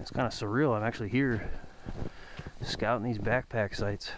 It's kind of surreal. I'm actually here scouting these backpack sites.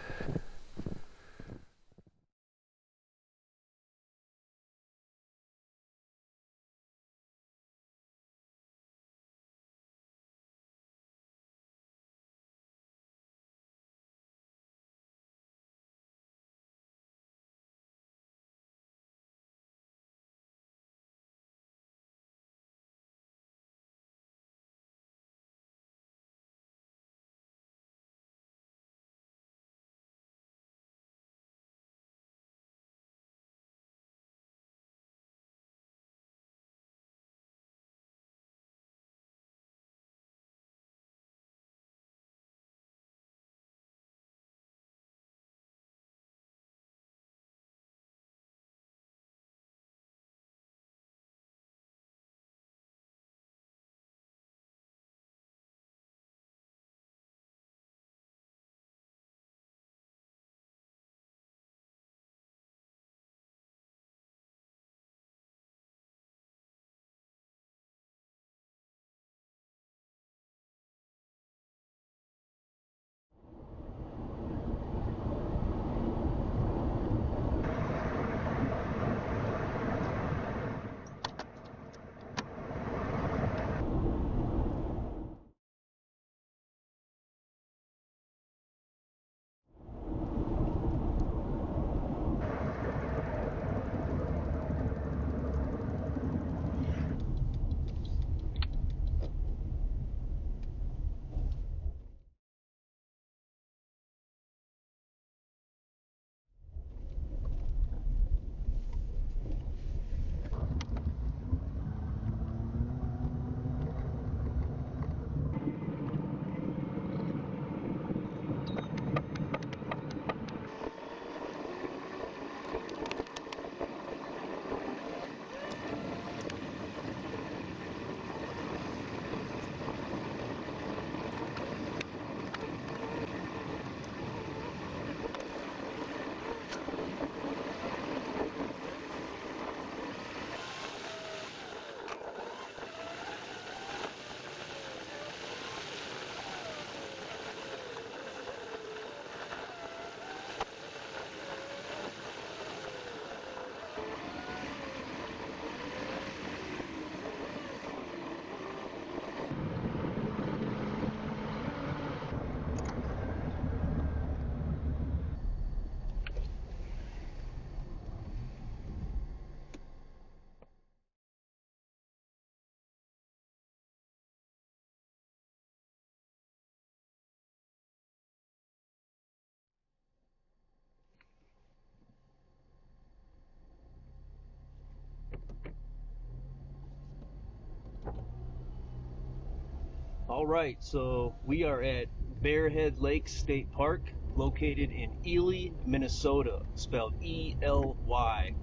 All right, so we are at Bearhead Lake State Park, located in Ely, Minnesota, spelled E-L-Y.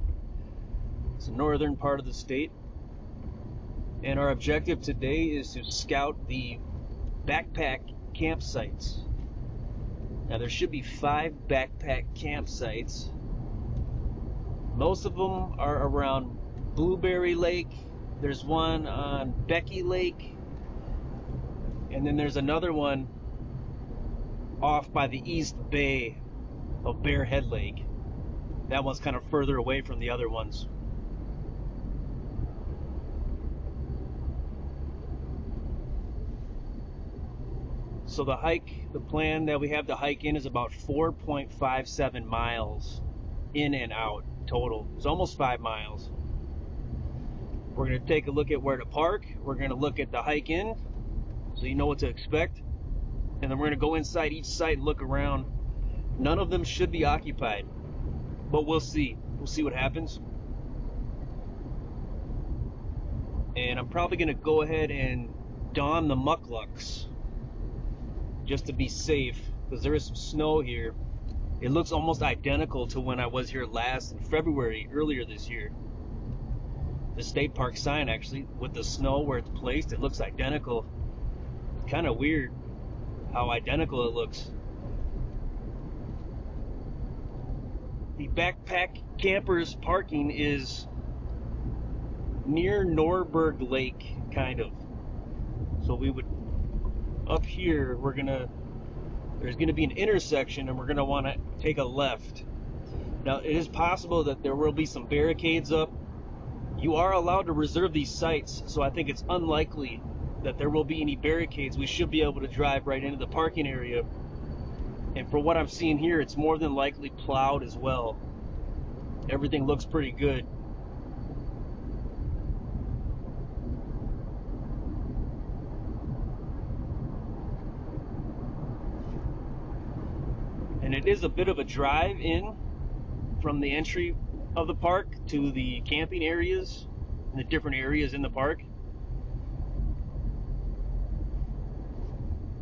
It's the northern part of the state. And our objective today is to scout the backpack campsites. Now there should be 5 backpack campsites. Most of them are around Blueberry Lake. There's one on Becky Lake. And then there's another one off by the east bay of Bearhead Lake. That one's kind of further away from the other ones. So the plan that we have to hike in is about 4.57 miles in and out total. It's almost 5 miles. We're going to take a look at where to park. We're going to look at the hike in, so you know what to expect. And then we're going to go inside each site and look around. None of them should be occupied, but we'll see. We'll see what happens. And I'm probably going to go ahead and don the mucklucks just to be safe, because there is some snow here. It looks almost identical to when I was here last in February, earlier this year. The state park sign, actually, with the snow where it's placed, it looks identical. Kind of weird how identical it looks. The backpack campers parking is near Norberg Lake, kind of. So we would up here, there's gonna be an intersection, and we're gonna want to take a left. Now, it is possible that there will be some barricades up. You are allowed to reserve these sites, so I think it's unlikely that there will be any barricades. We should be able to drive right into the parking area. And for what I'm seeing here, it's more than likely plowed as well. Everything looks pretty good. And it is a bit of a drive in from the entry of the park to the camping areas and the different areas in the park.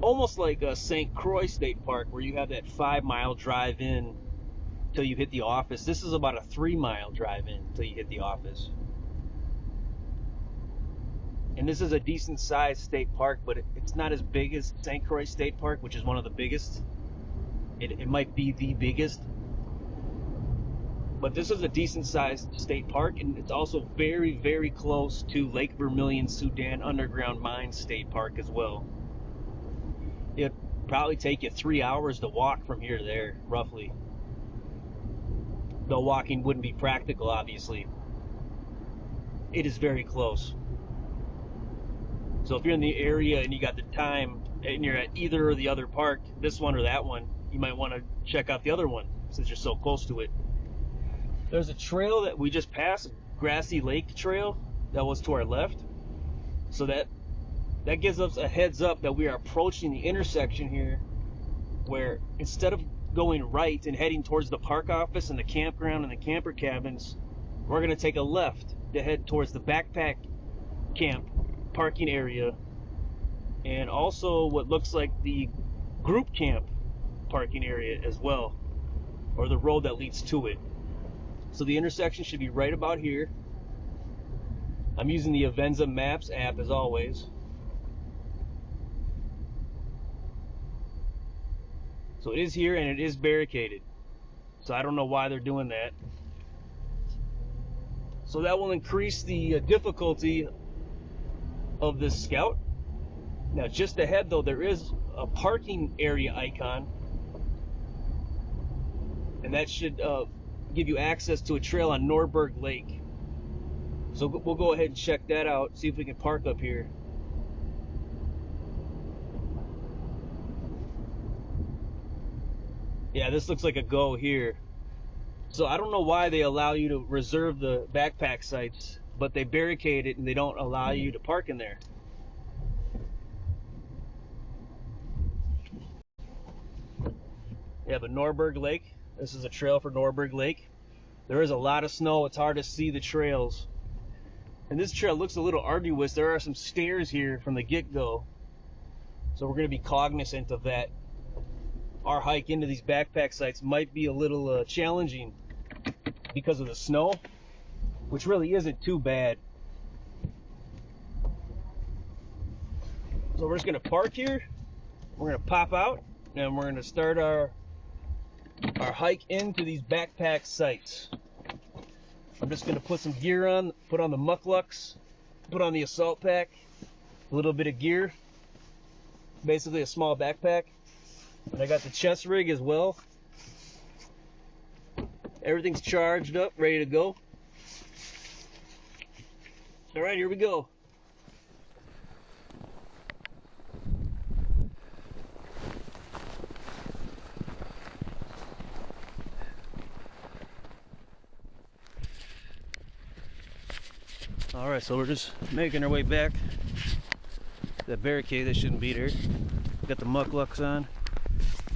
Almost like a St. Croix State Park, where you have that 5-mile drive in till you hit the office. This is about a 3-mile drive in till you hit the office. And this is a decent sized state park, but it's not as big as St. Croix State Park, which is one of the biggest. It might be the biggest. But this is a decent sized state park, and it's also very, very close to Lake Vermilion Sudan Underground Mine State Park as well. It'd probably take you 3 hours to walk from here to there, roughly. Though walking wouldn't be practical, obviously. It is very close. So if you're in the area and you got the time and you're at either or the other park, this one or that one, you might want to check out the other one since you're so close to it. There's a trail that we just passed, Grassy Lake Trail, that was to our left. So that gives us a heads up that we are approaching the intersection here, where instead of going right and heading towards the park office and the campground and the camper cabins, we're going to take a left to head towards the backpack camp parking area, and also what looks like the group camp parking area as well, or the road that leads to it. So the intersection should be right about here. I'm using the Avenza Maps app as always. So it is here, and it is barricaded. So I don't know why they're doing that. So that will increase the difficulty of this scout. Now just ahead though, there is a parking area icon, and that should give you access to a trail on Norberg Lake. So we'll go ahead and check that out, see if we can park up here. Yeah, this looks like a go here. So I don't know why they allow you to reserve the backpack sites, but they barricade it and they don't allow you to park in there. Yeah, but Norberg Lake, this is a trail for Norberg Lake. There is a lot of snow, it's hard to see the trails. And this trail looks a little arduous. There are some stairs here from the get-go. So we're going to be cognizant of that. Our hike into these backpack sites might be a little challenging because of the snow, which really isn't too bad. So we're just going to park here. We're going to pop out, and we're going to start our hike into these backpack sites. I'm just going to put some gear on, put on the mucklucks, put on the assault pack, a little bit of gear, basically a small backpack. And I got the chest rig as well. Everything's charged up, ready to go. All right, here we go. All right, so we're just making our way back. That barricade that shouldn't be there. Got the mucklucks on.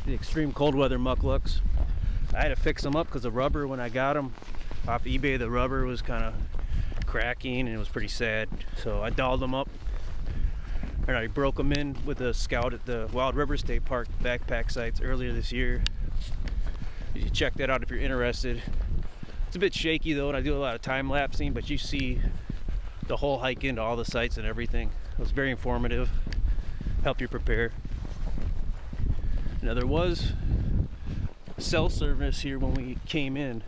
The extreme cold weather mucklucks. I had to fix them up because the rubber, when I got them off eBay, the rubber was kind of cracking and it was pretty sad. So I dolled them up and I broke them in with a scout at the Wild River State Park backpack sites earlier this year. You should check that out if you're interested. It's a bit shaky though, and I do a lot of time lapsing, but you see the whole hike into all the sites and everything. It was very informative, help you prepare. Now there was cell service here when we came in,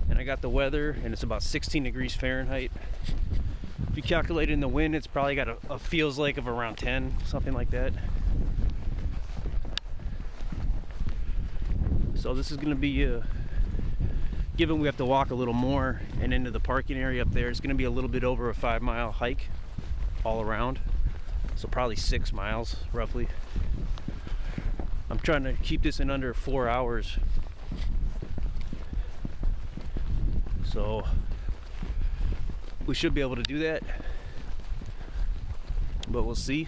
and I got the weather, and it's about 16 degrees Fahrenheit. If you calculate in the wind, it's probably got a feels like of around 10, something like that. So this is going to be, given we have to walk a little more and into the parking area up there, it's going to be a little bit over a 5-mile hike all around. So probably 6 miles roughly. I'm trying to keep this in under 4 hours. So we should be able to do that, but we'll see.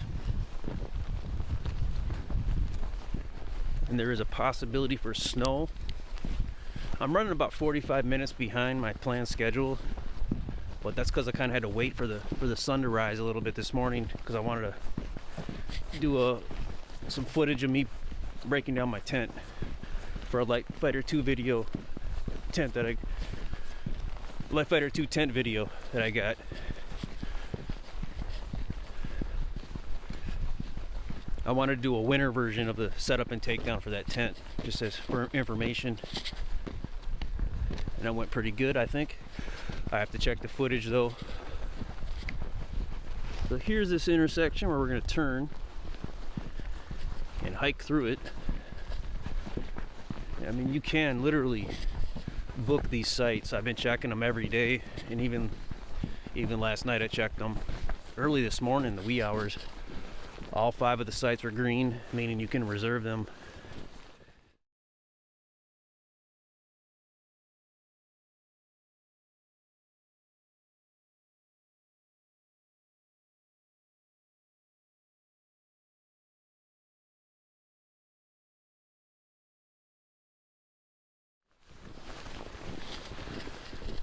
And there is a possibility for snow. I'm running about 45 minutes behind my planned schedule, but that's because I kind of had to wait for the sun to rise a little bit this morning, because I wanted to do some footage of me breaking down my tent for a Cipher-Tu video tent that Cipher-Tu tent video that I got. I wanted to do a winter version of the setup and takedown for that tent, just as for information. And that went pretty good, I think. I have to check the footage though. So here's this intersection where we're going to turn and hike through it. I mean, you can literally book these sites. I've been checking them every day, and even last night I checked them. Early this morning, the wee hours, all 5 of the sites were green, meaning you can reserve them.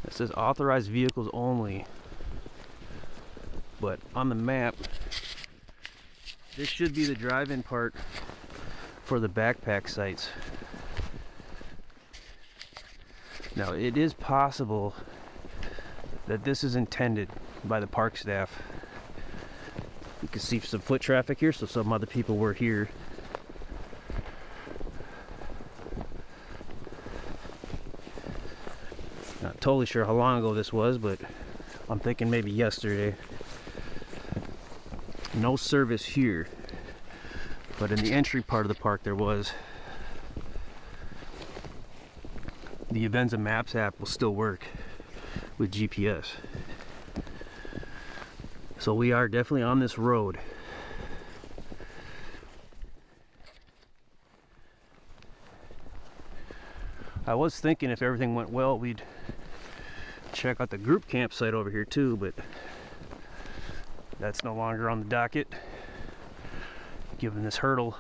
It says authorized vehicles only, but on the map this should be the drive-in part for the backpack sites. Now it is possible that this is intended by the park staff. You can see some foot traffic here, so some other people were here. Not totally sure how long ago this was, but I'm thinking maybe yesterday. No service here, but in the entry part of the park there was. The Avenza Maps app will still work with GPS. So we are definitely on this road. I was thinking if everything went well, we'd check out the group campsite over here too, but that's no longer on the docket. Given this hurdle,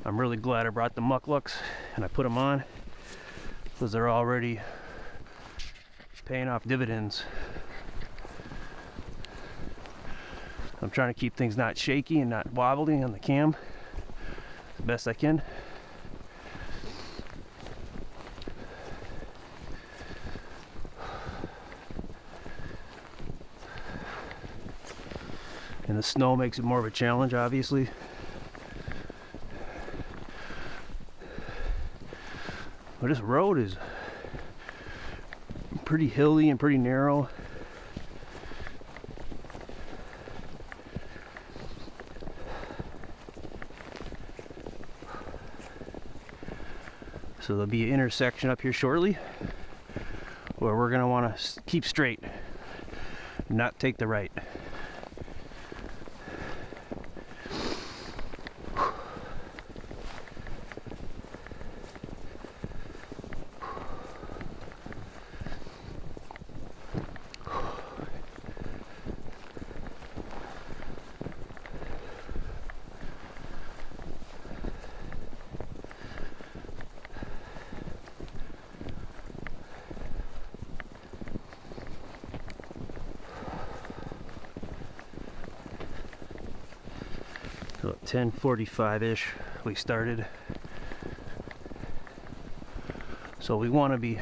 I'm really glad I brought the mucklucks and I put them on, because they're already paying off dividends. I'm trying to keep things not shaky and not wobbly on the cam the best I can. And the snow makes it more of a challenge, obviously. But this road is pretty hilly and pretty narrow. So there'll be an intersection up here shortly where we're going to want to keep straight, not take the right. So at 10:45-ish we started. So we want to be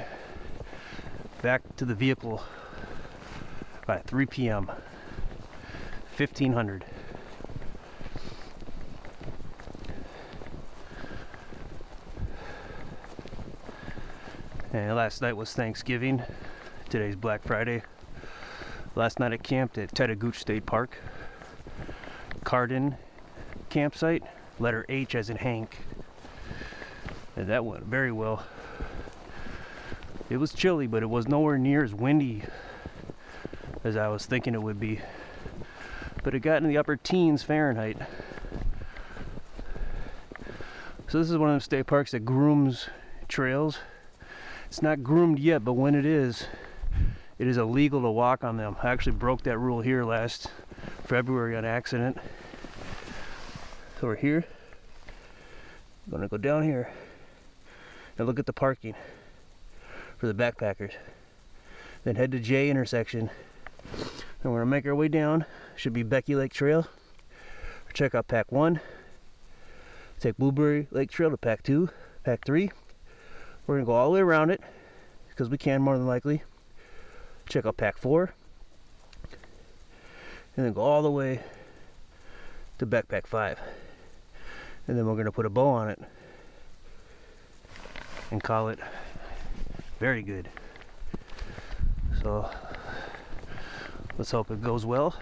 back to the vehicle by 3 p.m. 1500. And last night was Thanksgiving. Today's Black Friday. Last night I camped at Cipher-Tu State Park. Cardin campsite, letter H as in Hank. And that went very well. It was chilly, but it was nowhere near as windy as I was thinking it would be. But it got in the upper teens Fahrenheit. So this is one of those state parks that grooms trails. It's not groomed yet, but when it is illegal to walk on them. I actually broke that rule here last February on accident. So we're here. I'm gonna go down here and look at the parking for the backpackers. Then head to J intersection. And we're gonna make our way down. Should be Becky Lake Trail. Check out Pack 1. Take Blueberry Lake Trail to Pack 2, Pack 3. We're gonna go all the way around it because we can, more than likely. Check out Pack 4. And then go all the way to Backpack 5. And then we're gonna put a bow on it and call it very good. So let's hope it goes well.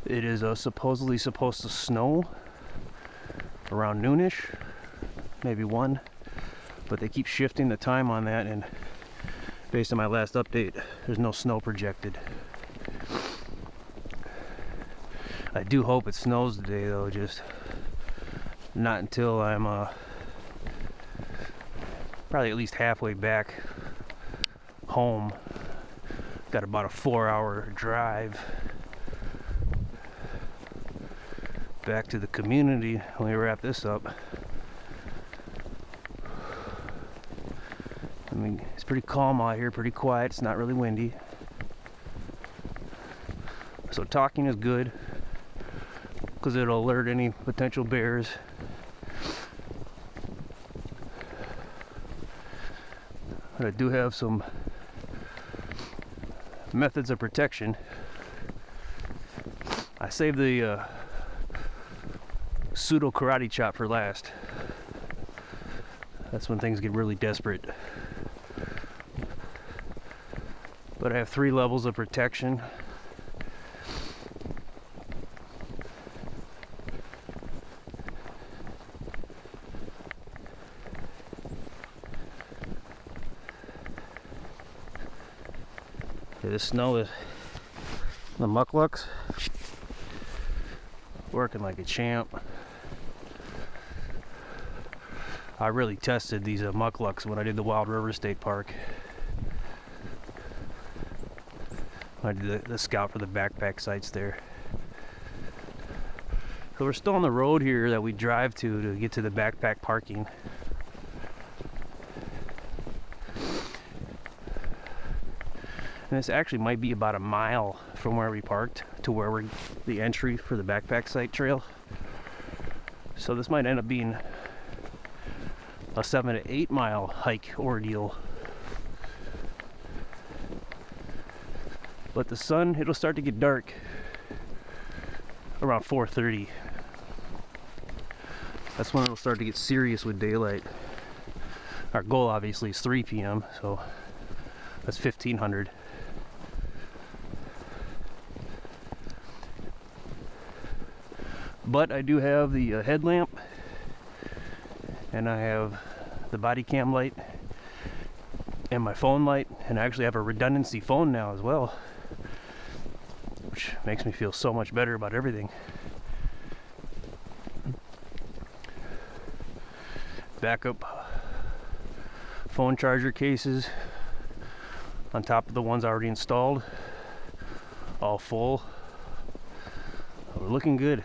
It is supposedly supposed to snow around noonish, maybe 1, but they keep shifting the time on that, and based on my last update, there's no snow projected. I do hope it snows today though, just not until I'm probably at least halfway back home. Got about a 4-hour drive back to the community when we wrap this up. I mean, it's pretty calm out here, pretty quiet, it's not really windy. So talking is good because it'll alert any potential bears. But I do have some methods of protection. I saved the pseudo karate chop for last. That's when things get really desperate. But I have 3 levels of protection. Okay, this snow is the mucklucks working like a champ. I really tested these mucklucks when I did the Wild River State Park. I did the scout for the backpack sites there. So we're still on the road here that we drive to get to the backpack parking. And this actually might be about a mile from where we parked to where we're the entry for the backpack site trail. So this might end up being a 7 to 8 mile hike ordeal. But the sun, it'll start to get dark around 4:30. That's when it'll start to get serious with daylight. Our goal obviously is 3 p.m. so that's 1500. But I do have the headlamp, and I have the body cam light and my phone light, and I actually have a redundancy phone now as well, which makes me feel so much better about everything. Backup phone charger cases on top of the ones already installed, all full. We're looking good.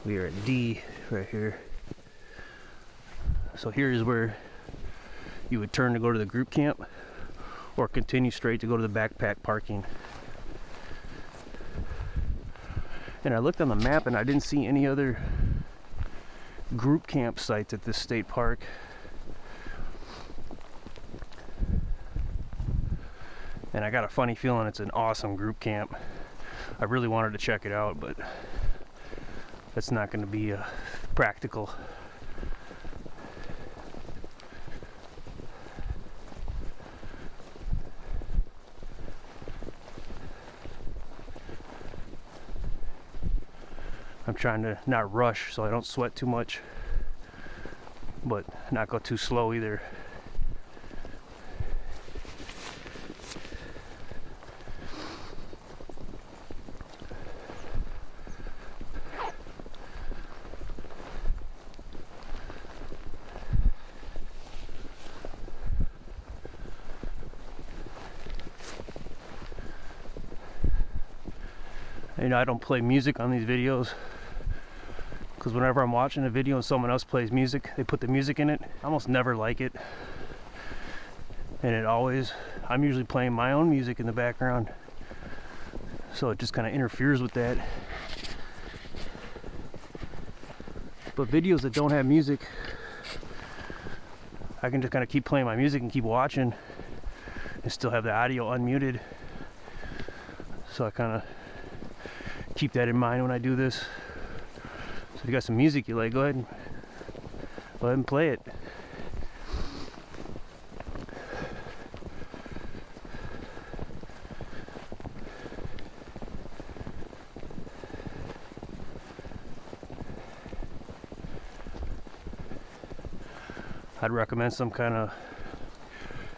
We are at D right here. So here is where you would turn to go to the group camp, or continue straight to go to the backpack parking. And I looked on the map and I didn't see any other group camp sites at this state park. And I got a funny feeling it's an awesome group camp. I really wanted to check it out, but that's not going to be practical. I'm trying to not rush so I don't sweat too much, but not go too slow either. You know, I don't play music on these videos because whenever I'm watching a video and someone else plays music, they put the music in it. I almost never like it. And I'm usually playing my own music in the background. So it just kind of interferes with that. But videos that don't have music, I can just kind of keep playing my music and keep watching and still have the audio unmuted. So I kind of keep that in mind when I do this. So if you got some music you like, go ahead and play it. I'd recommend some kind of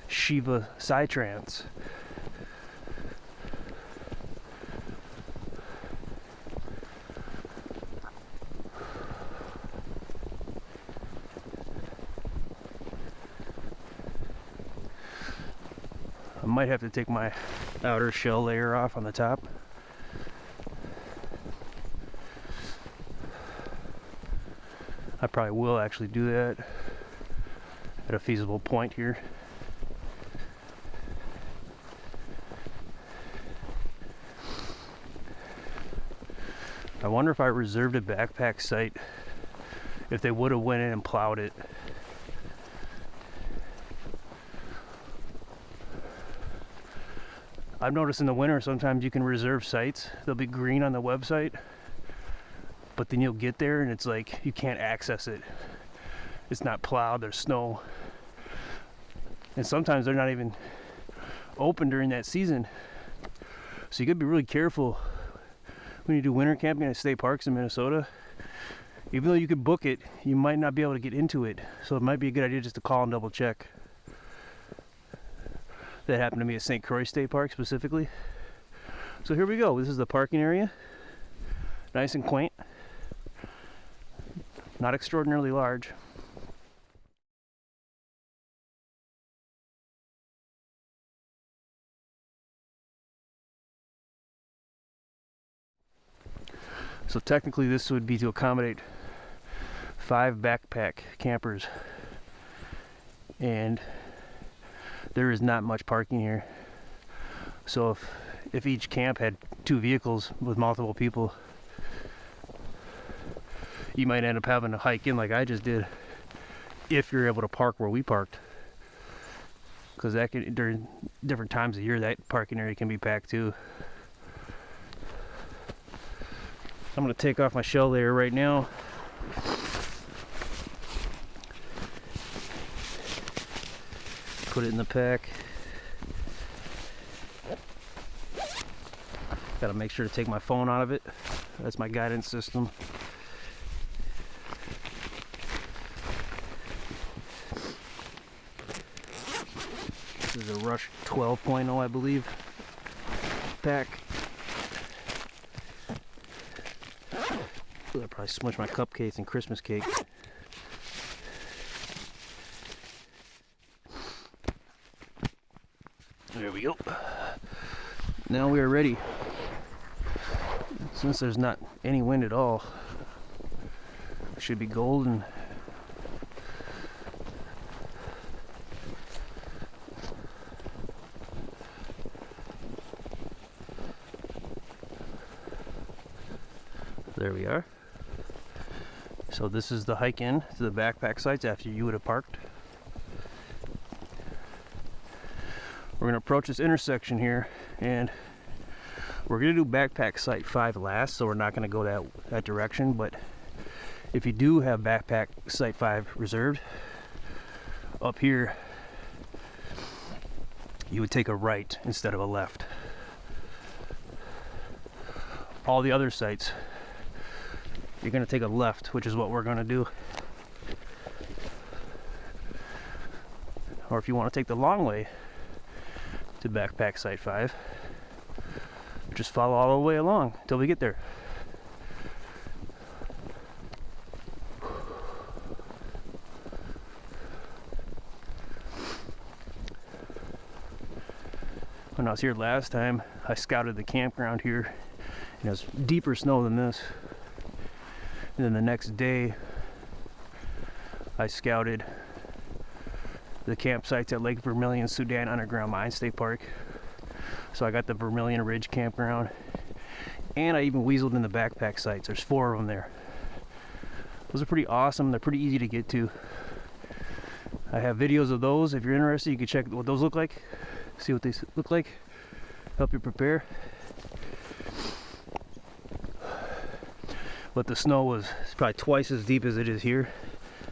Shiva psytrance. I might have to take my outer shell layer off on the top. I probably will actually do that at a feasible point here. I wonder if I reserved a backpack site, if they would have went in and plowed it. I've noticed in the winter sometimes you can reserve sites. They'll be green on the website, but then you'll get there and it's like you can't access it. It's not plowed, there's snow. And sometimes they're not even open during that season. So you gotta be really careful when you do winter camping at state parks in Minnesota. Even though you could book it, you might not be able to get into it. So it might be a good idea just to call and double check. That happened to me at St. Croix State Park specifically. So here we go. This is the parking area. Nice and quaint. Not extraordinarily large. So technically this would be to accommodate 5 backpack campers. And there is not much parking here. So if each camp had 2 vehicles with multiple people, you might end up having to hike in like I just did, if you're able to park where we parked. Because that can, during different times of year, that parking area can be packed too. I'm going to take off my shell layer right now. Put it in the pack. Got to make sure to take my phone out of it. That's my guidance system. This is a Rush 12.0, I believe, pack. I'll probably smush my cupcakes and Christmas cake. There we go. Now we are ready. Since there's not any wind at all, it should be golden. There we are. So this is the hike in to the backpack sites after you would have parked. We're going to approach this intersection here, and we're going to do backpack site 5 last, so we're not going to go that direction. But if you do have backpack site 5 reserved, up here you would take a right instead of a left. All the other sites you're going to take a left, which is what we're going to do. Or if you want to take the long way to backpack Site 5, just follow all the way along until we get there. When I was here last time, I scouted the campground here, and it was deeper snow than this. And then the next day, I scouted the campsites at Lake Vermilion Sudan Underground Mine State Park. So I got the Vermilion Ridge campground, and I even weaseled in the backpack sites. There's 4 of them there. Those are pretty awesome. They're pretty easy to get to. I have videos of those. If you're interested, you can check what those look like. See what they look like. Help you prepare. But the snow was probably twice as deep as it is here,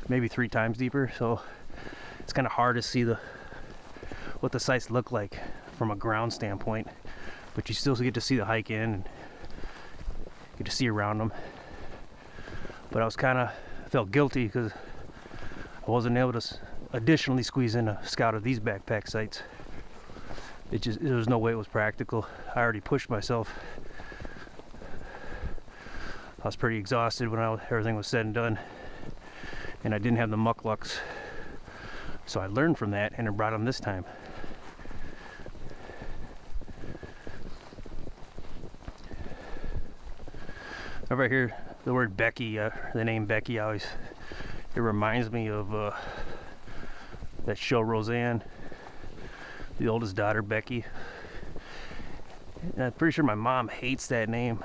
maybe 3 times deeper. So it's kind of hard to see what the sites look like from a ground standpoint. But you still get to see the hike in and get to see around them. But I felt guilty because I wasn't able to additionally squeeze in a scout of these backpack sites. There was no way it was practical. I already pushed myself. I was pretty exhausted when everything was said and done, and I didn't have the mucklucks. So I learned from that and I brought them this time. Over here, the word Becky, the name Becky, it reminds me of that show Roseanne. The oldest daughter, Becky. And I'm pretty sure my mom hates that name.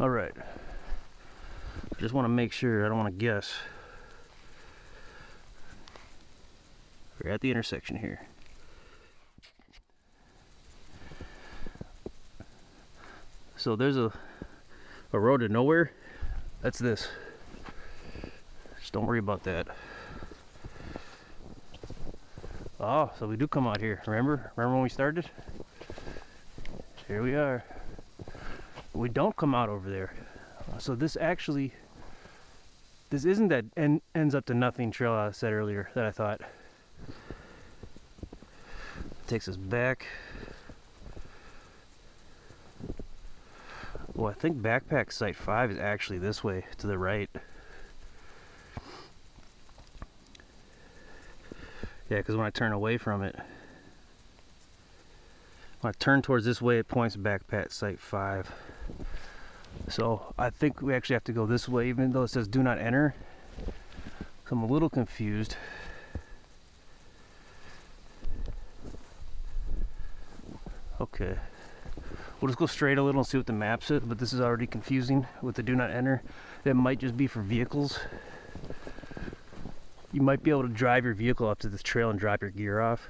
All right. Just want to make sure, I don't want to guess. We're at the intersection here. So there's a road to nowhere. That's this. Just don't worry about that. Oh, so we do come out here. Remember when we started? Here we are. We don't come out over there. So this isn't that ends up to nothing trail I said earlier that I thought. Takes us back. Well, I think backpack Site 5 is actually this way to the right. Yeah, because when I turn away from it, when I turn towards this way, it points backpack Site 5. So I think we actually have to go this way, even though it says do not enter. So I'm a little confused. Okay, we'll just go straight a little and see what the map says, but this is already confusing with the do not enter. That might just be for vehicles. You might be able to drive your vehicle up to this trail and drop your gear off.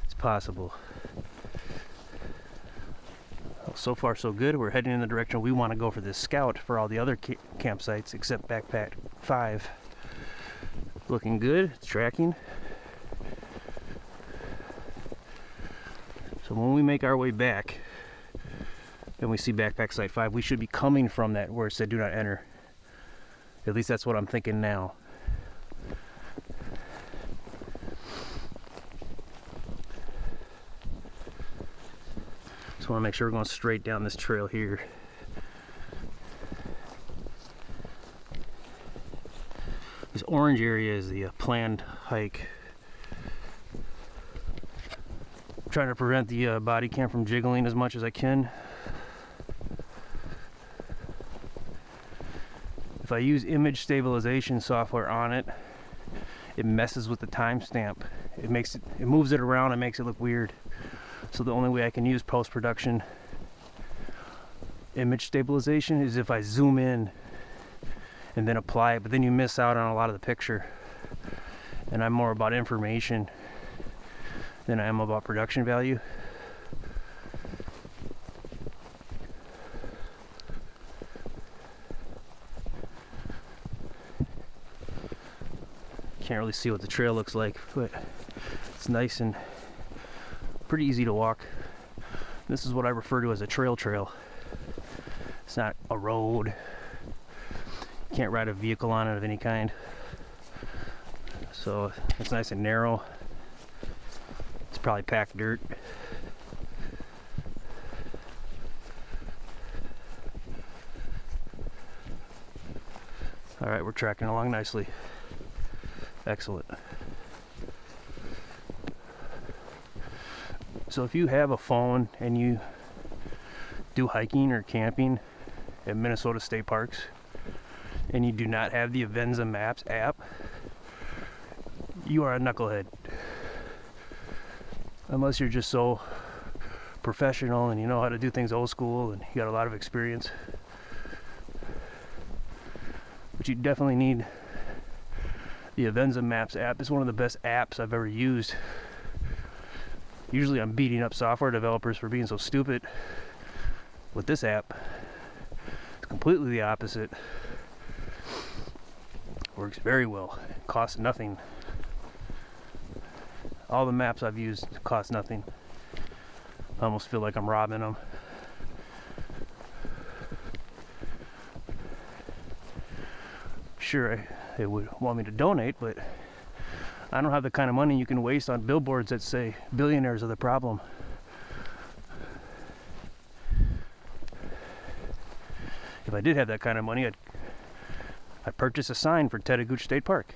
It's possible. So far so good. We're heading in the direction we want to go for this scout for all the other campsites except backpack 5. Looking good. It's tracking. So when we make our way back and we see backpack Site 5, we should be coming from that where it said do not enter. At least that's what I'm thinking now. Just want to make sure we're going straight down this trail here. This orange area is the planned hike. Trying to prevent the body cam from jiggling as much as I can. If I use image stabilization software on it, it messes with the timestamp. It moves it around and makes it look weird. So the only way I can use post-production image stabilization is if I zoom in and then apply it, but then you miss out on a lot of the picture. And I'm more about information than I am about production value. Can't really see what the trail looks like, but it's nice and pretty easy to walk. This is what I refer to as a trail. It's not a road. You can't ride a vehicle on it of any kind. So it's nice and narrow. It's probably packed dirt. All right, we're tracking along nicely. Excellent. So if you have a phone and you do hiking or camping at Minnesota state parks and you do not have the Avenza Maps app, you are a knucklehead. Unless you're just so professional and you know how to do things old school and you got a lot of experience. But you definitely need the Avenza Maps app. It's one of the best apps I've ever used. Usually I'm beating up software developers for being so stupid. With this app, it's completely the opposite. Works very well. Costs nothing. All the maps I've used cost nothing. I almost feel like I'm robbing them. Sure, they would want me to donate, but I don't have the kind of money you can waste on billboards that say billionaires are the problem. If I did have that kind of money, I'd purchase a sign for Chattahoochee State Park.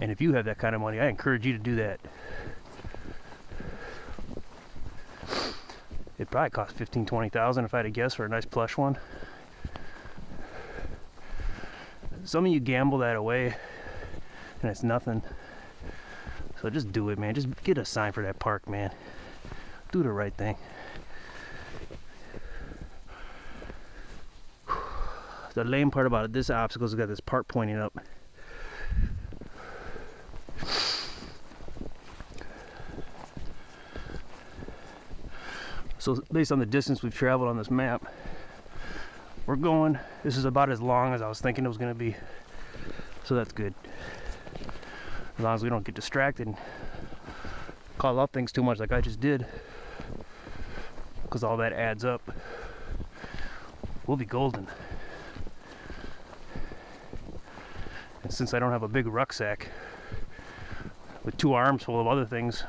And if you have that kind of money, I encourage you to do that. It'd probably cost $15,000-$20,000 if I had to guess for a nice plush one. Some of you gamble that away and it's nothing. So just do it, man. Just get a sign for that park, man. Do the right thing. The lame part about it, this obstacle's got this part pointing up. So based on the distance we've traveled on this map, this is about as long as I was thinking it was going to be. So that's good. As long as we don't get distracted and call out things too much like I just did. Because all that adds up. We'll be golden. And since I don't have a big rucksack with 2 arms full of other things,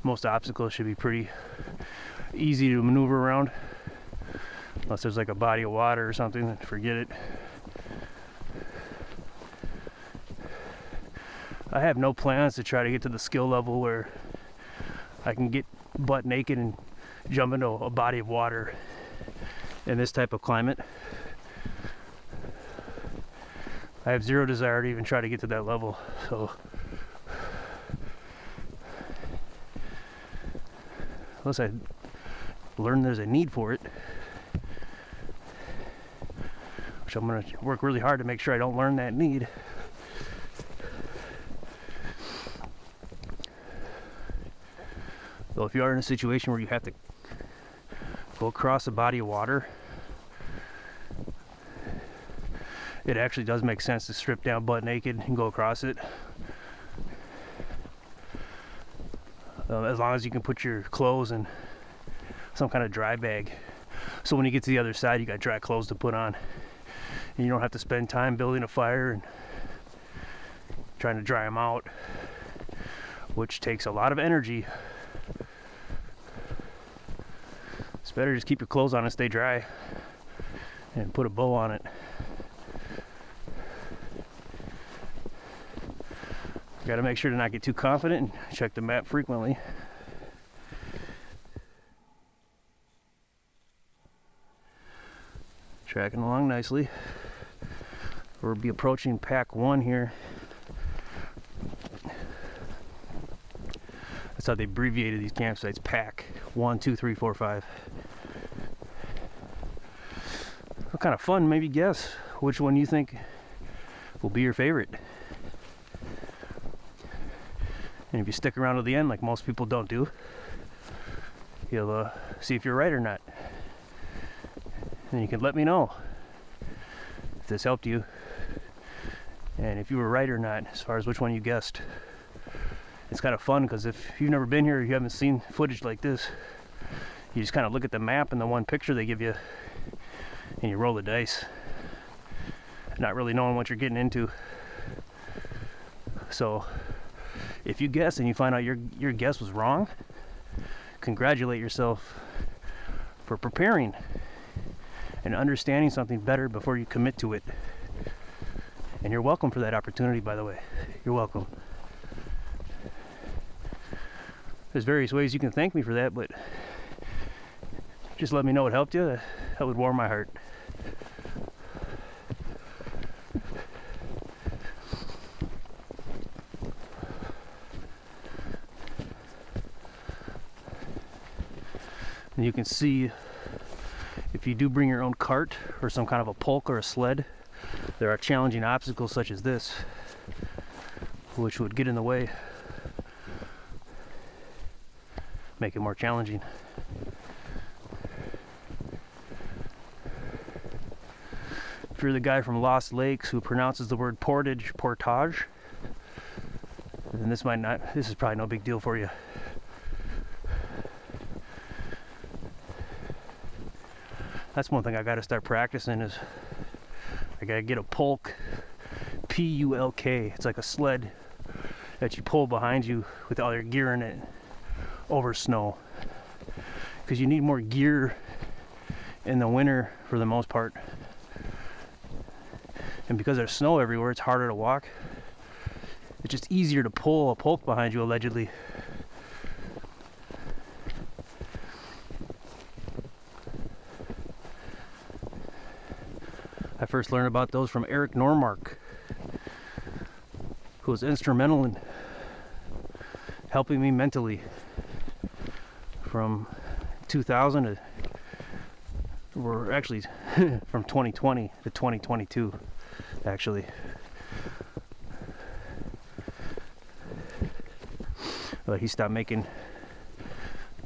most obstacles should be pretty easy to maneuver around. Unless there's like a body of water or something, then forget it. I have no plans to try to get to the skill level where I can get butt naked and jump into a body of water in this type of climate. I have zero desire to even try to get to that level, so unless I learn there's a need for it, which I'm going to work really hard to make sure I don't learn that need. So if you are in a situation where you have to go across a body of water, it actually does make sense to strip down butt naked and go across it. As long as you can put your clothes in some kind of dry bag. So when you get to the other side, you got dry clothes to put on. And you don't have to spend time building a fire and trying to dry them out, which takes a lot of energy. It's better just keep your clothes on and stay dry and put a bow on it. Got to make sure to not get too confident and check the map frequently. Tracking along nicely. We'll be approaching pack 1 here. That's how they abbreviated these campsites. Pack 1, 2, 3, 4, 5. What kind of fun? Maybe guess which one you think will be your favorite. And if you stick around to the end, like most people don't do, you'll see if you're right or not. And you can let me know. this helped you, and if you were right or not as far as which one you guessed. It's kind of fun because if you've never been here, or you haven't seen footage like this, you just kind of look at the map and the one picture they give you, and you roll the dice, not really knowing what you're getting into. So if you guess and you find out your guess was wrong, congratulate yourself for preparing and understanding something better before you commit to it. And you're welcome for that opportunity, by the way. You're welcome. There's various ways you can thank me for that, but just let me know it helped you. That would warm my heart. And you can see, if you do bring your own cart or some kind of a pulk or a sled, there are challenging obstacles such as this, which would get in the way, make it more challenging. If you're the guy from Lost Lakes who pronounces the word portage, then this is probably no big deal for you. That's one thing I gotta start practicing, is I gotta get a pulk, P-U-L-K. It's like a sled that you pull behind you with all your gear in it over snow, because you need more gear in the winter for the most part, and because there's snow everywhere, it's harder to walk. It's just easier to pull a pulk behind you, allegedly. I first learned about those from Eric Norberg, who was instrumental in helping me mentally from 2000 to, or actually from 2020 to 2022, actually. But he stopped making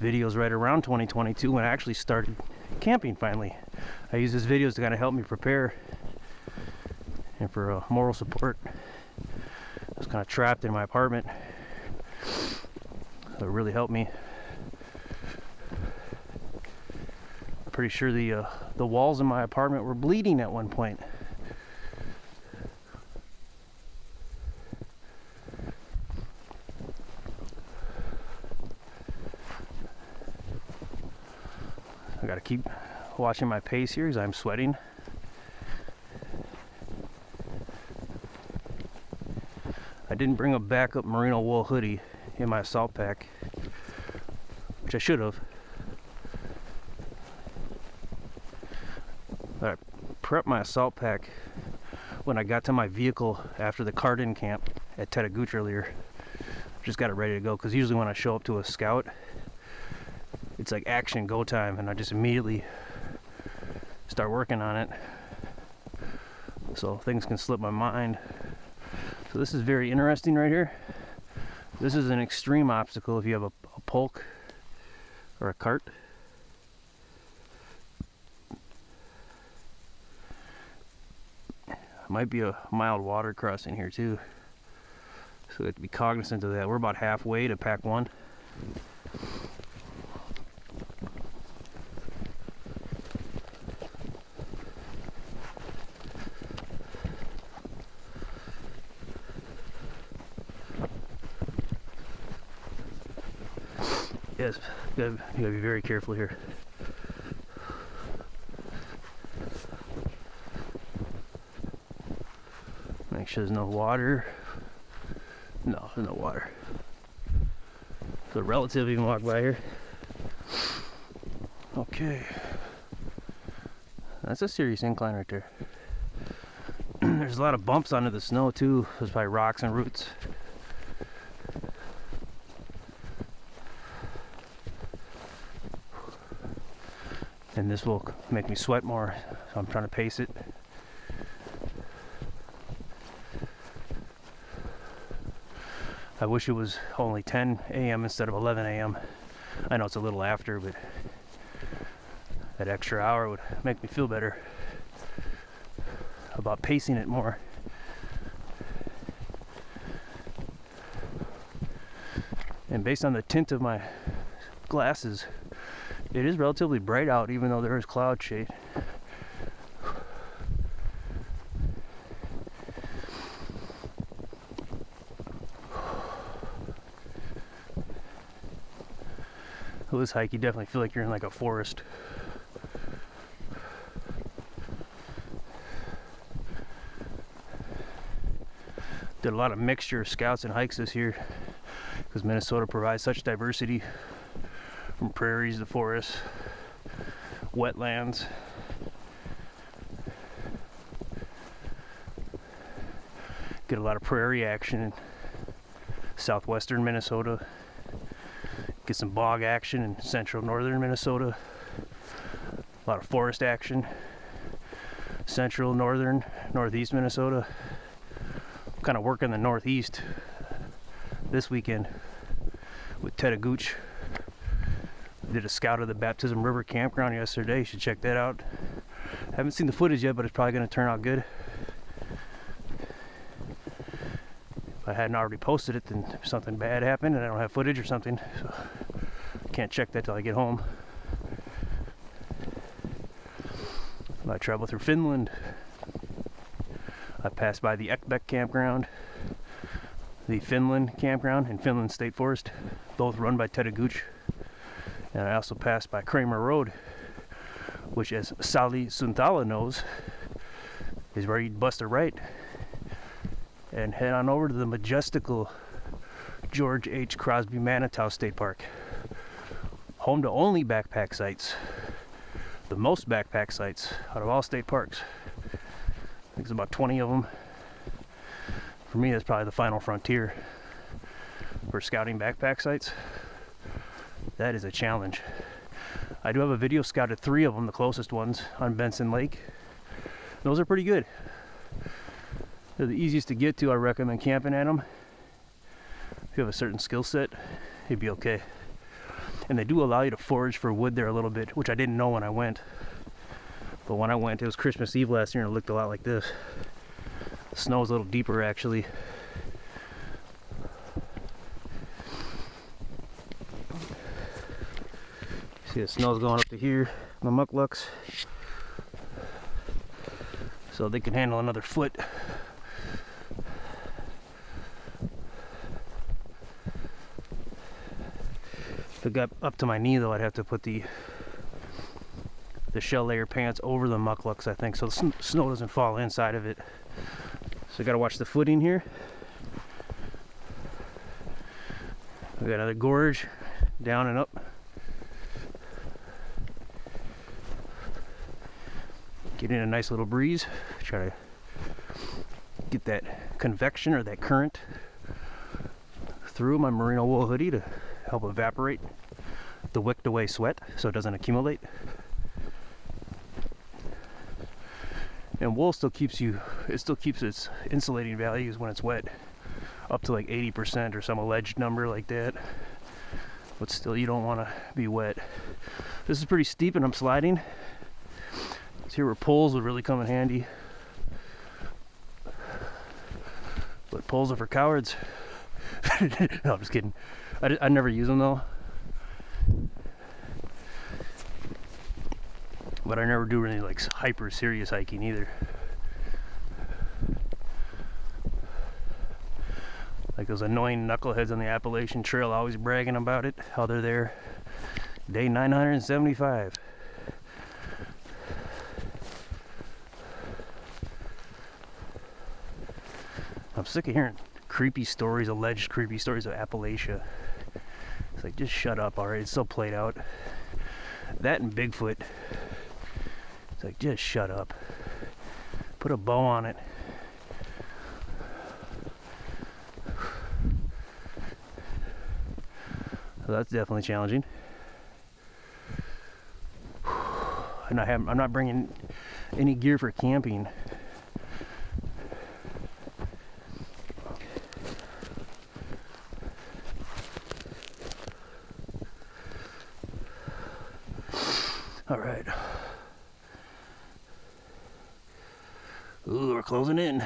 videos right around 2022 when I actually started camping finally. I use his videos to kind of help me prepare and for moral support. I was kind of trapped in my apartment, so it really helped me. Pretty sure the walls in my apartment were bleeding at one point. I gotta keep watching my pace here because I'm sweating. I didn't bring a backup merino wool hoodie in my assault pack, which I should have. But I prepped my assault pack when I got to my vehicle after the cart-in camp at Cipher-Tu earlier. Just got it ready to go, because usually when I show up to a scout, it's like action, go time, and I just immediately start working on it, so things can slip my mind. So this is very interesting right here. This is an extreme obstacle if you have a pulk or a cart. Might be a mild water crossing here too, so you have to be cognizant of that. We're about halfway to pack one. Yes, you gotta be very careful here. Make sure there's no water. No, there's no water. So a relative even walked by here. Okay. That's a serious incline right there. There's a lot of bumps under the snow too. There's probably rocks and roots. And this will make me sweat more, so I'm trying to pace it. I wish it was only 10 a.m. instead of 11 a.m. I know it's a little after, but that extra hour would make me feel better about pacing it more. And based on the tint of my glasses, it is relatively bright out, even though there is cloud shade. Well, this hike, you definitely feel like you're in like a forest. Did a lot of mixture of scouts and hikes this year because Minnesota provides such diversity, from prairies to forests, wetlands. Get a lot of prairie action in southwestern Minnesota. Get some bog action in central northern Minnesota. A lot of forest action, central, northern, northeast Minnesota. I'm kind of working the northeast this weekend with Cipher-Tu. Did a scout of the Baptism River campground yesterday. You should check that out. Haven't seen the footage yet, but it's probably going to turn out good. If I hadn't already posted it, then something bad happened and I don't have footage or something, so I can't check that till I get home. I travel through Finland. I passed by the Ekbeck campground, the Finland campground in Finland State Forest, both run by Cipher-Tu. And I also passed by Kramer Road, which, as Sally Suntala knows, is where you'd bust a right and head on over to the majestical George H. Crosby Manitou State Park, home to only backpack sites, the most backpack sites out of all state parks. I think there's about 20 of them. For me, that's probably the final frontier for scouting backpack sites. That is a challenge. I do have a video scouted 3 of them, the closest ones, on Benson Lake. Those are pretty good. They're the easiest to get to. I recommend camping at them. If you have a certain skill set, you'd be okay. And they do allow you to forage for wood there a little bit, which I didn't know when I went. But when I went, it was Christmas Eve last year and it looked a lot like this. The snow is a little deeper actually. See, the snow's going up to here, the mucklucks. So they can handle another foot. If it got up to my knee though, I'd have to put the shell layer pants over the mucklucks, I think, so the snow doesn't fall inside of it. So I gotta watch the footing here. We got another gorge, down and up. Getting a nice little breeze. Try to get that convection or that current through my merino wool hoodie to help evaporate the wicked away sweat so it doesn't accumulate. And wool still keeps its insulating values when it's wet up to like 80% or some alleged number like that. But still, you don't want to be wet. This is pretty steep and I'm sliding. Here where poles would really come in handy, but poles are for cowards. No, I'm just kidding. I never use them though, but I never do any like hyper serious hiking either. Like those annoying knuckleheads on the Appalachian Trail always bragging about it, how they're there day 975. I'm sick of hearing creepy stories, alleged creepy stories of Appalachia. It's like, just shut up already. It's so played out. That and Bigfoot. It's like, just shut up. Put a bow on it. So that's definitely challenging. And I'm not bringing any gear for camping. All right. Ooh, we're closing in.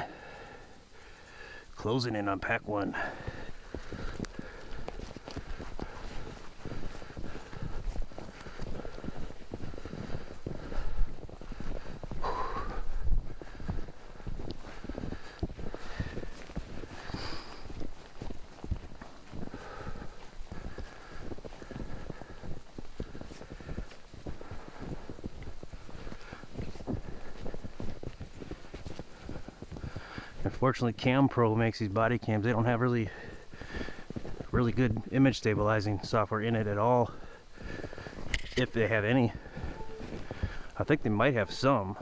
Closing in on pack 1. Unfortunately, CamPro makes these body cams. They don't have really good image stabilizing software in it at all, if they have any. I think they might have some.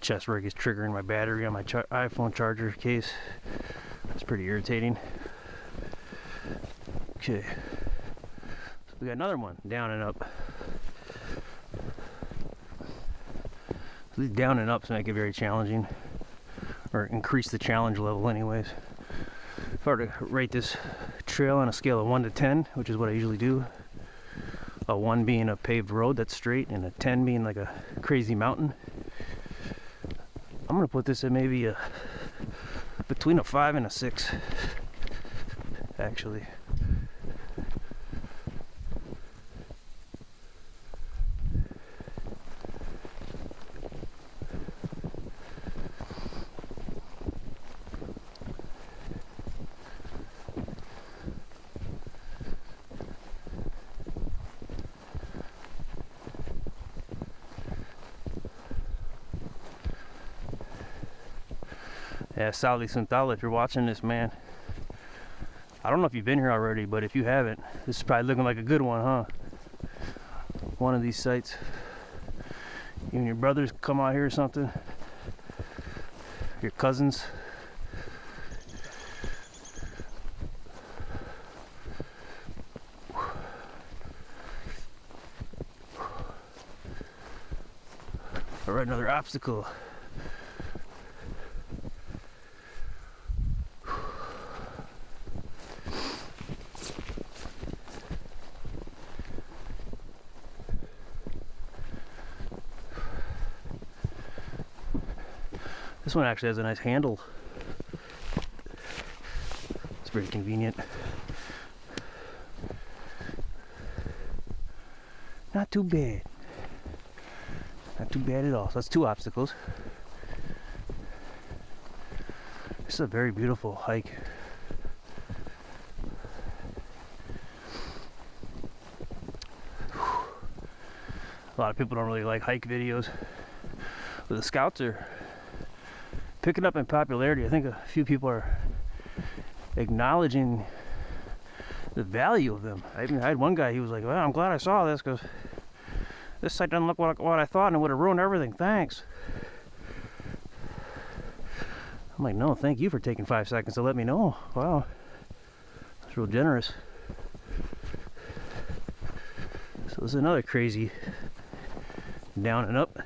Chest rig is triggering my battery on my iPhone charger case. That's pretty irritating. Okay, so we got another one down and up. These down and ups make it very challenging, or increase the challenge level anyways. If I were to rate this trail on a scale of 1 to 10, which is what I usually do, a 1 being a paved road that's straight and a 10 being like a crazy mountain, I'm gonna put this at maybe between a 5 and a 6, actually. Yeah, Ely Minnesota, if you're watching this, man, I don't know if you've been here already, but if you haven't, this is probably looking like a good one, huh? One of these sites. You and your brothers come out here or something, your cousins. All right, another obstacle. This one actually has a nice handle. It's pretty convenient. Not too bad. Not too bad at all. So that's 2 obstacles. This is a very beautiful hike. A lot of people don't really like hike videos, but the scouts are picking up in popularity. I think a few people are acknowledging the value of them. I had one guy, he was like, well, I'm glad I saw this because this site doesn't look like what I thought and it would have ruined everything. Thanks. I'm like, no, thank you for taking 5 seconds to let me know. Wow. That's real generous. So this is another crazy down and up.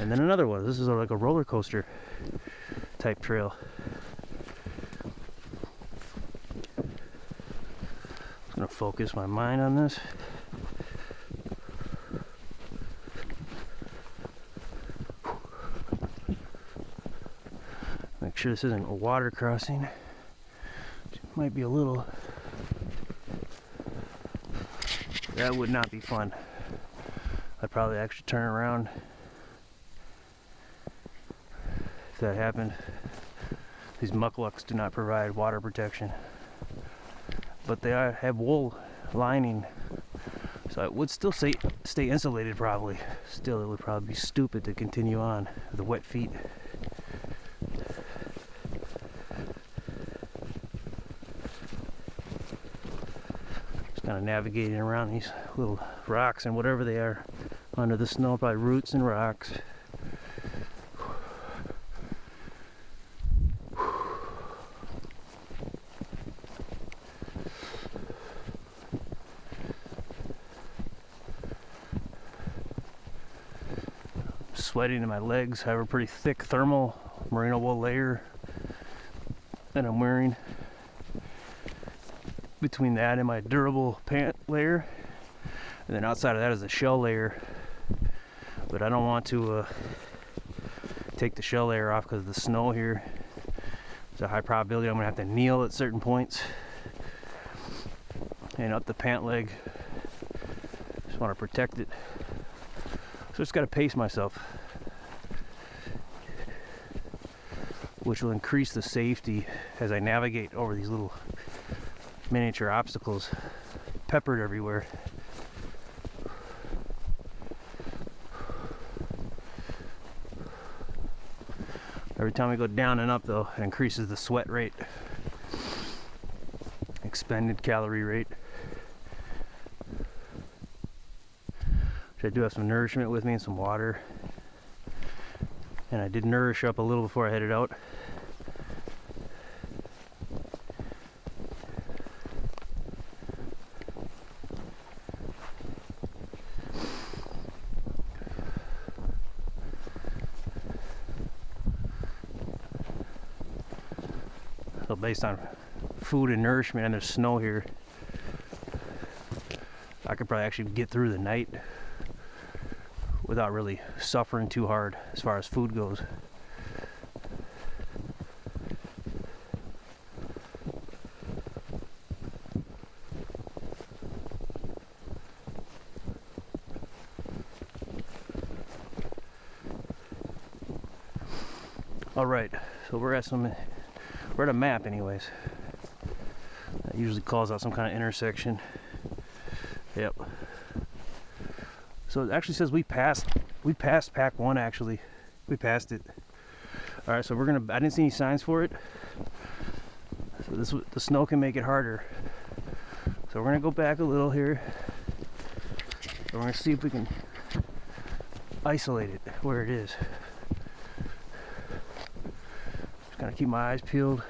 And then another one. This is like a roller coaster type trail. I'm gonna focus my mind on this. Make sure this isn't a water crossing. It might be a little. That would not be fun. I'd probably actually turn around if that happened. These mucklucks do not provide water protection, but they have wool lining, so it would still stay insulated probably. Still, it would probably be stupid to continue on with the wet feet. Just kind of navigating around these little rocks and whatever they are under the snow, probably roots and rocks. Sweating in my legs. I have a pretty thick thermal merino wool layer that I'm wearing. Between that and my durable pant layer, And then outside of that is a shell layer, but I don't want to take the shell layer off because of the snow here. There's a high probability I'm gonna have to kneel at certain points and up the pant leg. Just want to protect it, so just got to pace myself, which will increase the safety as I navigate over these little miniature obstacles peppered everywhere. Every time we go down and up, though, it increases the sweat rate, expended calorie rate. I do have some nourishment with me and some water, and I did nourish up a little before I headed out. So based on food and nourishment, and there's snow here, I could probably actually get through the night without really suffering too hard as far as food goes. All right, so we're at a map anyways. That usually calls out some kind of intersection. Yep. So it actually says we passed pack 1 actually. We passed it. All right, so I didn't see any signs for it. So the snow can make it harder. So we're gonna go back a little here. And we're gonna see if we can isolate it where it is. Just gotta keep my eyes peeled.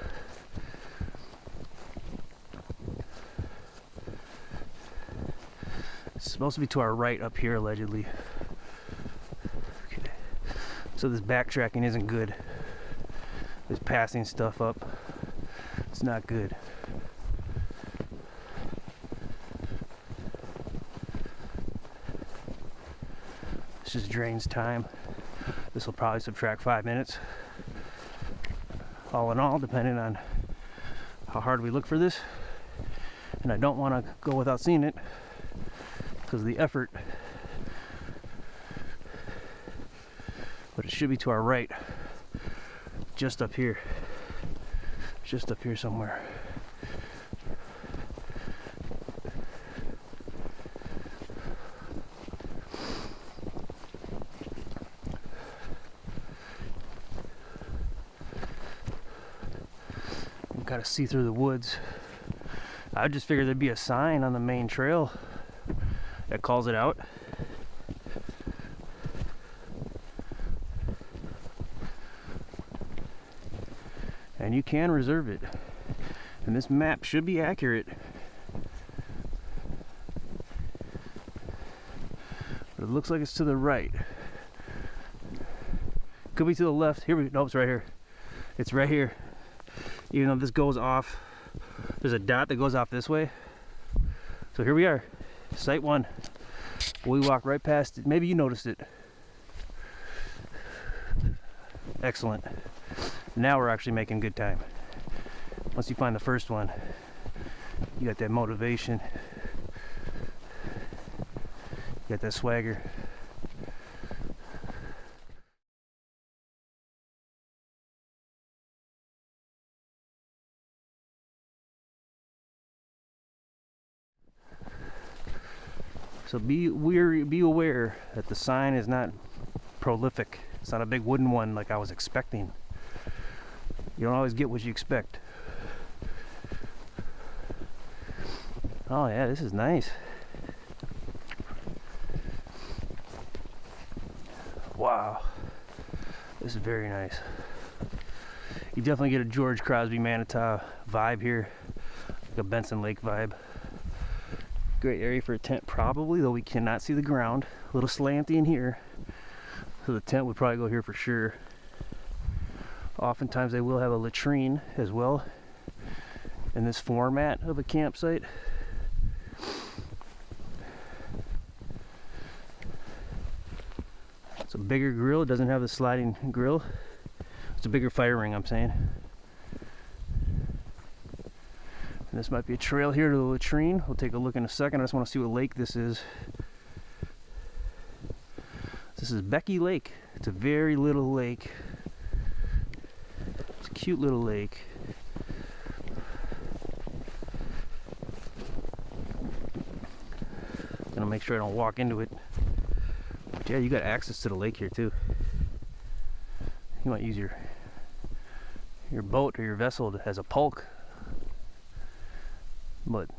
It's supposed to be to our right up here, allegedly. Okay. So this backtracking isn't good. This passing stuff up, it's not good. This just drains time. This will probably subtract 5 minutes. All in all, depending on how hard we look for this. And I don't want to go without seeing it because of the effort. But it should be to our right, just up here somewhere. You gotta see through the woods. I just figured there'd be a sign on the main trail that calls it out. And you can reserve it. And this map should be accurate. But it looks like it's to the right. Could be to the left. Here we go. Nope, it's right here. It's right here. Even though this goes off, there's a dot that goes off this way. So here we are, site 1. We walk right past it. Maybe you noticed it. Excellent. Now we're actually making good time. Once you find the first one, you got that motivation. You got that swagger. So be aware that the sign is not prolific. It's not a big wooden one like I was expecting. You don't always get what you expect. Oh yeah, this is nice. Wow, this is very nice. You definitely get a George Crosby Manitow vibe here, like a Benson Lake vibe. Great area for a tent probably, though we cannot see the ground. A little slanty in here, so the tent would probably go here for sure. Oftentimes they will have a latrine as well in this format of a campsite. It's a bigger grill. It doesn't have the sliding grill. It's a bigger fire ring, I'm saying. And this might be a trail here to the latrine. We'll take a look in a second. I just want to see what lake this is. This is Becky Lake. It's a very little lake. It's a cute little lake. Gonna make sure I don't walk into it. But yeah, you got access to the lake here too. You might use your boat or your vessel as a pulk, but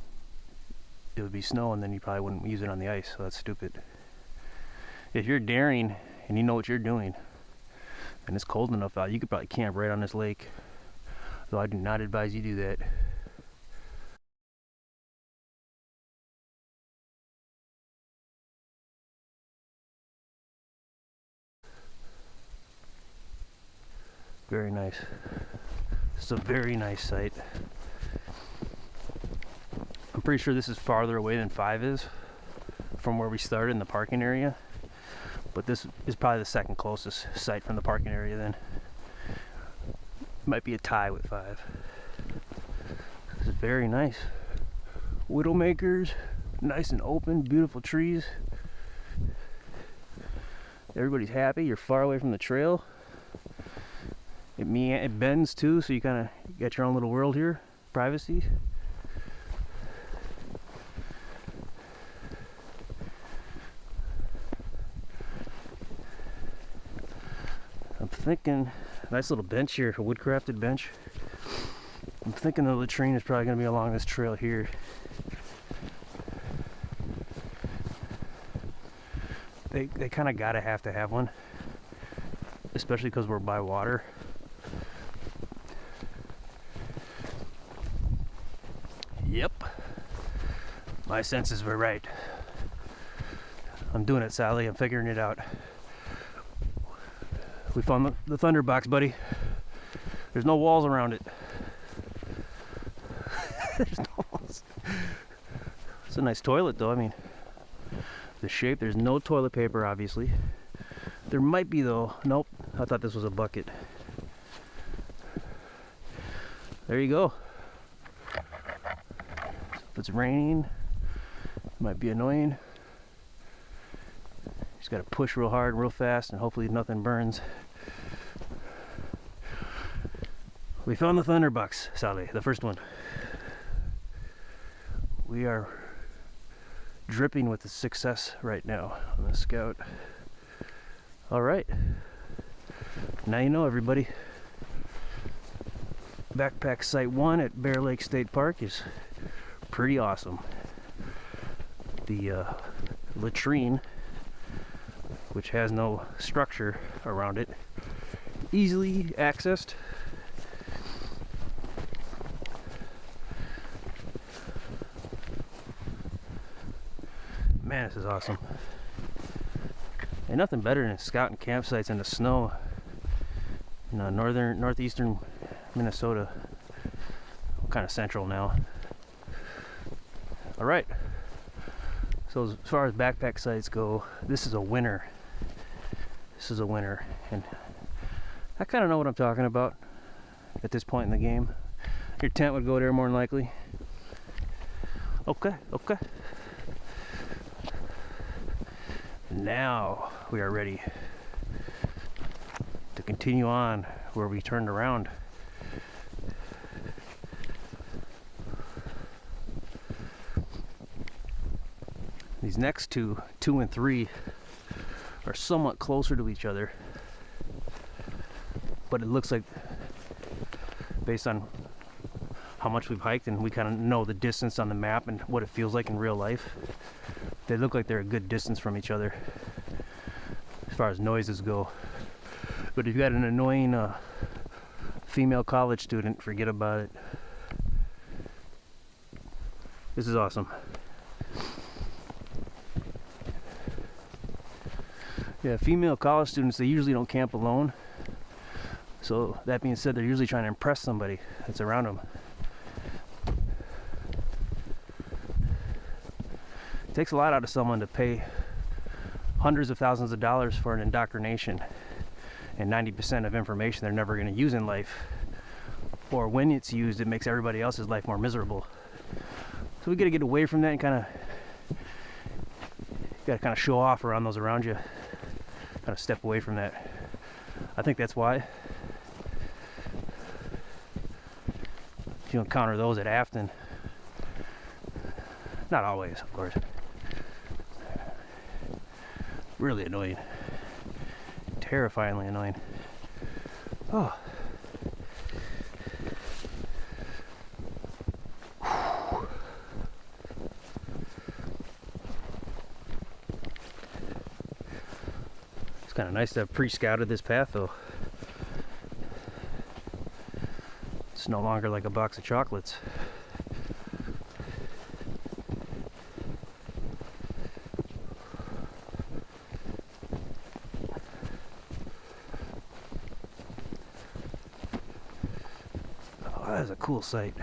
it would be snow and then you probably wouldn't use it on the ice, so that's stupid. If you're daring and you know what you're doing and it's cold enough out, you could probably camp right on this lake, though I do not advise you do that. Very nice. It's a very nice site. I'm pretty sure this is farther away than 5 is from where we started in the parking area, but this is probably the second closest site from the parking area. Then might be a tie with 5. This is very nice. Widowmakers, nice and open, beautiful trees. Everybody's happy. You're far away from the trail. It bends too, so you kind of got your own little world here. Privacy. I'm thinking, nice little bench here, a wood-crafted bench. I'm thinking the latrine is probably going to be along this trail here. They kind of gotta have to have one, especially because we're by water. Yep, my senses were right. I'm doing it, Sally. I'm figuring it out. We found the thunder box, buddy. There's no walls around it. There's no walls. It's a nice toilet, though. I mean, the shape. There's no toilet paper, obviously. There might be, though. Nope. I thought this was a bucket. There you go. If it's raining, it might be annoying. Just got to push real hard, real fast, and hopefully nothing burns. We found the thunderbox, Sally, the first one. We are dripping with the success right now on the Scout. All right, now you know, everybody. Backpack Site 1 at Bear Lake State Park is pretty awesome. The latrine, which has no structure around it, easily accessed. Man, this is awesome. Ain't nothing better than scouting campsites in the snow in northeastern Minnesota. I'm kind of central now. All right. So as far as backpack sites go, this is a winner. This is a winner, and I kind of know what I'm talking about at this point in the game. Your tent would go there more than likely. Okay, okay. Now we are ready to continue on where we turned around. These next two, 2 and 3, are somewhat closer to each other, but it looks like, based on how much we've hiked and we kind of know the distance on the map and what it feels like in real life, they look like they're a good distance from each other as far as noises go. But if you got an annoying female college student, forget about it. This is awesome. Yeah, female college students, they usually don't camp alone. So that being said, they're usually trying to impress somebody that's around them. It takes a lot out of someone to pay hundreds of thousands of dollars for an indoctrination and 90% of information they're never going to use in life, or when it's used it makes everybody else's life more miserable. So we got to get away from that and kind of show off around those around you, kind of step away from that. I think that's why if you encounter those at Afton, not always of course, really annoying, terrifyingly annoying. Oh, it's kind of nice to have pre-scouted this path though. It's no longer like a box of chocolates. That is a cool sight.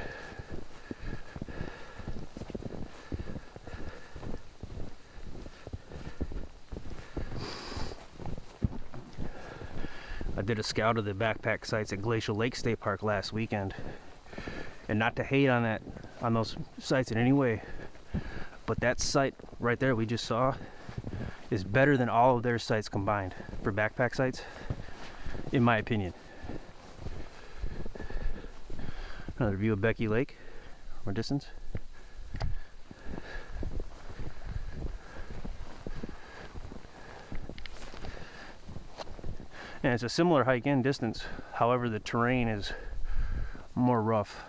I did a scout of the backpack sites at Glacial Lake State Park last weekend, and not to hate on those sites in any way, but that site right there we just saw is better than all of their sites combined for backpack sites, in my opinion. Another view of Becky Lake from a distance. And it's a similar hike in distance, however the terrain is more rough,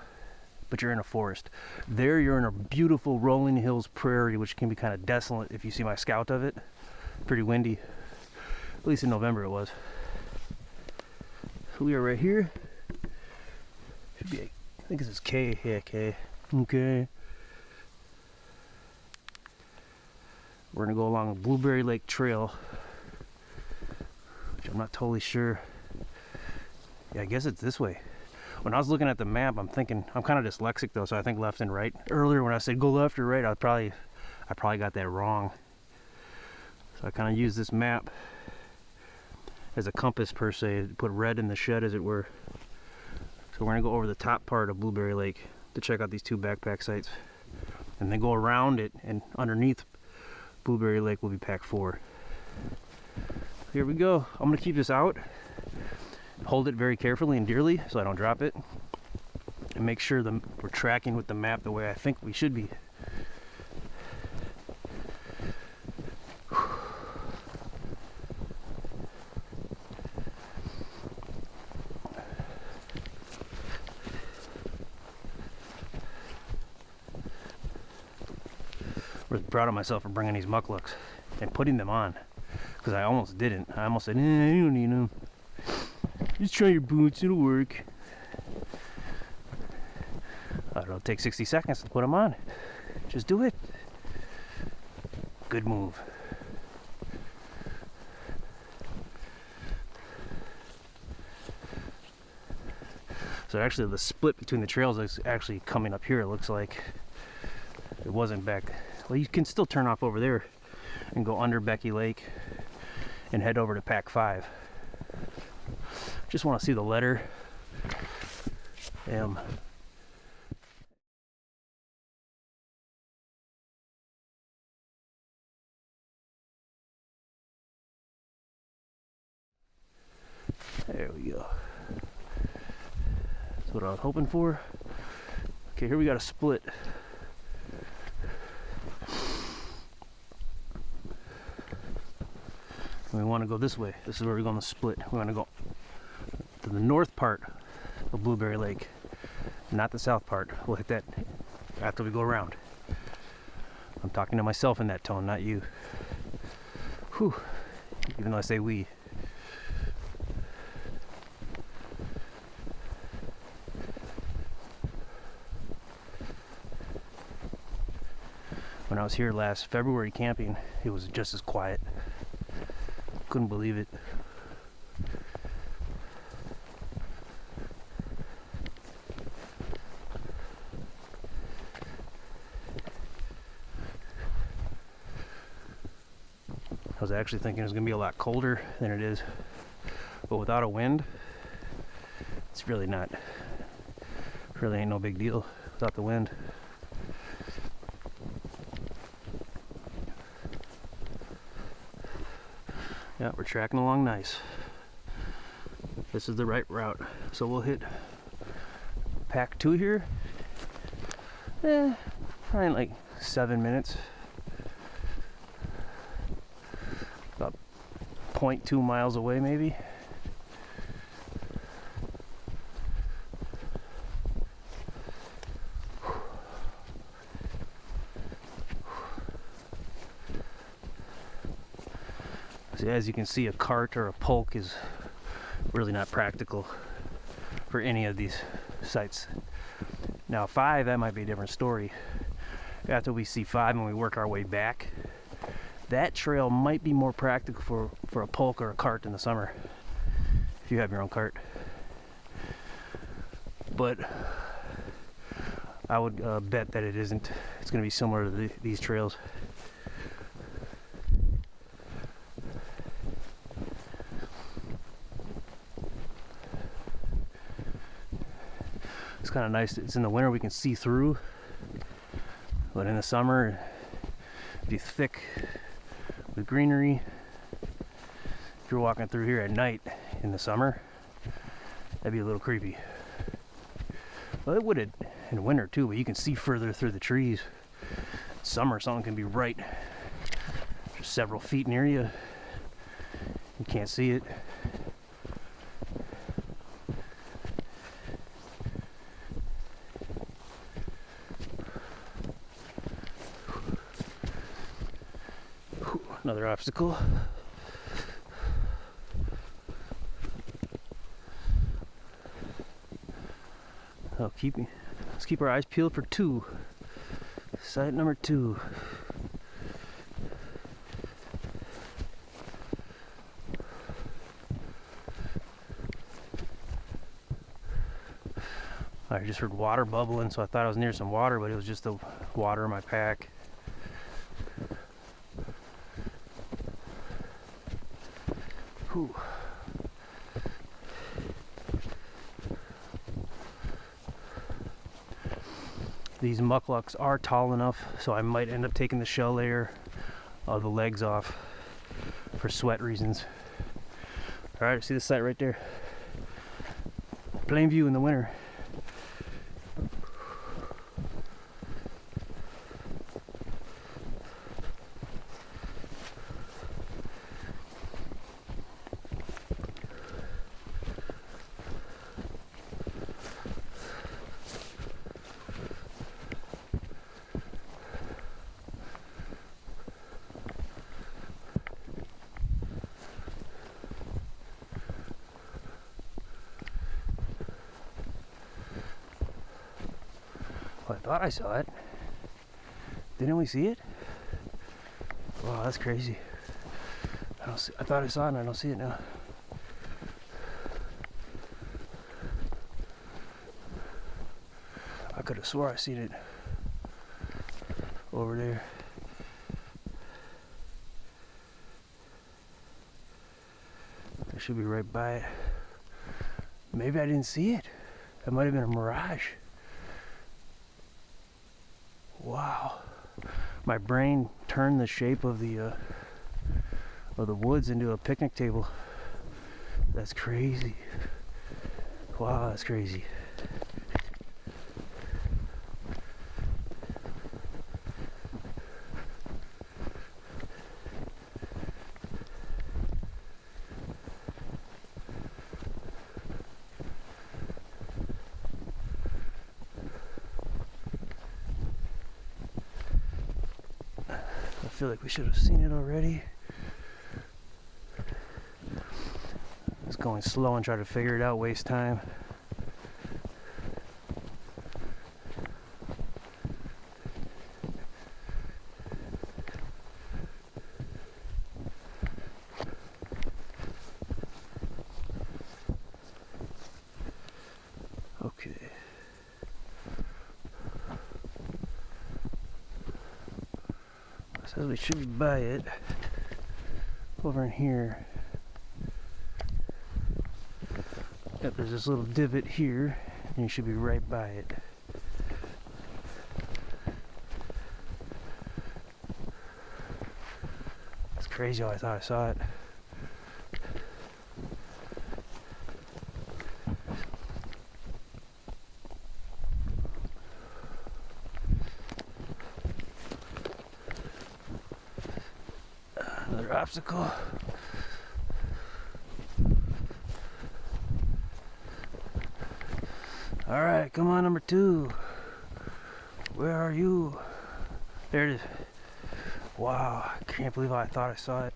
but you're in a forest. There you're in a beautiful rolling hills prairie, which can be kind of desolate if you see my scout of it. Pretty windy, at least in November it was. So we are right here. Should be, I think this is K. Yeah, K. Okay. We're gonna go along the Blueberry Lake Trail, which I'm not totally sure. Yeah, I guess it's this way. When I was looking at the map, I'm thinking, I'm kind of dyslexic though, so I think left and right. Earlier when I said go left or right, I probably got that wrong. So I kind of use this map as a compass per se, to put red in the shed as it were. So we're gonna go over the top part of Blueberry Lake to check out these two backpack sites, and then go around it, and underneath Blueberry Lake will be pack 4. Here we go. I'm gonna keep this out, hold it very carefully and dearly so I don't drop it, and make sure we're tracking with the map the way I think we should be. I was proud of myself for bringing these mucklucks and putting them on, because I almost didn't. I almost said, you don't need them. Just try your boots, it'll work. It'll take 60 seconds to put them on. Just do it. Good move. So actually the split between the trails is actually coming up here, it looks like. It wasn't back. Well, you can still turn off over there and go under Becky Lake and head over to pack 5. Just want to see the letter M. There we go. That's what I was hoping for. Okay, here we got a split. We want to go this way. This is where we're going to split. We want to go to the north part of Blueberry Lake, not the south part. We'll hit that after we go around. I'm talking to myself in that tone, not you. Whew. Even though I say we. When I was here last February camping, it was just as quiet. Couldn't believe it. was actually thinking it was going to be a lot colder than it is. But without a wind, it's really not. Really ain't no big deal without the wind. Yeah, we're tracking along nice. This is the right route. So we'll hit pack 2 here. Probably in like 7 minutes. About 0.2 miles away maybe. So as you can see, a cart or a pulk is really not practical for any of these sites. Now 5, that might be a different story. After we see 5 and we work our way back, that trail might be more practical for a pulk or a cart in the summer, if you have your own cart. But I would bet that it isn't. It's going to be similar to these trails. It's kind of nice. It's in the winter we can see through, but in the summer it'd be thick with greenery. If you're walking through here at night in the summer, that'd be a little creepy. Well, it would in winter too, but you can see further through the trees. Summer, something can be right just several feet near you. You can't see it. Another obstacle. Oh, let's keep our eyes peeled for 2. Site number 2. I just heard water bubbling, so I thought I was near some water, but it was just the water in my pack. Whew. These mucklucks are tall enough, so I might end up taking the shell layer of the legs off for sweat reasons. Alright, see the site right there? Plain view in the winter. Well, I thought I saw it. Didn't we see it? Wow, that's crazy. I thought I saw it and I don't see it now. I could have swore I seen it over there. I should be right by it. Maybe I didn't see it. That might have been a mirage. Wow. My brain turned the shape of the woods into a picnic table. That's crazy. Wow, that's crazy. I feel like we should have seen it already. Just going slow and try to figure it out, waste time. Okay. Says we should be by it. over in here. Yep, there's this little divot here, and you should be right by it. It's crazy how I thought I saw it. Another obstacle. All right, come on, number 2. Where are you? There it is. Wow, I can't believe how I thought I saw it.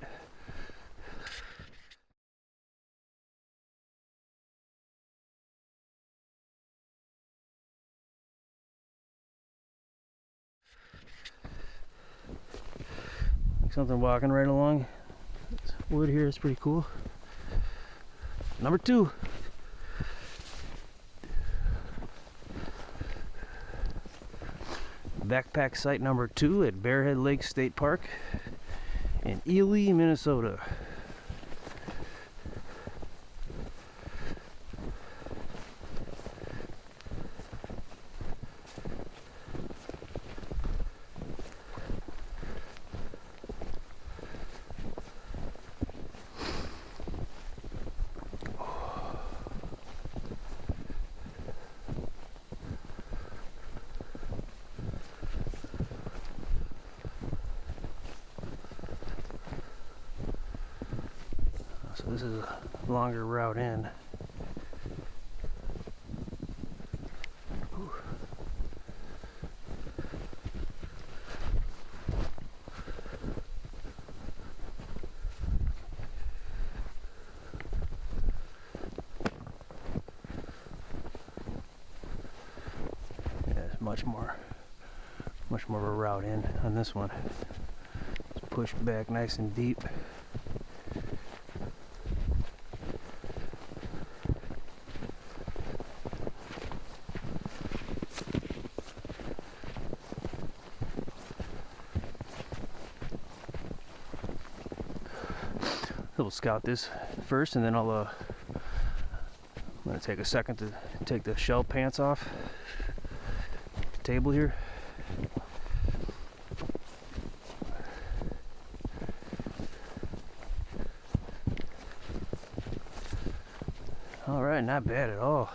Like something walking right along. This wood here is pretty cool. Number 2. Backpack site number 2 at Bearhead Lake State Park in Ely, Minnesota. So this is a longer route in. Ooh. Yeah, it's much more of a route in on this one. It's pushed back nice and deep. We'll scout this first, and then I'm gonna take a second to take the shell pants off the table here. All right, not bad at all.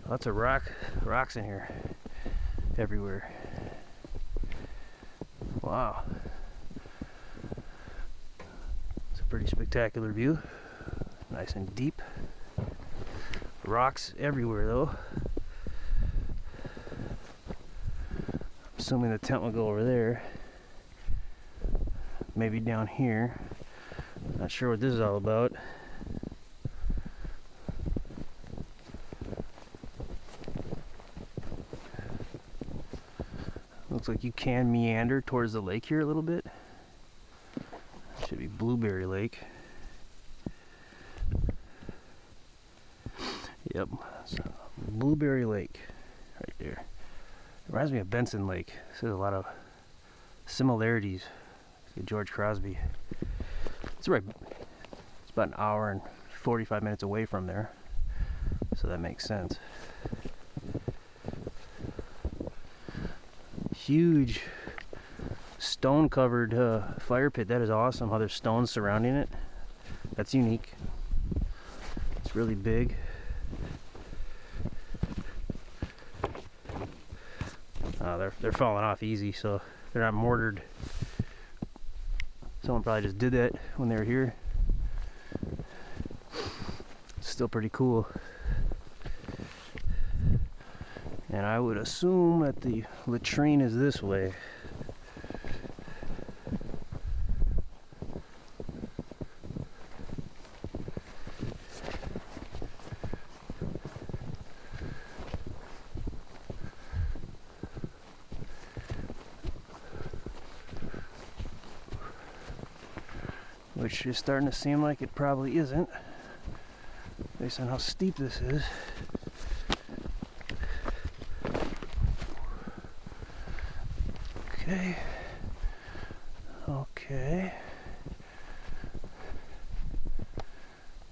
Lots of rocks in here, everywhere. Wow. Pretty spectacular view, nice and deep. Rocks everywhere though. I'm assuming the tent will go over there, maybe down here. Not sure what this is all about. Looks like you can meander towards the lake here a little bit. Should be Blueberry Lake. Yep, so Blueberry Lake right there. Reminds me of Benson Lake. There's a lot of similarities to George Crosby. It's about an hour and 45 minutes away from there, so that makes sense. Huge stone covered fire pit. That is awesome how there's stones surrounding it. That's unique. It's really big. They're falling off easy, so they're not mortared. Someone probably just did that when they were here. It's still pretty cool. And I would assume that the latrine is this way. Which is starting to seem like it probably isn't, based on how steep this is. Okay. Okay.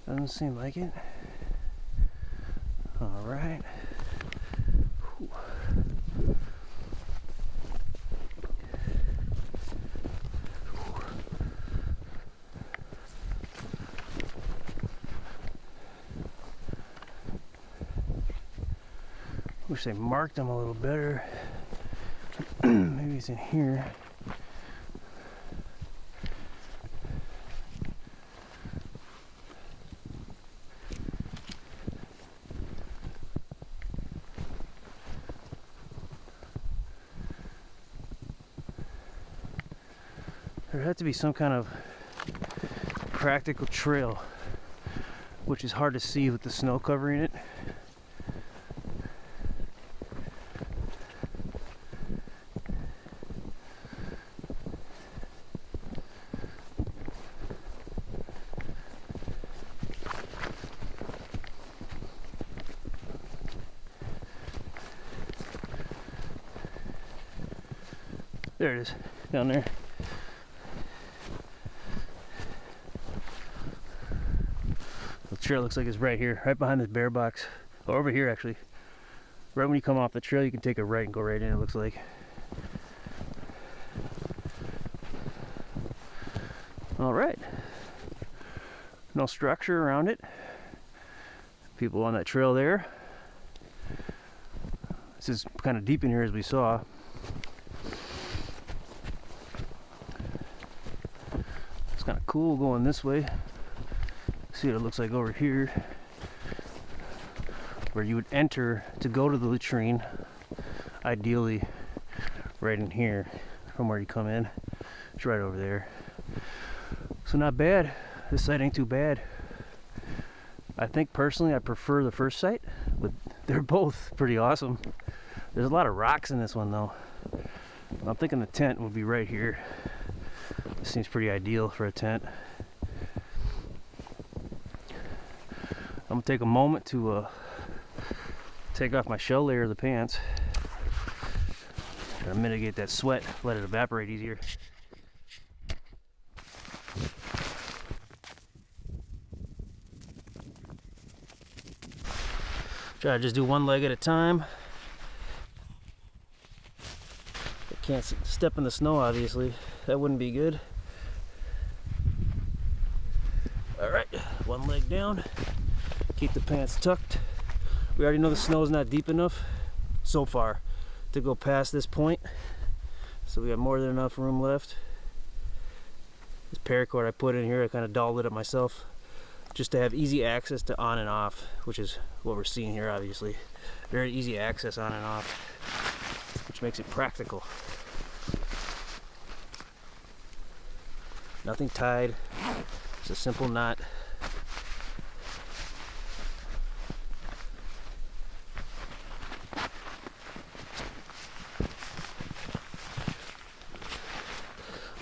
Doesn't seem like it. All right. Whew. Wish they marked them a little better. Maybe it's in here. There had to be some kind of practical trail, which is hard to see with the snow covering it. There it is, down there. The trail looks like it's right here, right behind this bear box. Or over here, actually. Right when you come off the trail, you can take a right and go right in, it looks like. All right. No structure around it. People on that trail there. This is kind of deep in here, as we saw. It's kind of cool going this way. See what it looks like over here, where you would enter to go to the latrine, ideally right in here from where you come in. It's right over there. So not bad. This site ain't too bad. I think personally I prefer the first site, but they're both pretty awesome. There's a lot of rocks in this one though. I'm thinking the tent would be right here. This seems pretty ideal for a tent. I'm gonna take a moment to take off my shell layer of the pants. Try to mitigate that sweat, let it evaporate easier. Try to just do one leg at a time. I can't step in the snow, obviously. That wouldn't be good. All right, one leg down. Keep the pants tucked. We already know the snow is not deep enough so far to go past this point, so we got more than enough room left. This paracord I put in here, I kind of dolled it up myself just to have easy access to on and off, which is what we're seeing here. Obviously very easy access on and off, which makes it practical. Nothing tied, it's a simple knot.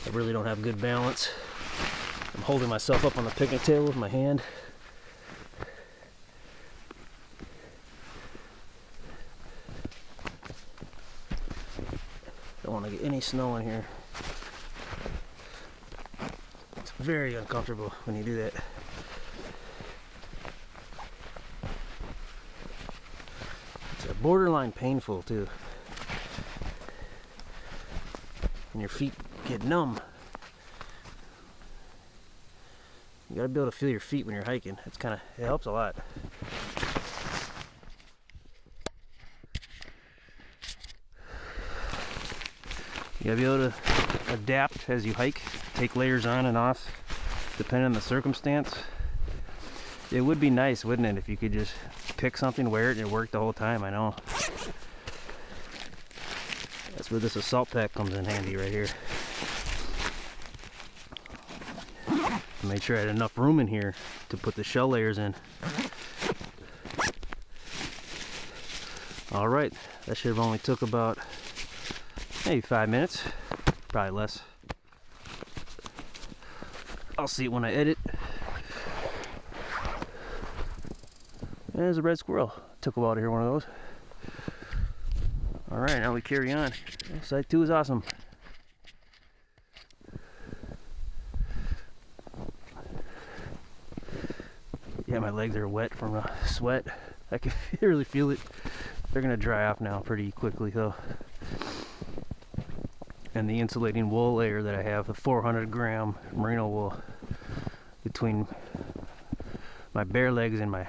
I really don't have good balance. I'm holding myself up on the picnic table with my hand. Don't want to get any snow in here. It's very uncomfortable when you do that. It's borderline painful too. And your feet get numb. You gotta be able to feel your feet when you're hiking. It helps a lot. You gotta be able to adapt as you hike, take layers on and off, depending on the circumstance. It would be nice, wouldn't it, if you could just pick something, wear it, and it worked the whole time. I know. That's where this assault pack comes in handy right here. I made sure I had enough room in here to put the shell layers in. All right, that should have only took about maybe 5 minutes, probably less. I'll see it when I edit. There's a red squirrel. Took a while to hear one of those. All right, now we carry on. Site 2 is awesome. Yeah, my legs are wet from sweat. I can really feel it. They're gonna dry off now pretty quickly though. And the insulating wool layer that I have, the 400 gram merino wool between my bare legs and my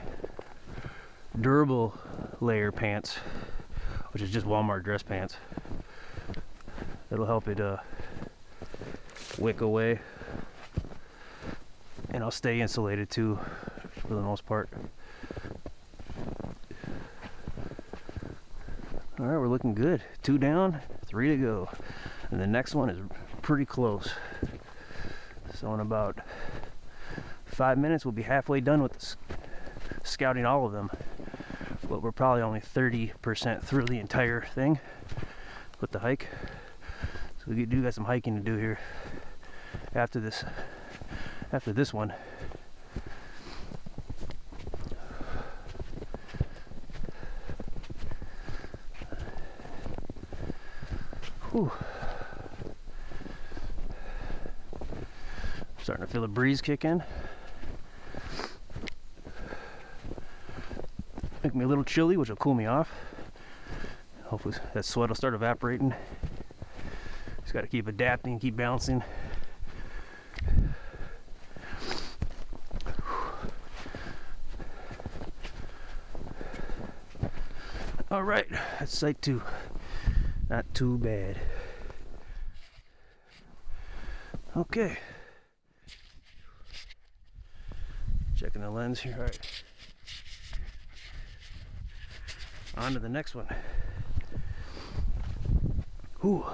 durable layer pants, which is just Walmart dress pants. It'll help it wick away, and I'll stay insulated too for the most part. All right, we're looking good. 2 down, 3 to go, and the next one is pretty close. So in about 5 minutes we'll be halfway done with scouting all of them, but we're probably only 30% through the entire thing with the hike. So we do got some hiking to do here after this one. Whew. Starting to feel a breeze kick in. Make me a little chilly, which will cool me off. Hopefully that sweat will start evaporating. Just got to keep adapting, keep bouncing. All right, that's Cipher-Tu. Not too bad. Okay. Checking the lens here. All right. On to the next one. Ooh.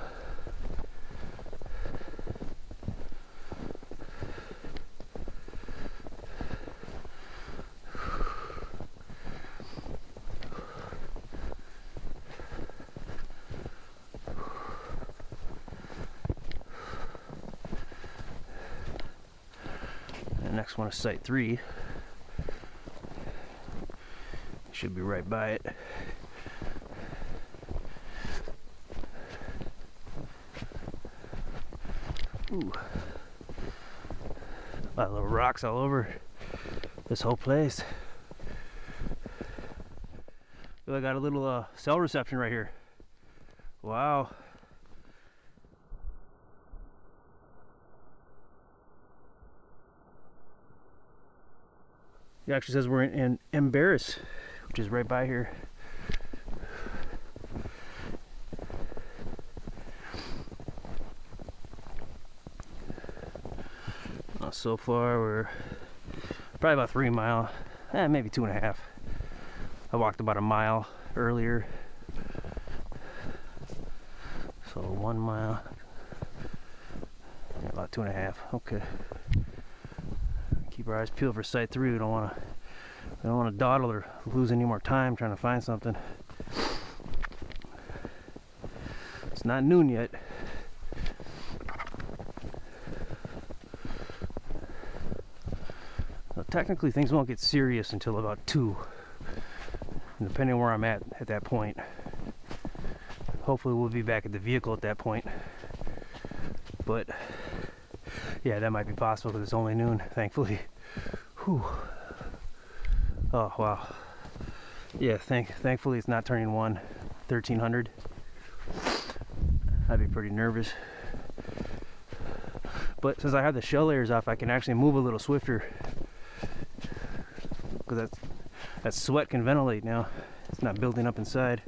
Next one is Cipher-Tu. Should be right by it. Ooh. A lot of little rocks all over this whole place. Ooh, I got a little cell reception right here. Wow. It actually says we're in Embarrass, which is right by here. So far we're probably about 3 miles, maybe 2.5. I walked about a mile earlier, so 1 mile, yeah, about 2.5. Okay. Keep our eyes peeled for Cipher-Tu. We don't want to dawdle or lose any more time trying to find something. It's not noon yet. Well, technically things won't get serious until about 2, and depending on where I'm at that point. Hopefully we'll be back at the vehicle at that point, but yeah, that might be possible because it's only noon, thankfully. Whew. Oh, wow. Yeah, thankfully it's not turning 1300. I'd be pretty nervous. But since I have the shell layers off, I can actually move a little swifter. Because that sweat can ventilate now. It's not building up inside.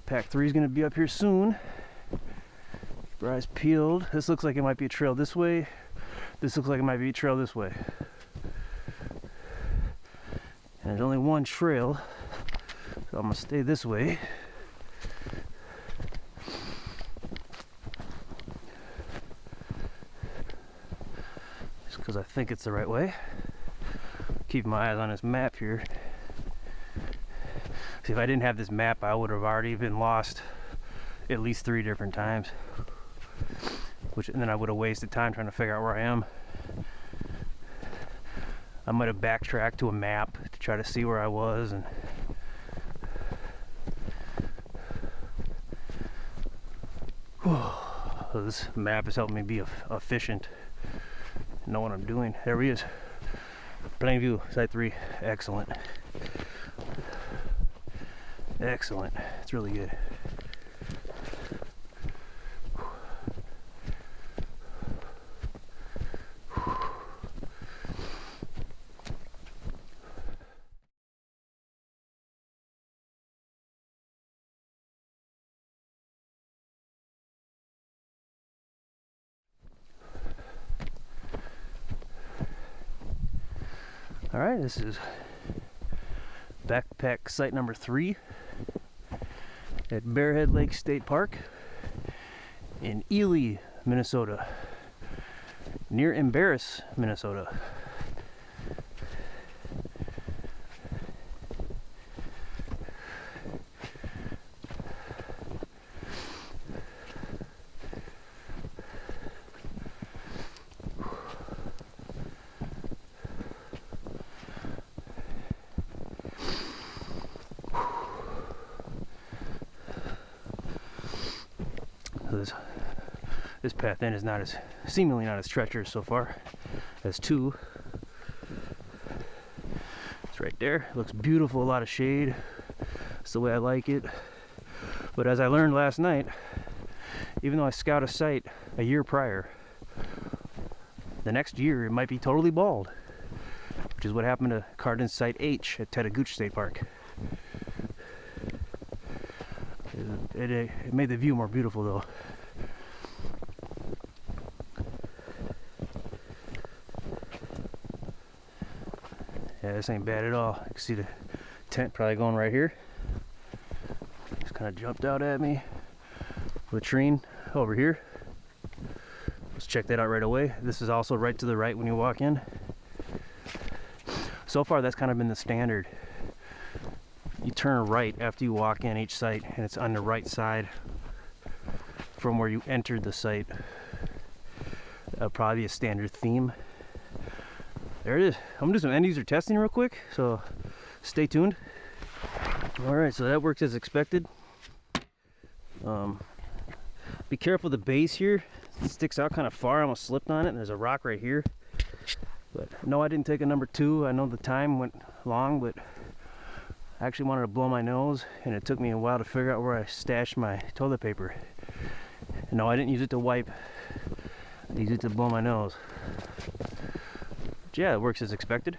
Pack 3 is going to be up here soon. Keep our eyes peeled. This looks like it might be a trail this way. This looks like it might be a trail this way. And there's only one trail, so I'm going to stay this way. Just because I think it's the right way. Keep my eyes on this map here. See, if I didn't have this map, I would have already been lost at least 3 different times. And then I would have wasted time trying to figure out where I am. I might have backtracked to a map to try to see where I was, and so this map is helping me be efficient, know what I'm doing. There he is. Plain view, site 3, excellent. Excellent, it's really good. All right, this is backpack site number 3 at Bearhead Lake State Park in Ely, Minnesota, near Embarrass, Minnesota. This path in is seemingly not as treacherous so far as 2. It's right there. It looks beautiful, a lot of shade. That's the way I like it. But as I learned last night, even though I scout a site a year prior, the next year it might be totally bald, which is what happened to Cardin's Site H at Chattahoochee State Park. It made the view more beautiful though. Yeah, this ain't bad at all. You can see the tent probably going right here. Just kind of jumped out at me. Latrine over here. Let's check that out right away. This is also right to the right when you walk in. So far that's kind of been the standard. You turn right after you walk in each site, and it's on the right side from where you entered the site. That'll probably be a standard theme. There it is. I'm gonna do some end user testing real quick, so stay tuned. Alright, so that works as expected. Be careful of the base here. It sticks out kind of far. I almost slipped on it, and there's a rock right here. But no, I didn't take a number 2. I know the time went long, but I actually wanted to blow my nose, and it took me a while to figure out where I stashed my toilet paper. And no, I didn't use it to wipe. I used it to blow my nose. But yeah, it works as expected.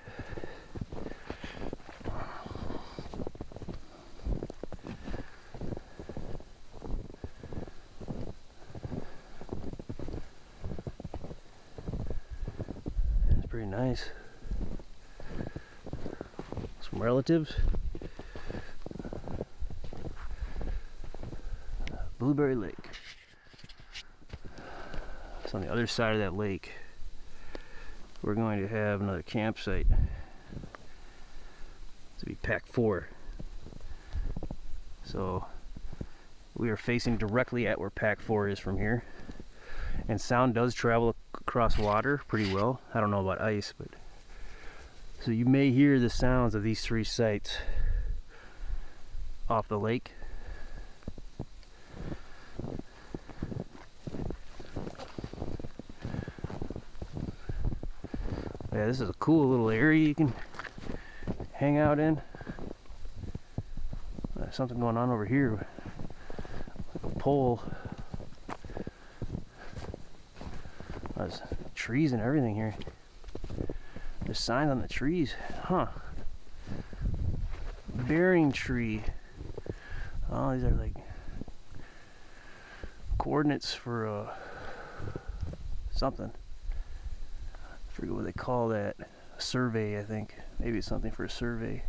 It's pretty nice. Some relatives. Blueberry Lake. So on the other side of that lake, we're going to have another campsite. To be pack 4. So we are facing directly at where pack 4 is from here. And sound does travel across water pretty well. I don't know about ice, but so you may hear the sounds of these 3 sites off the lake. Yeah, this is a cool little area you can hang out in. There's something going on over here, like a pole. There's trees and everything here. There's signs on the trees, huh? Bearing tree. Oh, these are like coordinates for something. I forget what they call that. A survey, I think. Maybe it's something for a survey.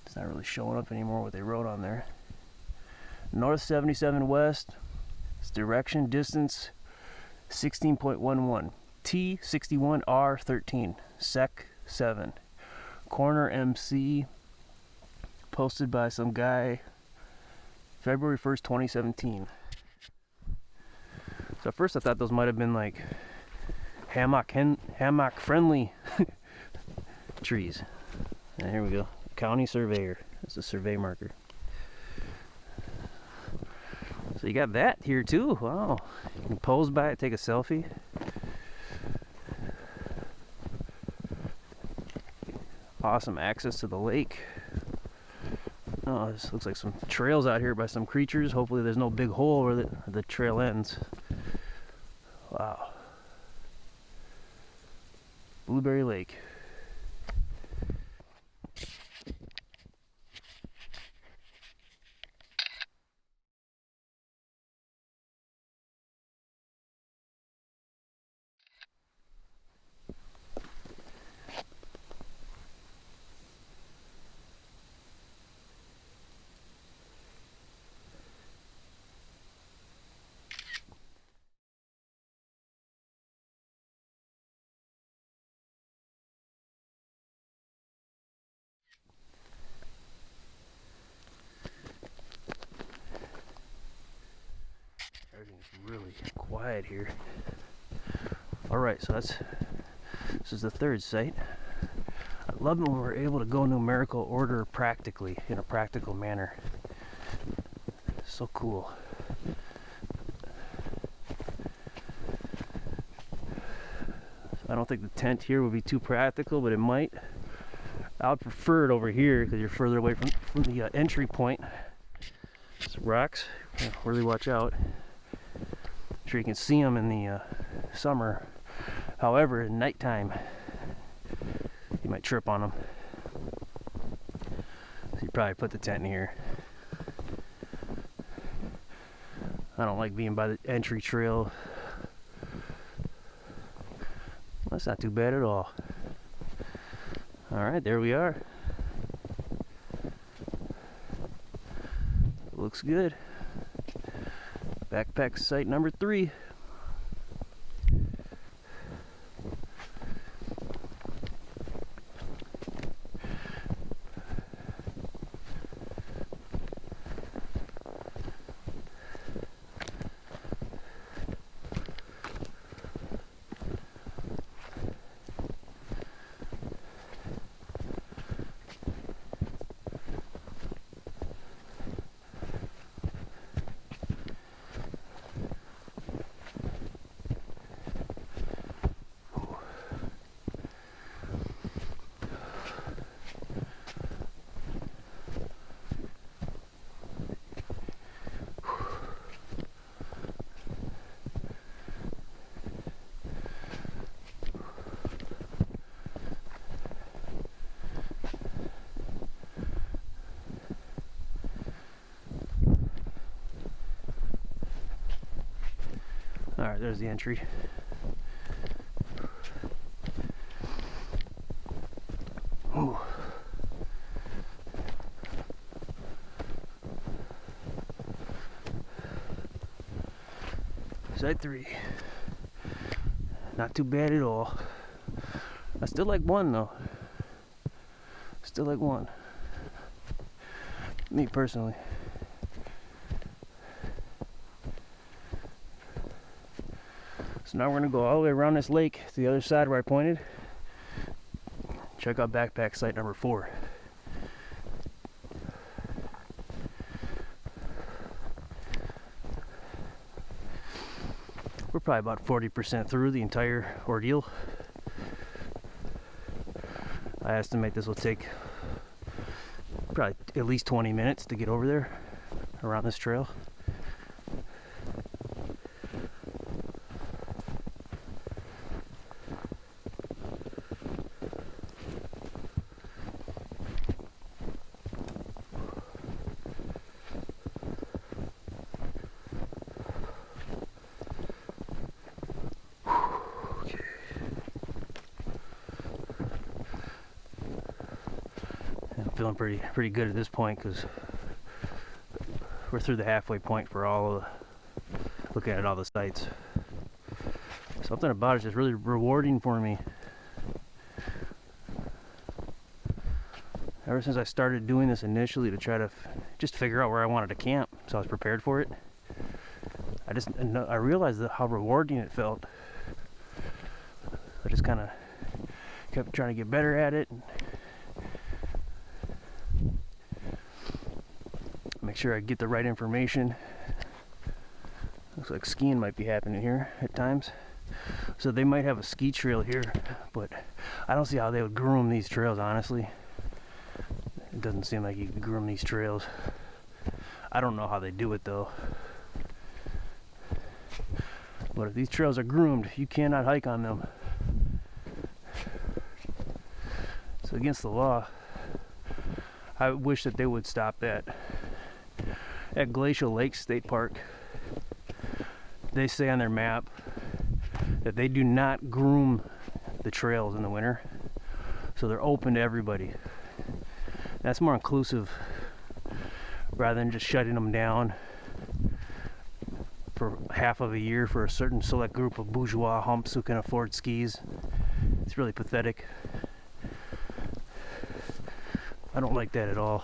It's not really showing up anymore what they wrote on there. North 77 west. It's direction, distance 16.11. T61R13. Sec 7. Corner MC. Posted by some guy February 1st, 2017. So at first I thought those might have been like hammock friendly trees. And here we go. County surveyor. That's a survey marker. So you got that here too. Wow. You can pose by it, take a selfie. awesome access to the lake. Oh, this looks like some trails out here by some creatures. Hopefully there's no big hole where the trail ends. Wow. Blueberry Lake. Everything's really quiet here. Alright, so this is the third site. I love it when we're able to go numerical order practically, in a practical manner. So cool. I don't think the tent here would be too practical, but it might. I would prefer it over here because you're further away from the entry point. Some rocks, really watch out. I'm sure you can see them in the summer. However, at nighttime, you might trip on them. So you probably put the tent in here. I don't like being by the entry trail. That's not too bad at all. Alright, there we are. Looks good. Backpack site number 3. Alright, there's the entry. Ooh. Site 3. Not too bad at all. I still like 1 though. Still like 1. Me personally. So now we're going to go all the way around this lake to the other side where I pointed. Check out backpack site number 4. We're probably about 40% through the entire ordeal. I estimate this will take probably at least 20 minutes to get over there around this trail. Feeling pretty good at this point because we're through the halfway point for all of looking at all the sites. Something about it is just really rewarding for me. Ever since I started doing this initially to try to just figure out where I wanted to camp, so I was prepared for it. I realized how rewarding it felt. I just kind of kept trying to get better at it. Make sure I get the right information. Looks like skiing might be happening here at times. So they might have a ski trail here, but I don't see how they would groom these trails, honestly. It doesn't seem like you could groom these trails. I don't know how they do it though. But if these trails are groomed, you cannot hike on them. It's against the law. I wish that they would stop that. At Glacial Lake State Park, they say on their map that they do not groom the trails in the winter, so they're open to everybody. That's more inclusive rather than just shutting them down for half of a year for a certain select group of bourgeois humps who can afford skis. It's really pathetic. I don't like that at all.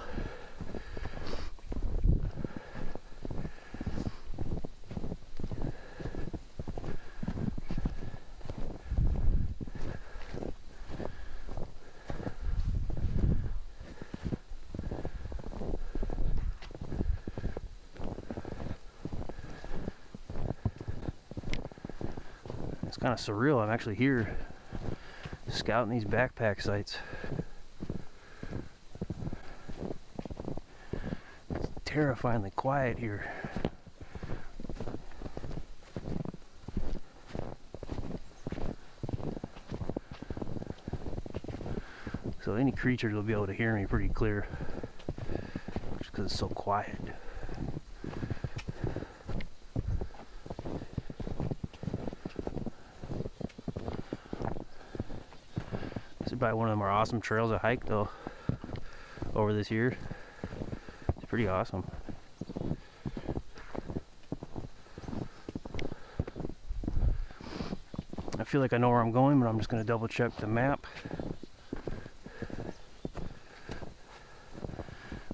It's kind of surreal. I'm actually here scouting these backpack sites. It's terrifyingly quiet here. So any creatures will be able to hear me pretty clear, just because it's so quiet. This is probably one of the more awesome trails I hiked though over this year. It's pretty awesome. I feel like I know where I'm going, but I'm just going to double check the map.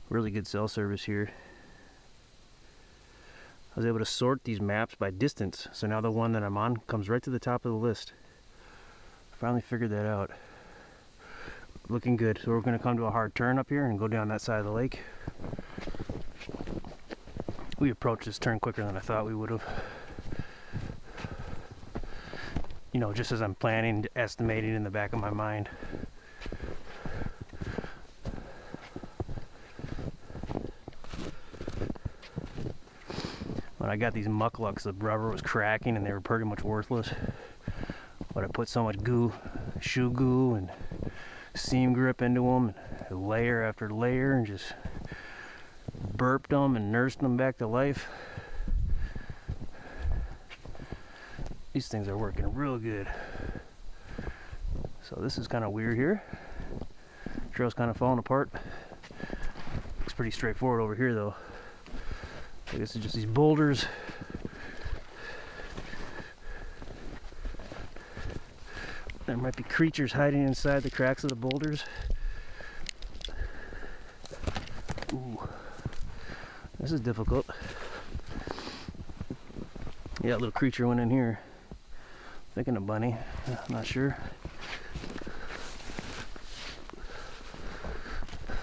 Really good cell service here. I was able to sort these maps by distance, so now the one that I'm on comes right to the top of the list. Finally figured that out. Looking good. So we're going to come to a hard turn up here and go down that side of the lake. We approached this turn quicker than I thought we would have. You know, just as I'm planning, estimating in the back of my mind. When I got these mucklucks, the rubber was cracking and they were pretty much worthless. But I put so much goo, shoe goo and seam grip into them, and layer after layer, and just burped them and nursed them back to life. These things are working real good. So this is kind of weird here. Trail's kind of falling apart. Looks pretty straightforward over here though. I guess it's just these boulders. There might be creatures hiding inside the cracks of the boulders. Ooh, this is difficult. Yeah, a little creature went in here. Thinking a bunny, I'm not sure.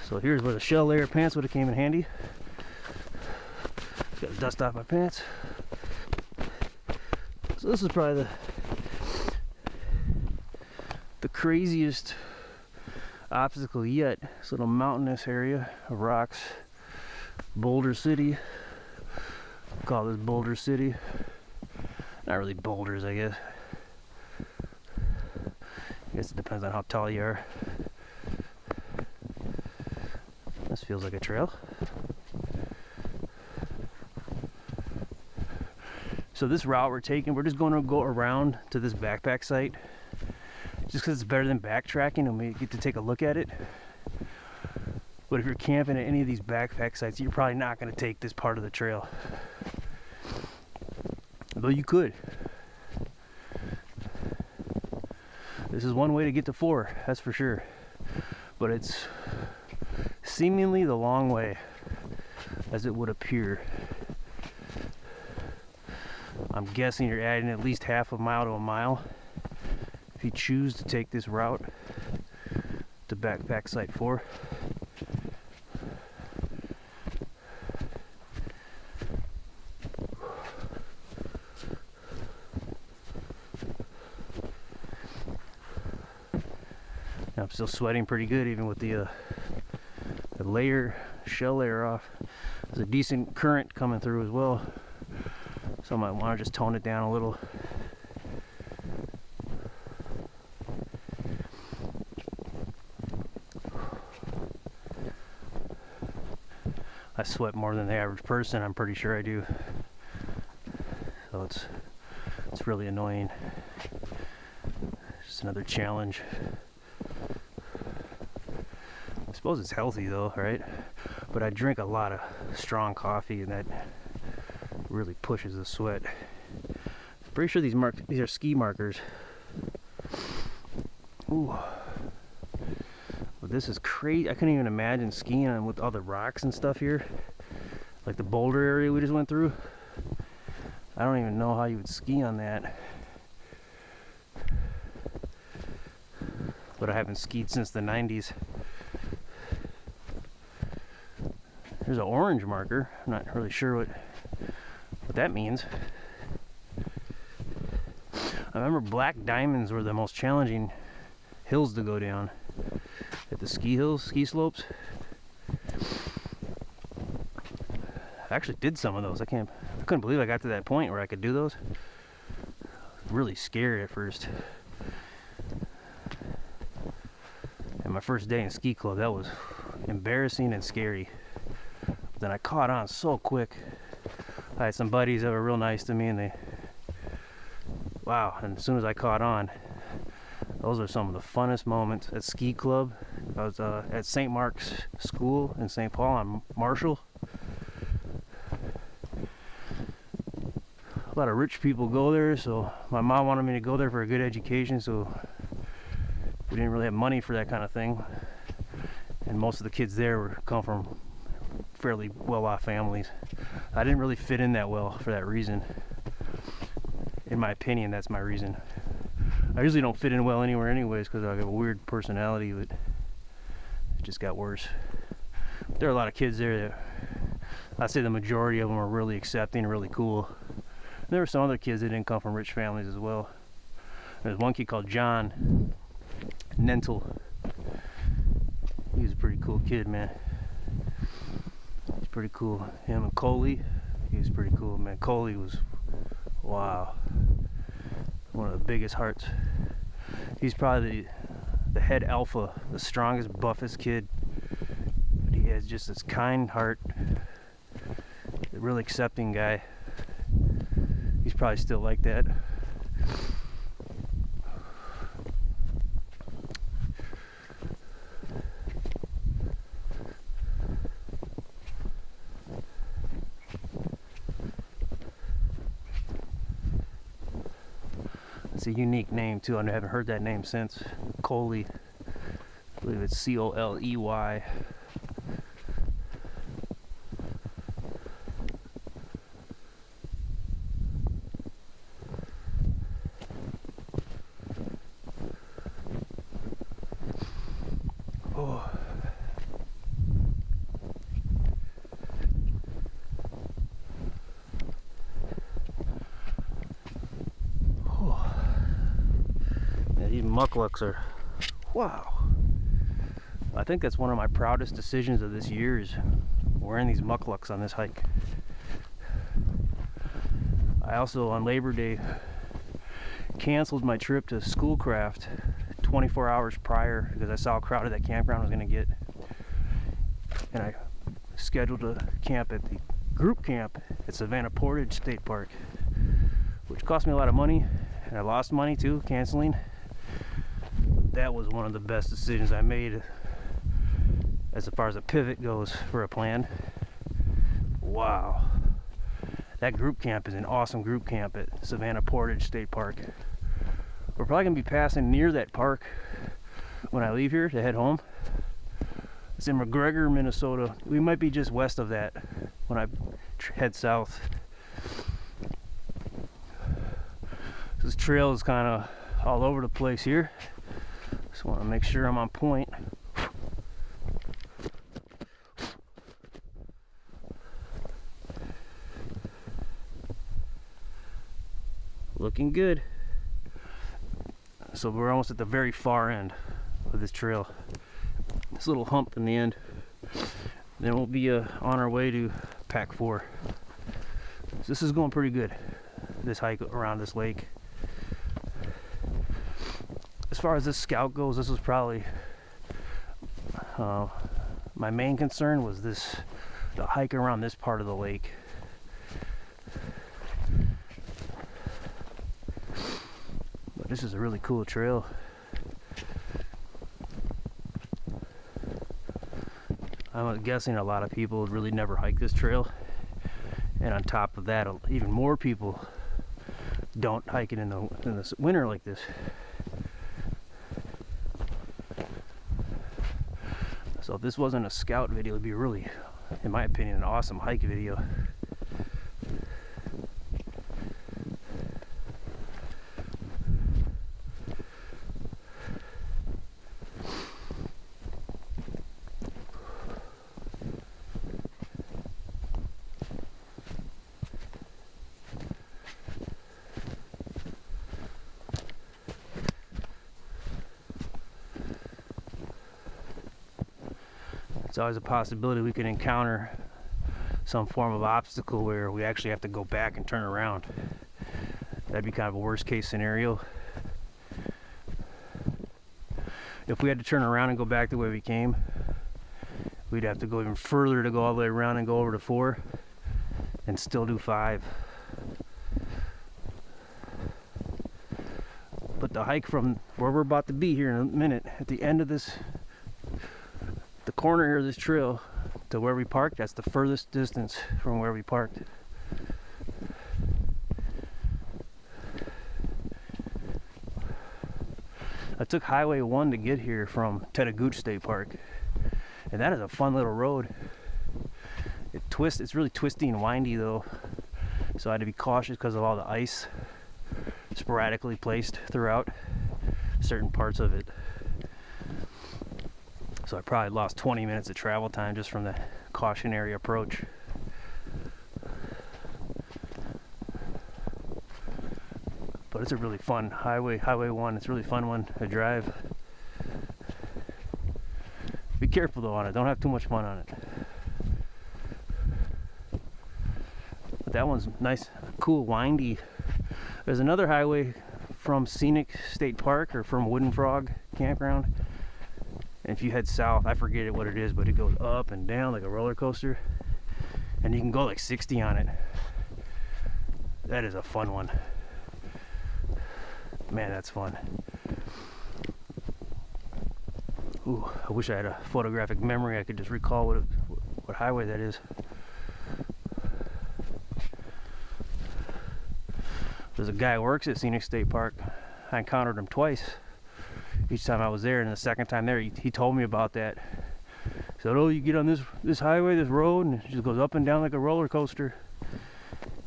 So here's where the shell layer pants would have came in handy. Got to dust off my pants. So this is probably the craziest obstacle yet. This little mountainous area of rocks. Boulder City. Call this Boulder City. Not really boulders, I guess. I guess it depends on how tall you are. This feels like a trail. So this route we're taking, we're just going to go around to this backpack site. Just because it's better than backtracking and we get to take a look at it. But if you're camping at any of these backpack sites, you're probably not going to take this part of the trail. Though you could. This is one way to get to 4, that's for sure. But it's seemingly the long way, as it would appear. I'm guessing you're adding at least half a mile to a mile if you choose to take this route to backpack site 4. I'm still sweating pretty good even with the shell layer off. There's a decent current coming through as well, so I might want to just tone it down a little. I sweat more than the average person, I'm pretty sure I do. So it's really annoying. Just another challenge. I suppose it's healthy though, right? But I drink a lot of strong coffee, and that really pushes the sweat. Pretty sure these are ski markers. Ooh. Well, this is crazy. I couldn't even imagine skiing on with all the rocks and stuff here. Like the boulder area we just went through. I don't even know how you would ski on that. But I haven't skied since the 90s. There's an orange marker. I'm not really sure what that means. I remember black diamonds were the most challenging hills to go down at the ski slopes. I actually did some of those. I couldn't believe I got to that point where I could do those. Really scared at first. And my first day in ski club, that was embarrassing and scary. But then I caught on so quick. I had some buddies that were real nice to me, and wow, and as soon as I caught on, those are some of the funnest moments at ski club. I was at St. Mark's School in St. Paul on Marshall. A lot of rich people go there, so my mom wanted me to go there for a good education, so we didn't really have money for that kind of thing. And most of the kids there come from fairly well-off families. I didn't really fit in that well for that reason. In my opinion, that's my reason. I usually don't fit in well anywhere anyways because I have a weird personality, but it just got worse. But there are a lot of kids there that I'd say the majority of them are really accepting, really cool. And there were some other kids that didn't come from rich families as well. There's one kid called John Nentel. He was a pretty cool kid, man. He's pretty cool. Him and Coley, he was pretty cool, man. Coley was, wow, one of the biggest hearts. He's probably the head alpha, the strongest, buffest kid. But he has just this kind heart, a really accepting guy. He's probably still like that. It's a unique name too. I haven't heard that name since. Coley. I believe it's C-O-L-E-Y. Oh. These mucklucks are, wow. I think that's one of my proudest decisions of this year, is wearing these mucklucks on this hike. I also, on Labor Day, canceled my trip to Schoolcraft 24 hours prior because I saw how crowded that campground was going to get. And I scheduled a camp at the group camp at Savannah Portage State Park, which cost me a lot of money, and I lost money too, canceling. That was one of the best decisions I made as far as a pivot goes for a plan. Wow. That group camp is an awesome group camp at Savannah Portage State Park. We're probably going to be passing near that park when I leave here to head home. It's in McGregor, Minnesota. We might be just west of that when I head south. This trail is kind of all over the place here. Just want to make sure I'm on point. Looking good. So we're almost at the very far end. with this trail. This little hump in the end. Then we'll be on our way to Pack 4. So this is going pretty good, this hike around this lake. As far as this scout goes, this was probably my main concern was the hike around this part of the lake. But this is a really cool trail. I'm guessing a lot of people would really never hike this trail, and on top of that, even more people don't hike it in the winter like this. So if this wasn't a scout video, it'd be really, in my opinion, an awesome hike video. It's always a possibility we could encounter some form of obstacle where we actually have to go back and turn around. That'd be kind of a worst case scenario. If we had to turn around and go back the way we came, we'd have to go even further to go all the way around and go over to 4 and still do 5. But the hike from where we're about to be here in a minute, at the end of this, the corner here of this trail to where we parked, that's the furthest distance from where we parked. I took Highway 1 to get here from Cipher-Tu State Park, and that is a fun little road. It's really twisty and windy though, so I had to be cautious because of all the ice sporadically placed throughout certain parts of it. So I probably lost 20 minutes of travel time just from the cautionary approach. But it's a really fun Highway 1. It's a really fun one to drive. Be careful though on it. Don't have too much fun on it. But that one's nice, cool, windy. There's another highway from Scenic State Park or from Wooden Frog Campground. And if you head south, I forget what it is, but it goes up and down like a roller coaster. And you can go like 60 on it. That is a fun one. Man, that's fun. Ooh, I wish I had a photographic memory. I could just recall what highway that is. There's a guy who works at Scenic State Park. I encountered him twice. Each time I was there, and the second time there, he told me about that. He said, "Oh, you get on this highway, this road, and it just goes up and down like a roller coaster."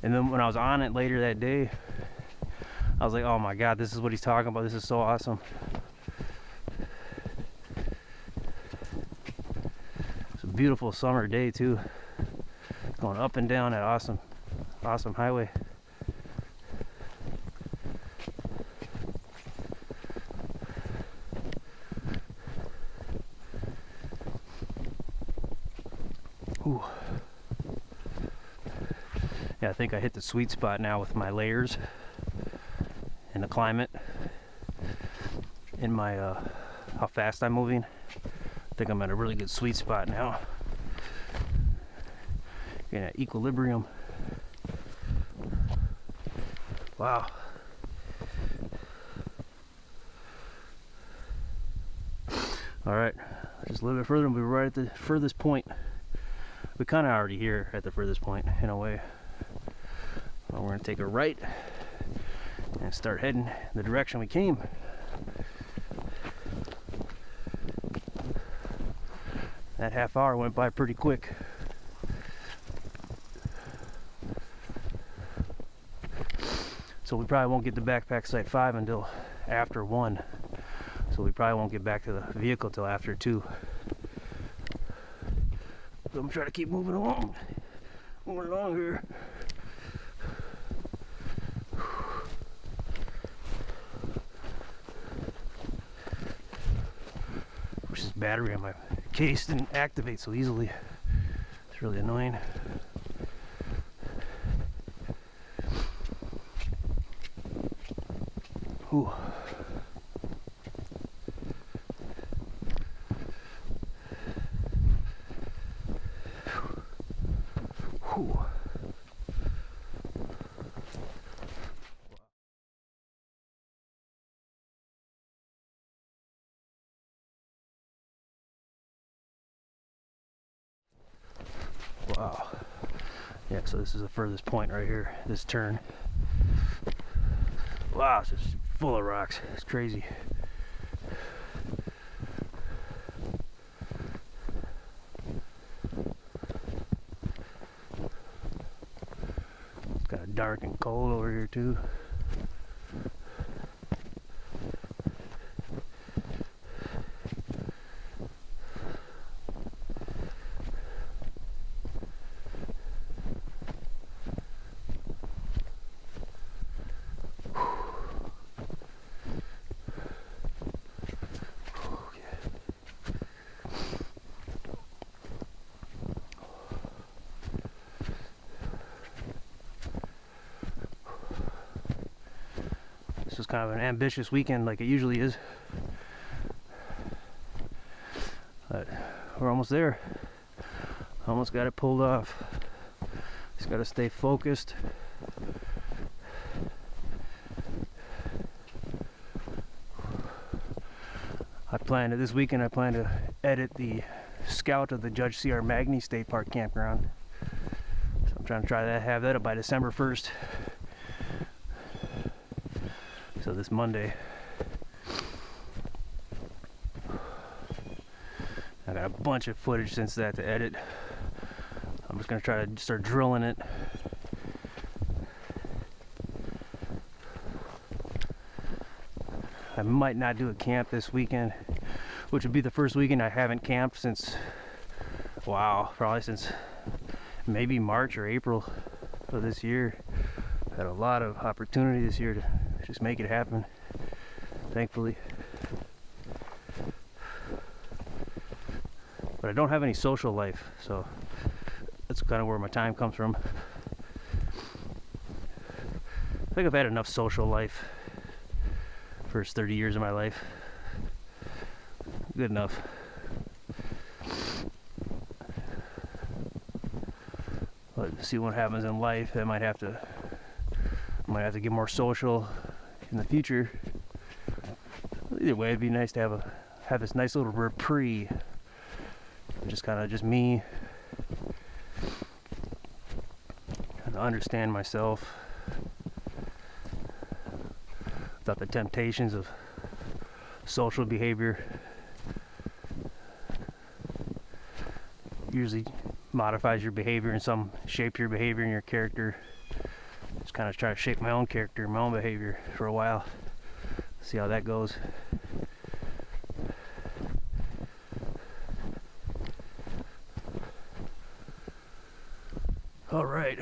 And then when I was on it later that day, I was like, "Oh my God, this is what he's talking about. This is so awesome." It's a beautiful summer day too, going up and down that awesome highway. Ooh. Yeah, I think I hit the sweet spot now with my layers and the climate and my how fast I'm moving. I think I'm at a really good sweet spot now. Getting at equilibrium. Wow. All right, just a little bit further and we'll be right at the furthest point. We're kind of already here at the furthest point in a way. Well, we're going to take a right and start heading the direction we came. That half hour went by pretty quick. So we probably won't get to backpack site 5 until after 1. So we probably won't get back to the vehicle till after 2. So I'm trying to keep moving along here. wish this battery on my case didn't activate so easily. It's really annoying. Ooh. Ooh. Wow. Yeah, so this is the furthest point right here, this turn. Wow, it's just full of rocks. It's crazy. It's kind of dark and cold over here too. This was kind of an ambitious weekend like it usually is. But we're almost there. Almost got it pulled off. Just got to stay focused. This weekend I plan to edit the scout of the Judge C.R. Magny State Park campground. So I'm trying to have that up by December 1st. So this Monday. I got a bunch of footage since that to edit. I'm just going to try to start drilling it. I might not do a camp this weekend, which would be the first weekend I haven't camped since, wow, probably since maybe March or April of this year. Had a lot of opportunity this year to just make it happen, thankfully. But I don't have any social life, so that's kind of where my time comes from. I think I've had enough social life. First 30 years of my life. Good enough. But see what happens in life. I might have to get more social in the future. Either way, it'd be nice to have this nice little reprieve. Just me. Trying to understand myself. Without the temptations of social behavior. Usually modifies your behavior in some shape, your behavior and your character. Just kind of try to shape my own character, my own behavior for a while. See how that goes. All right,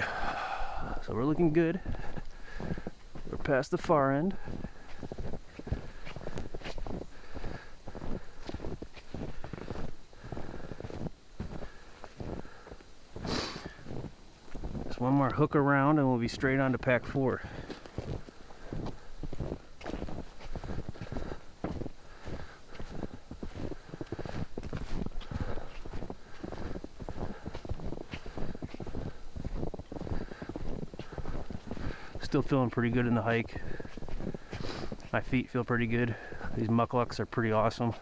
so we're looking good. We're past the far end. One more hook around and we'll be straight on to pack 4. Still feeling pretty good in the hike. My feet feel pretty good. These mucklucks are pretty awesome.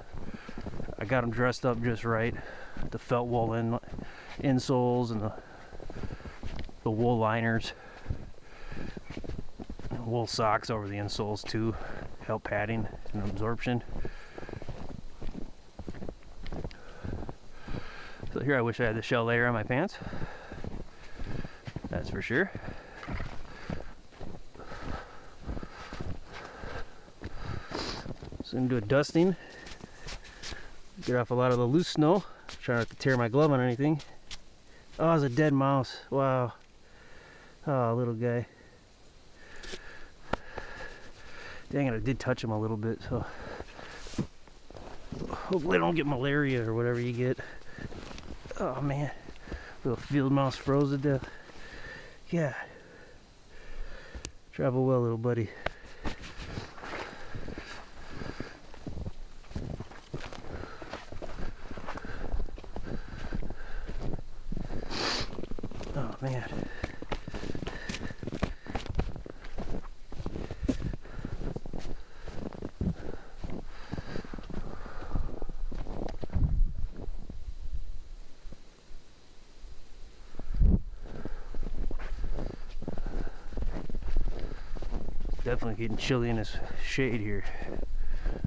I got them dressed up just right. The felt wool insoles and the wool liners, wool socks over the insoles too, help padding and absorption. So here I wish I had the shell layer on my pants, that's for sure. So I'm gonna do a dusting, get off a lot of the loose snow, try not to tear my glove on anything. Oh, it's a dead mouse, wow. Oh, little guy. Dang it, I did touch him a little bit, so. Hopefully I don't get malaria or whatever you get. Oh man, little field mouse froze to death. Yeah. Travel well, little buddy. Oh man. Definitely getting chilly in this shade here.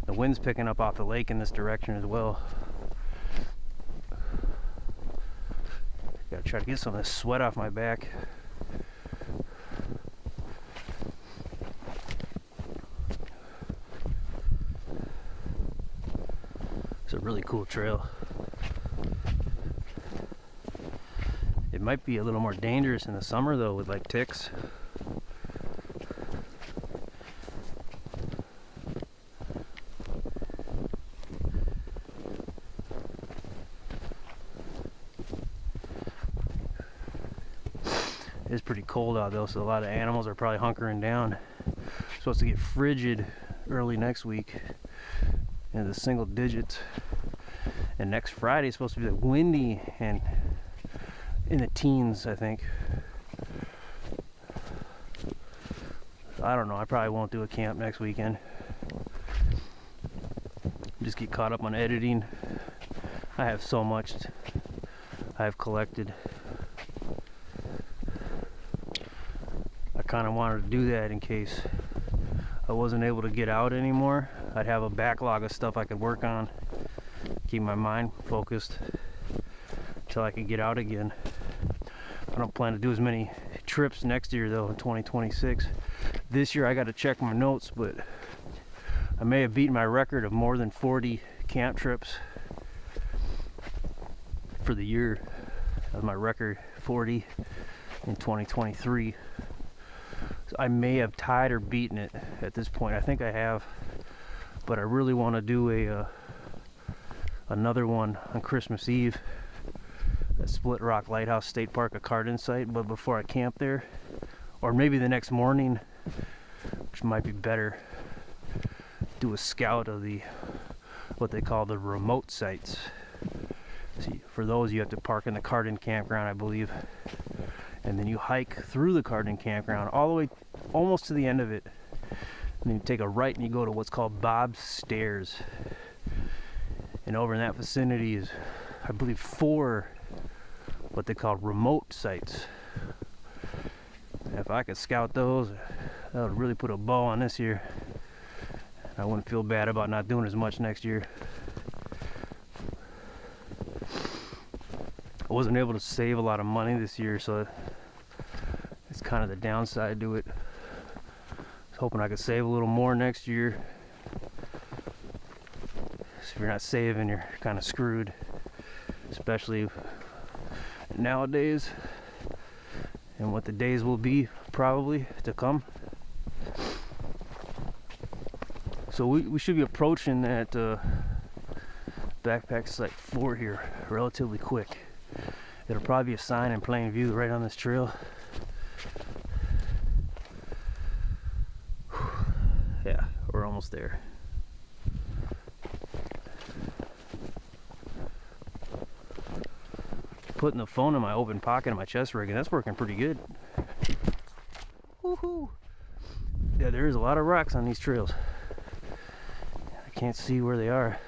The wind's picking up off the lake in this direction as well. Gotta try to get some of this sweat off my back. It's a really cool trail. It might be a little more dangerous in the summer though, with like ticks. It's pretty cold out though, so a lot of animals are probably hunkering down. It's supposed to get frigid early next week in the single digits, and next Friday is supposed to be like windy and in the teens, I think. I don't know, I probably won't do a camp next weekend. Just get caught up on editing. I have so much I've collected. I kind of wanted to do that in case I wasn't able to get out anymore. I'd have a backlog of stuff I could work on, keep my mind focused until I could get out again. I don't plan to do as many trips next year though, in 2026. This year I got to check my notes, but I may have beaten my record of more than 40 camp trips for the year. That was my record, 40 in 2023. So I may have tied or beaten it at this point. I think I have, but I really want to do another one on Christmas Eve at Split Rock Lighthouse State Park, a Cardin site, but before I camp there, or maybe the next morning, which might be better. Do a scout of the what they call the remote sites. See, for those you have to park in the Cardin campground, I believe, and then you hike through the Cardin campground all the way almost to the end of it, and then you take a right and you go to what's called Bob's Stairs, and over in that vicinity is, I believe, 4 what they call remote sites. And if I could scout those, that would really put a bow on this year. I wouldn't feel bad about not doing as much next year. I wasn't able to save a lot of money this year, so it's kind of the downside to it. I was hoping I could save a little more next year. So if you're not saving, you're kind of screwed, especially nowadays and what the days will be probably to come. So we should be approaching that backpack site 4 here relatively quick. It'll probably be a sign in plain view right on this trail. Yeah, we're almost there. Putting the phone in my open pocket in my chest rig, and that's working pretty good. Woohoo! Yeah, there's a lot of rocks on these trails. I can't see where they are.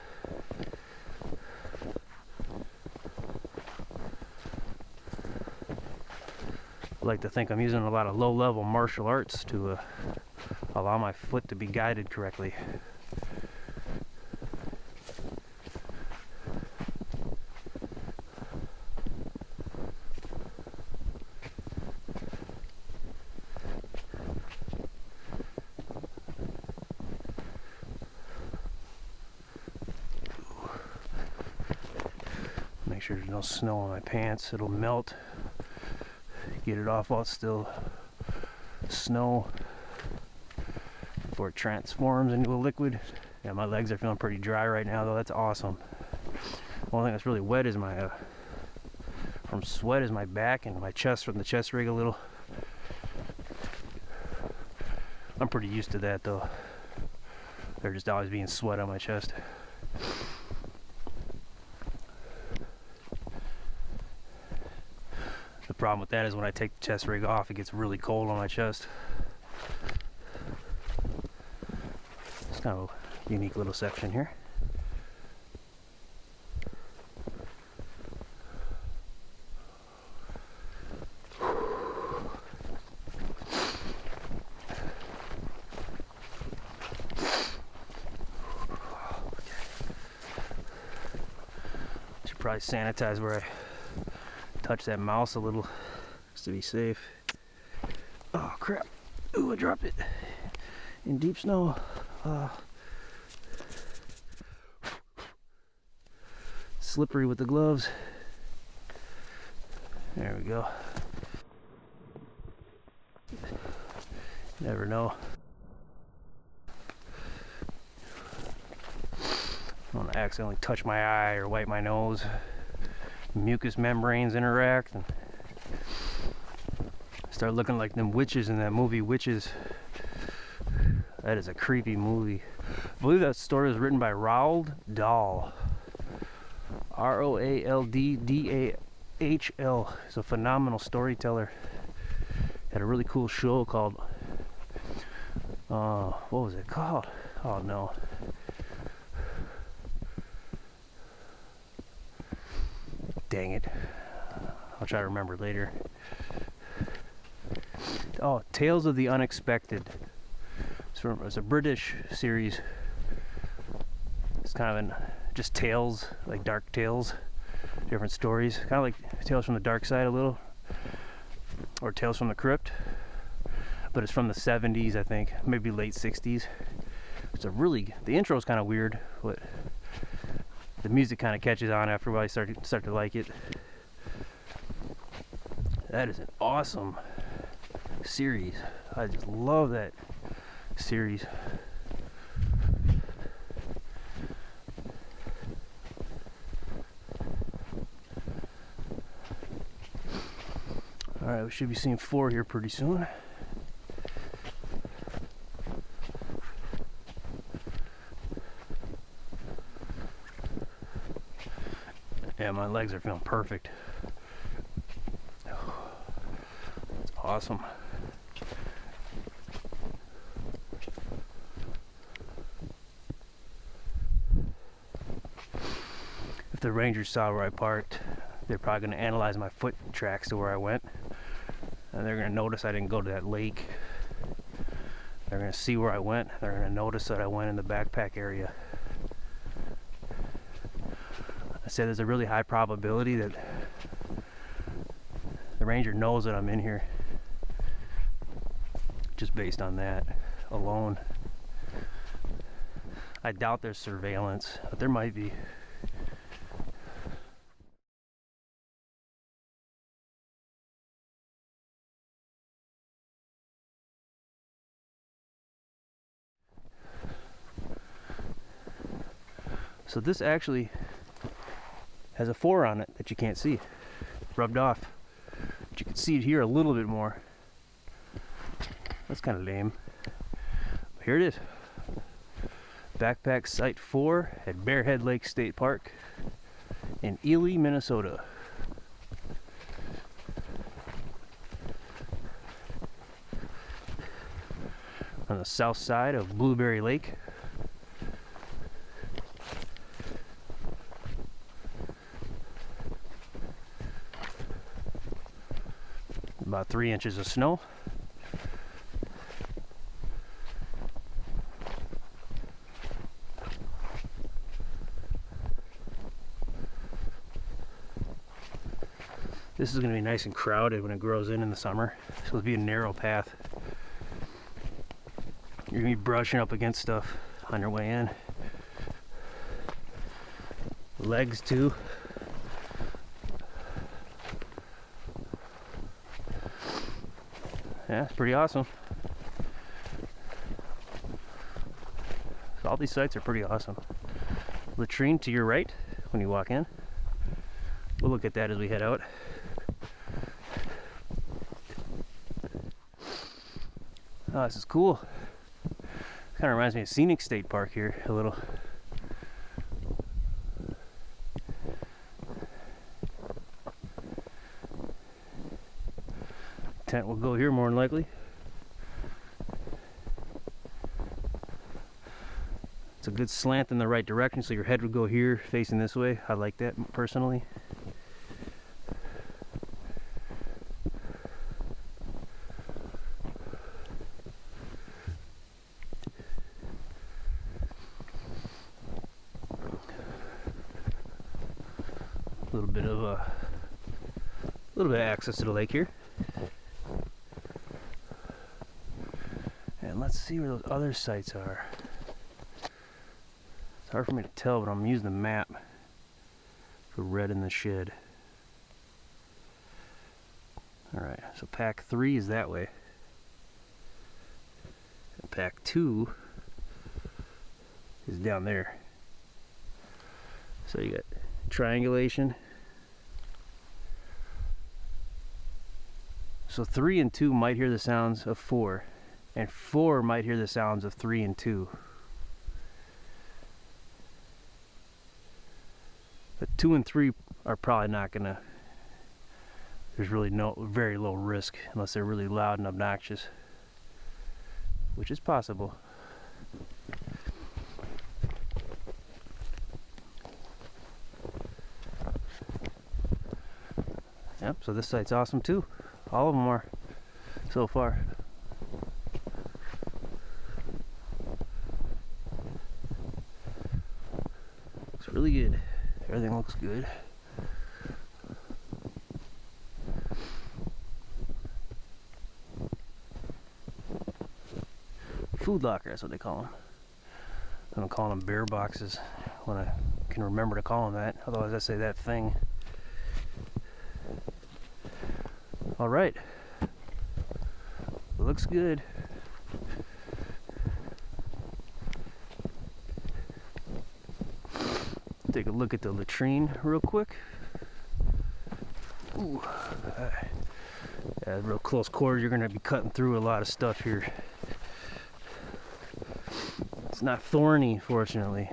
I like to think I'm using a lot of low-level martial arts to allow my foot to be guided correctly. Make sure there's no snow on my pants. It'll melt. Get it off while it's still snow before it transforms into a liquid Yeah, my legs are feeling pretty dry right now, though. That's awesome. One thing that's really wet is my, from sweat, is my back and my chest from the chest rig a little. I'm pretty used to that, though. They're just always being sweat on my chest. The problem with that is when I take the chest rig off, it gets really cold on my chest. It's kind of a unique little section here. Should probably sanitize where I touch that mouse a little just to be safe. Oh crap. Ooh, I dropped it in deep snow. Slippery with the gloves. There we go. Never know. I don't want to accidentally touch my eye or wipe my nose. Mucous membranes interact and start looking like them witches in that movie Witches. That is a creepy movie. I believe that story was written by Roald Dahl. R-O-A-L-D-D-A-H-L. He's a phenomenal storyteller. Had a really cool show called what was it called? Oh no. Dang it. I'll try to remember later. Oh, Tales of the Unexpected. It's a British series. It's kind of just tales, like dark tales, different stories. Kind of like Tales from the Dark Side a little, or Tales from the Crypt. But it's from the 70s, I think, maybe late 60s. It's a really, the intro is kind of weird, but the music kind of catches on after I start to like it. That is an awesome series. I just love that series. Alright, we should be seeing 4 here pretty soon. Yeah, my legs are feeling perfect. It's awesome. If the rangers saw where I parked, they're probably going to analyze my foot tracks to where I went. And they're going to notice I didn't go to that lake. They're going to see where I went. They're going to notice that I went in the backpack area. I said there's a really high probability that the ranger knows that I'm in here. Just based on that alone. I doubt there's surveillance, but there might be. So this actually has a 4 on it that you can't see, rubbed off. But you can see it here a little bit more. That's kind of lame. But here it is. Backpack Site 4 at Bearhead Lake State Park in Ely, Minnesota. On the south side of Blueberry Lake. About 3 inches of snow. This is going to be nice and crowded when it grows in the summer. So it'll be a narrow path. You're going to be brushing up against stuff on your way in. Legs too. Yeah, it's pretty awesome. So these sites are pretty awesome. Latrine to your right when you walk in. We'll look at that as we head out. Oh, this is cool. Kind of reminds me of Scenic State Park here a little. Tent will go here more than likely. It's a good slant in the right direction, so your head would go here facing this way. I like that personally. A little bit of access to the lake here. And let's see where those other sites are. It's hard for me to tell, but I'm using the map for red in the shed. Alright, so pack 3 is that way. And pack 2 is down there. So you got triangulation. So 3 and 2 might hear the sounds of 4, and 4 might hear the sounds of 3 and 2. But 2 and 3 are probably not gonna, there's really very low risk unless they're really loud and obnoxious, which is possible. Yep, so this site's awesome too. All of them are so far. Looks really good. Everything looks good. Food locker, that's what they call them. I'm calling them bear boxes when I can remember to call them that. Otherwise I say that thing. All right, looks good. Take a look at the latrine real quick. Ooh, yeah, real close quarters. You're gonna be cutting through a lot of stuff here. It's not thorny, fortunately,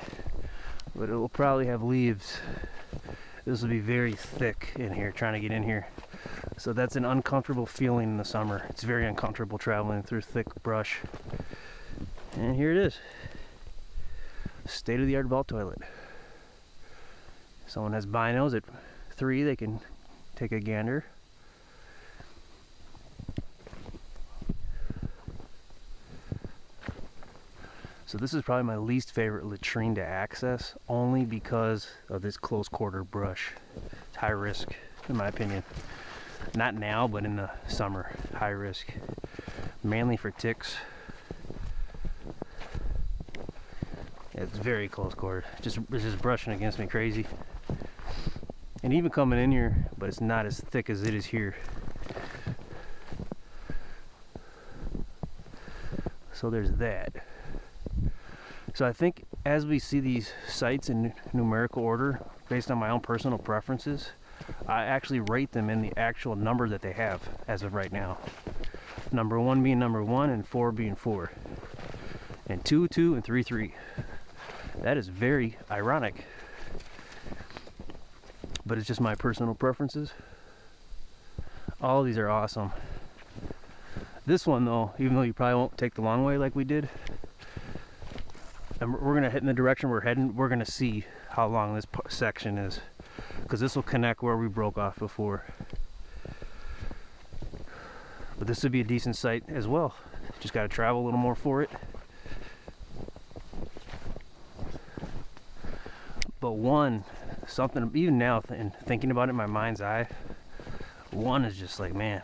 but it will probably have leaves. This will be very thick in here, trying to get in here. So that's an uncomfortable feeling in the summer. It's very uncomfortable traveling through thick brush. And here it is. State-of-the-art vault toilet. If someone has binos at 3, they can take a gander. So this is probably my least favorite latrine to access, only because of this close quarter brush. It's high risk, in my opinion. Not now, but in the summer, high risk. Mainly for ticks. It's very close quarter. It's just brushing against me crazy. And even coming in here, but it's not as thick as it is here. So there's that. So I think as we see these sites in numerical order, based on my own personal preferences, I actually rate them in the actual number that they have as of right now. Number 1 being number 1 and 4 being 4. And 2, 2, and 3, 3. That is very ironic. But it's just my personal preferences. All of these are awesome. This one though, even though you probably won't take the long way like we did, and we're gonna head in the direction we're heading, we're gonna see how long this section is, because this will connect where we broke off before. But this would be a decent site as well. Just got to travel a little more for it. But something even now, and thinking about it in my mind's eye, one is just like, man,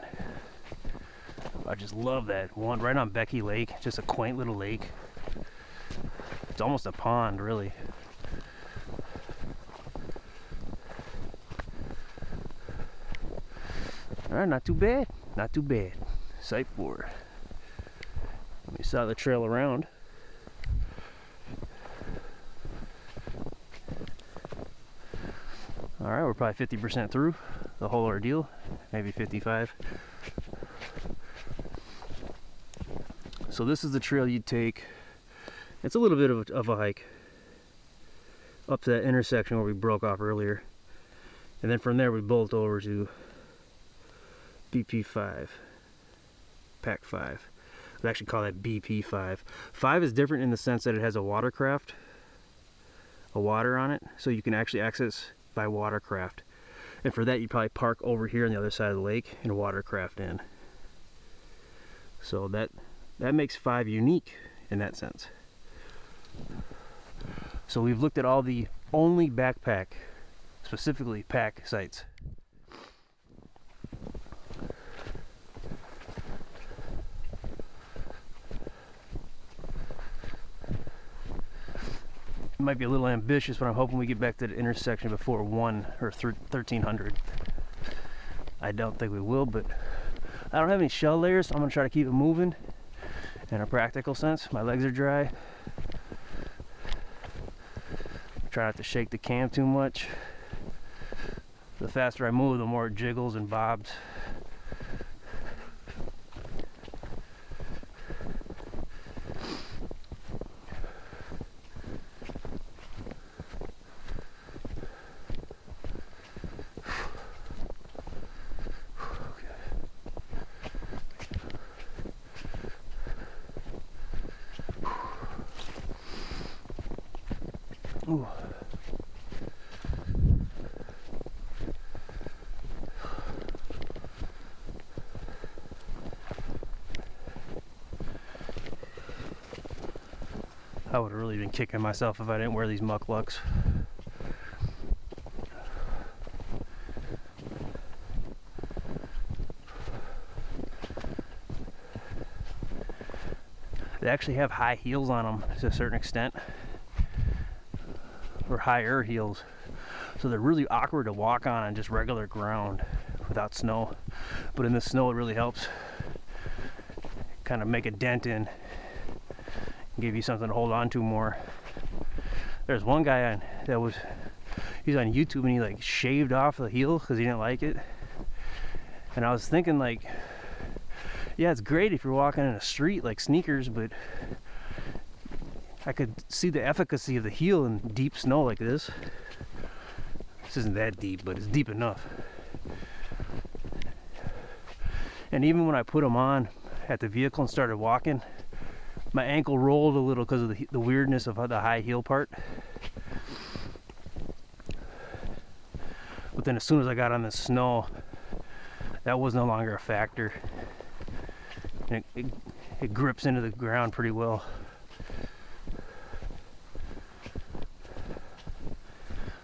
I just love that one right on Becky Lake. Just a quaint little lake. It's almost a pond, really. Alright, not too bad. Not too bad. Site 4. We saw the trail around. All right, we're probably 50% through the whole ordeal, maybe 55. So this is the trail you'd take. It's a little bit of a hike up to that intersection where we broke off earlier. And then from there we bolt over to BP5, Pack 5. We actually call that BP5. 5 is different in the sense that it has a watercraft, a water on it, so you can actually access by watercraft. And for that you'd probably park over here on the other side of the lake and watercraft in. So that makes 5 unique in that sense. So we've looked at all the only backpack, specifically pack sites. It might be a little ambitious, but I'm hoping we get back to the intersection before 1 or 1300. I don't think we will, but I don't have any shell layers, so I'm gonna try to keep it moving in a practical sense. My legs are dry. Try not to shake the cam too much. The faster I move, the more it jiggles and bobs. Ooh. I would have really been kicking myself if I didn't wear these mucklucks. They actually have high heels on them to a certain extent, or higher heels, so they're really awkward to walk on just regular ground without snow. But in the snow it really helps kind of make a dent in, give you something to hold on to more. There's one guy he's on YouTube, and he like shaved off the heel because he didn't like it. And I was thinking, like, yeah, it's great if you're walking in a street like sneakers, but I could see the efficacy of the heel in deep snow like this. This isn't that deep, but it's deep enough. And even when I put them on at the vehicle and started walking, my ankle rolled a little because of the weirdness of the high heel part. But then as soon as I got on the snow, that was no longer a factor. And it grips into the ground pretty well.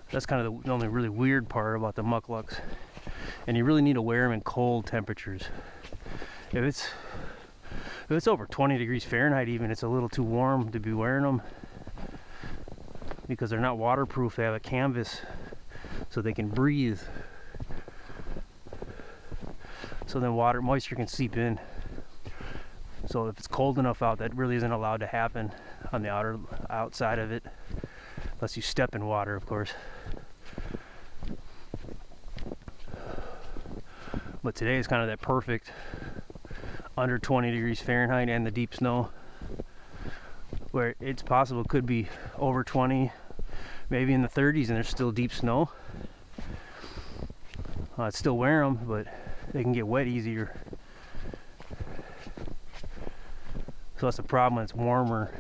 That's kind of the only really weird part about the mucklucks. And you really need to wear them in cold temperatures. If it's over 20 degrees Fahrenheit even, it's a little too warm to be wearing them, because they're not waterproof. They have a canvas so they can breathe. So then moisture can seep in. So if it's cold enough out, that really isn't allowed to happen on the outside of it, unless you step in water, of course. But today is kind of that perfect under 20 degrees Fahrenheit and the deep snow, where it's possible it could be over 20, maybe in the 30s, and there's still deep snow. I'd still wear them, but they can get wet easier. So that's the problem when it's warmer.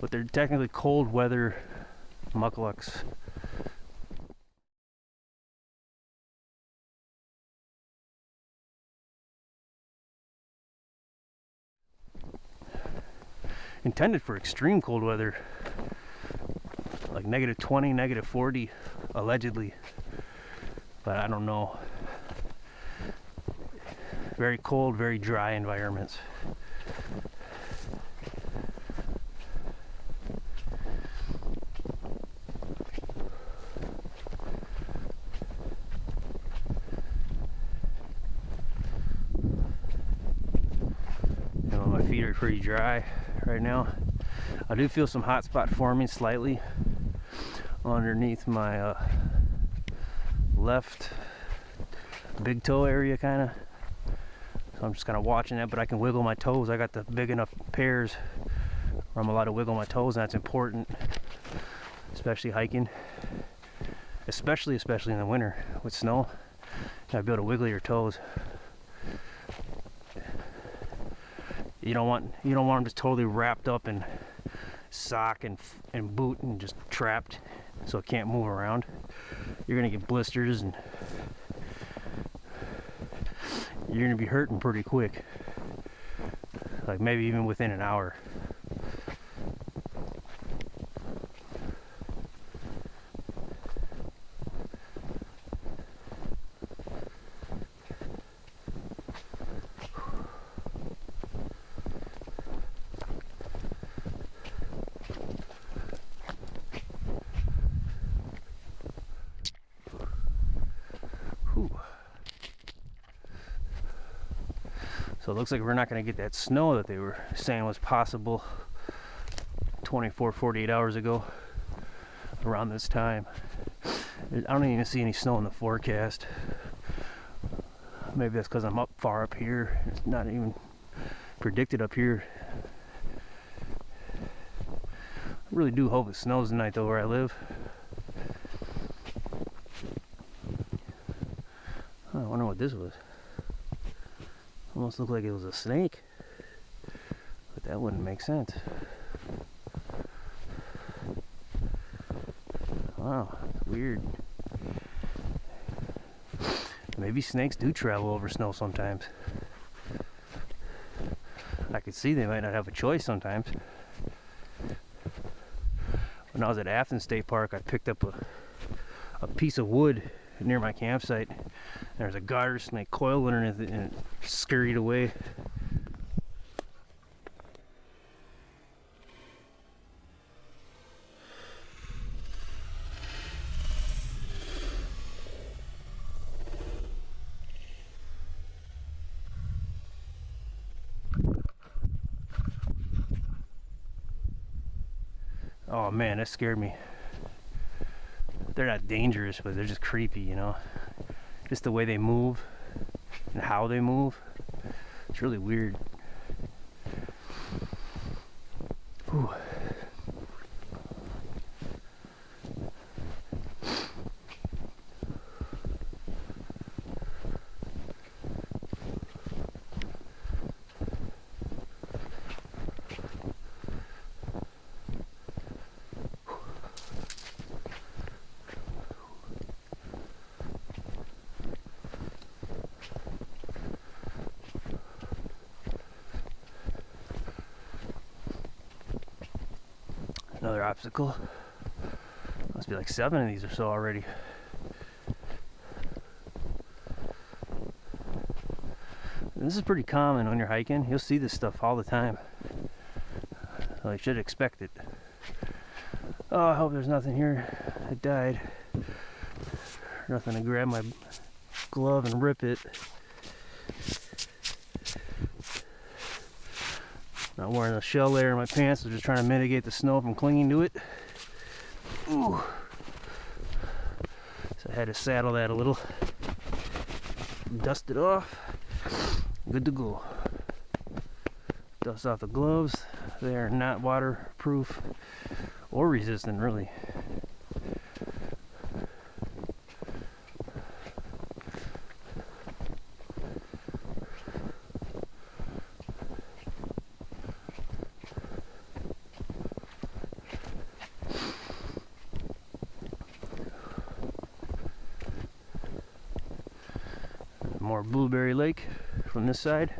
But they're technically cold weather mucklucks. Intended for extreme cold weather, like -20, -40, allegedly, but I don't know. Very cold, very dry environments. My feet are pretty dry right now. I do feel some hot spot forming slightly underneath my left big toe area kind of. So I'm just kind of watching that, but I can wiggle my toes. I got the big enough pairs where I'm allowed to wiggle my toes, and that's important, especially hiking, especially in the winter with snow. You gotta be able to wiggle your toes. You don't want them just totally wrapped up in sock and boot and just trapped, so it can't move around. You're gonna get blisters and you're gonna be hurting pretty quick, like maybe even within an hour. So it looks like we're not going to get that snow that they were saying was possible 48 hours ago around this time. I don't even see any snow in the forecast. Maybe that's because I'm far up here. It's not even predicted up here. I really do hope it snows tonight though where I live. I wonder what this was. Almost looked like it was a snake, but that wouldn't make sense. Wow, weird. Maybe snakes do travel over snow sometimes. I could see they might not have a choice sometimes. When I was at Athens State Park, I picked up a piece of wood near my campsite. There's a garter snake coiled underneath it and it scurried away. Oh man, that scared me. They're not dangerous, but they're just creepy, you know. Just the way they move and how they move. It's really weird. Whew. Another obstacle. Must be like 7 of these or so already. And this is pretty common when you're hiking. You'll see this stuff all the time. So you should expect it. Oh, I hope there's nothing here that died. Nothing to grab my glove and rip it. Not wearing a shell layer in my pants, so just trying to mitigate the snow from clinging to it. Ooh. So I had to saddle that a little. Dust it off. Good to go. Dust off the gloves. They are not waterproof or resistant, really. More Blueberry Lake from this side.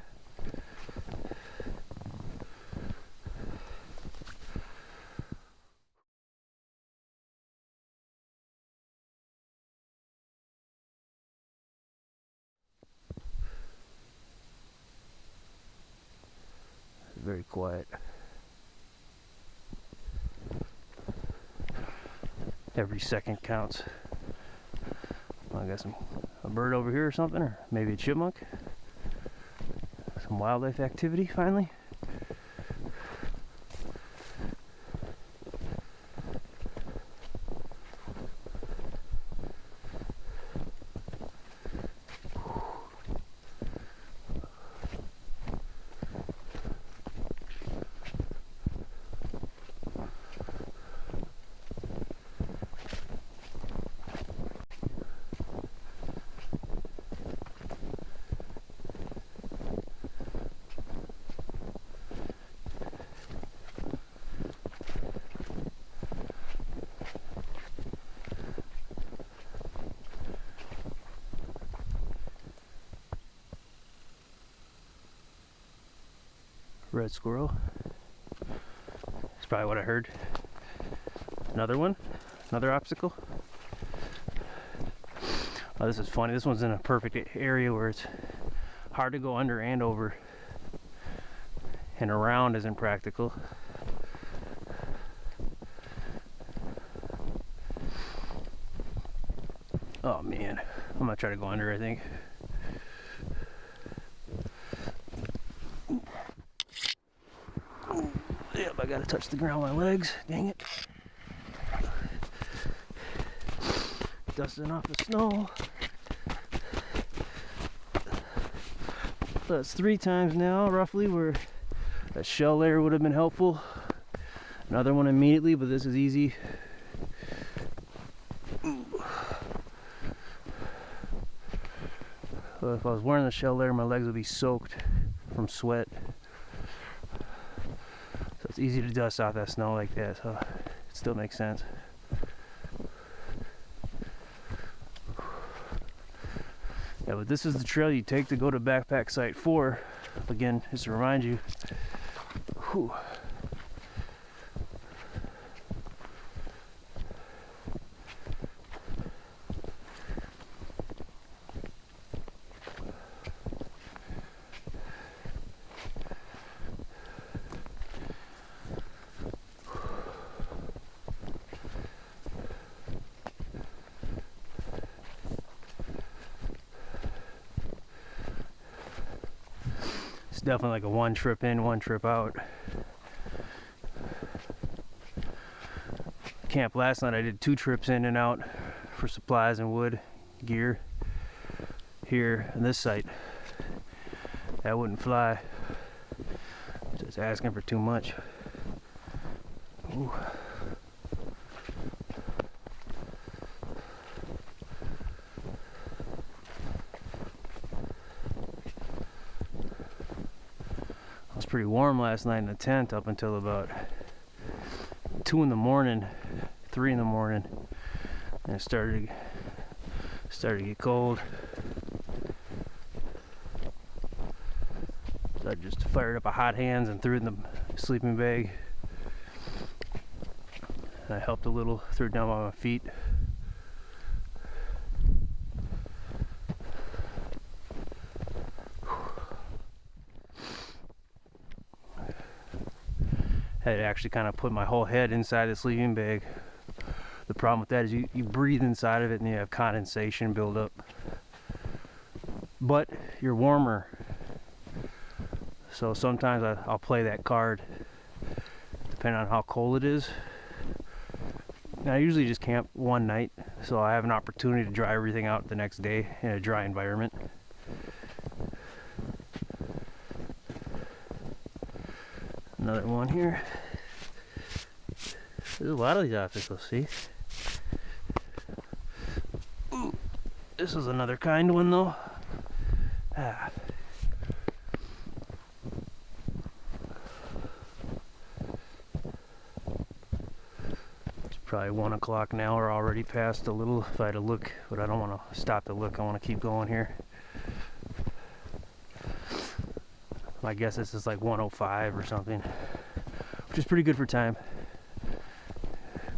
Very quiet. Every second counts. I got a bird over here or something, or maybe a chipmunk. Some wildlife activity finally. Red squirrel. That's probably what I heard. Another one. Another obstacle. Oh, this is funny. This one's in a perfect area where it's hard to go under and over. And around isn't practical. Oh man, I'm gonna try to go under, I think. Yep, I gotta touch the ground with my legs, dang it. Dusting off the snow. So that's 3 times now, roughly, where that shell layer would have been helpful. Another one immediately, but this is easy. So if I was wearing the shell layer, my legs would be soaked from sweat. So it's easy to dust off that snow like that, so it still makes sense. Yeah, but this is the trail you take to go to backpack site 4. Again, just to remind you. Whew. Definitely like a 1 trip in, 1 trip out. Camp last night I did 2 trips in and out for supplies and wood, gear. Here on this site, that wouldn't fly. Just asking for too much. Ooh. Pretty warm last night in the tent up until about 2 in the morning, 3 in the morning, and it started to get cold. So I just fired up a hot hands and threw it in the sleeping bag. And I helped a little, threw it down by my feet. Had to actually kind of put my whole head inside the sleeping bag. The problem with that is you breathe inside of it and you have condensation build up. But you're warmer. So sometimes I'll play that card depending on how cold it is. Now I usually just camp 1 night, so I have an opportunity to dry everything out the next day in a dry environment. Another one here. There's a lot of these obstacles, see? Ooh, this is another kind one though. Ah. It's probably 1 o'clock now, or already past a little if I had to look, but I don't want to stop to look. I want to keep going here. My guess this is like 1:05 or something, which is pretty good for time,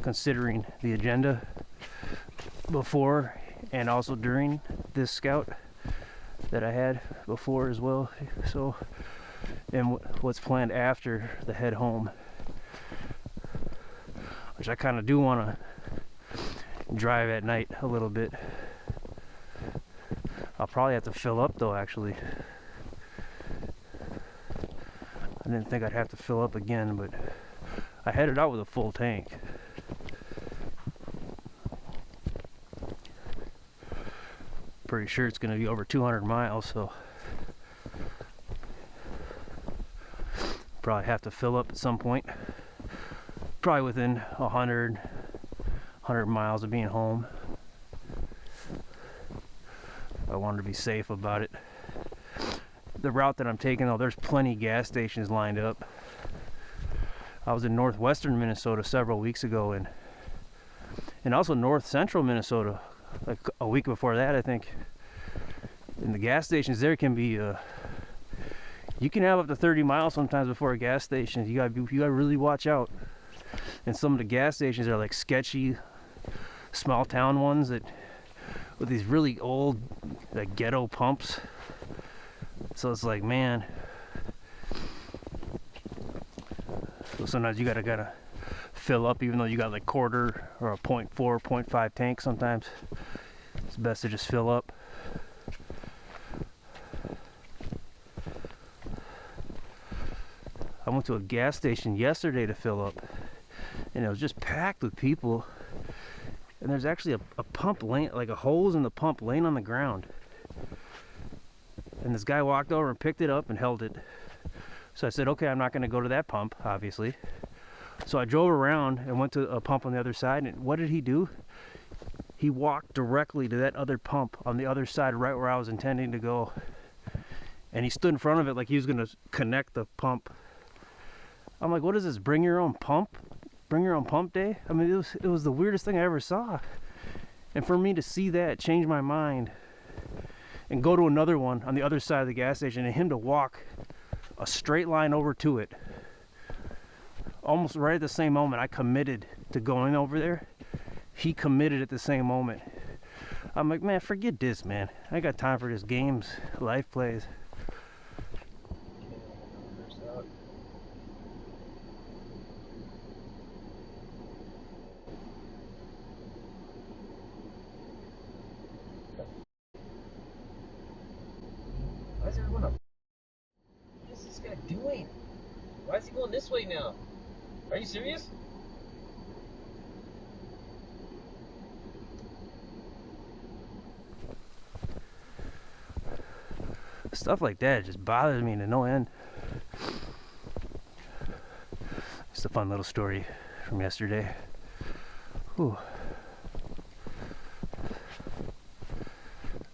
considering the agenda before and also during this scout that I had before as well. So, and what's planned after the head home, which I kind of do want to drive at night a little bit. I'll probably have to fill up though, actually. I didn't think I'd have to fill up again, but I headed out with a full tank. Pretty sure it's going to be over 200 miles, so probably have to fill up at some point. Probably within 100 miles of being home. I wanted to be safe about it. The route that I'm taking though, there's plenty of gas stations lined up. I was in northwestern Minnesota several weeks ago, and also north central Minnesota like a week before that, I think. And the gas stations there can be you You can have up to 30 miles sometimes before a gas station. You gotta really watch out. And some of the gas stations are like sketchy, small town ones that with these really old, like ghetto pumps. So it's like, man. So sometimes you gotta fill up, even though you got like quarter or a 0.4, 0.5 tank. Sometimes it's best to just fill up. I went to a gas station yesterday to fill up, and it was just packed with people. And there's actually a pump laying, like a hose in the pump laying on the ground. And this guy walked over and picked it up and held it. So I said, okay, I'm not going to go to that pump, obviously. So I drove around and went to a pump on the other side. And what did he do? He walked directly to that other pump on the other side, right where I was intending to go. And he stood in front of it like he was going to connect the pump. I'm like, what is this? Bring your own pump? Bring your own pump day? I mean, it was the weirdest thing I ever saw. And for me to see that change my mind and go to another one on the other side of the gas station, and him to walk a straight line over to it, almost right at the same moment I committed to going over there, he committed at the same moment. I'm like, man, forget this, man. I got time for this games, life plays. Why is everyone up? What is this guy doing? Why is he going this way now? Are you serious? Stuff like that just bothers me to no end. Just a fun little story from yesterday. Whew.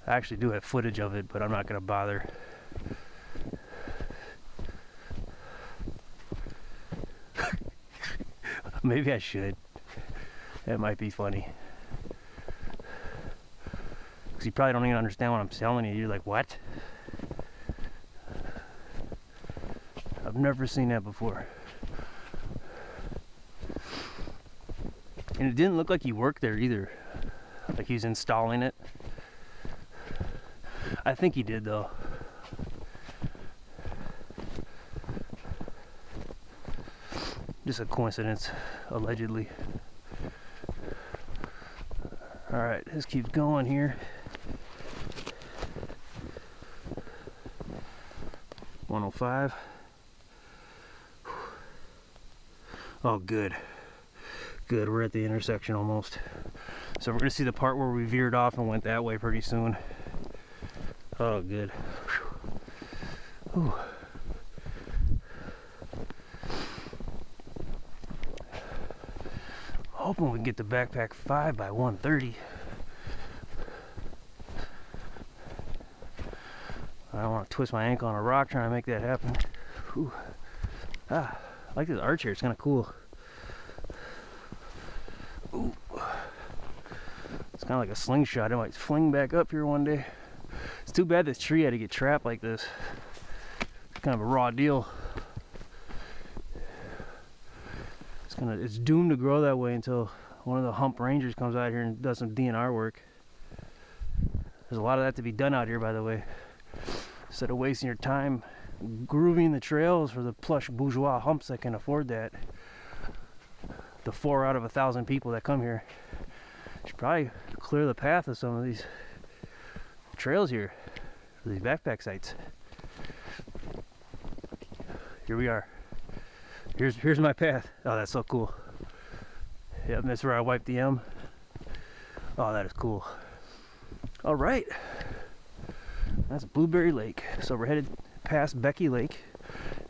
I actually do have footage of it, but I'm not going to bother. Maybe I should. That might be funny. Because you probably don't even understand what I'm telling you. You're like, what? I've never seen that before. And it didn't look like he worked there either. Like he was installing it. I think he did though. Just a coincidence, allegedly. Alright, this keeps going here. 105. Oh, good. Good, we're at the intersection almost. So we're going to see the part where we veered off and went that way pretty soon. Oh, good. Whew. Hoping we can get the backpack 5 by 1:30. I don't want to twist my ankle on a rock trying to make that happen. Whew. Ah, I like this arch here. It's kind of cool. Ooh. It's kind of like a slingshot. It might fling back up here one day. It's too bad this tree had to get trapped like this. It's kind of a raw deal. It's doomed to grow that way until one of the hump rangers comes out here and does some DNR work. There's a lot of that to be done out here, by the way. Instead of wasting your time grooving the trails for the plush bourgeois humps that can afford that. The 4 out of 1,000 people that come here should probably clear the path of some of these trails here for these backpack sites. Here we are. Here's my path. Oh, that's so cool. Yep, that's where I wiped the M. Oh, that is cool. All right. That's Blueberry Lake. So we're headed past Becky Lake,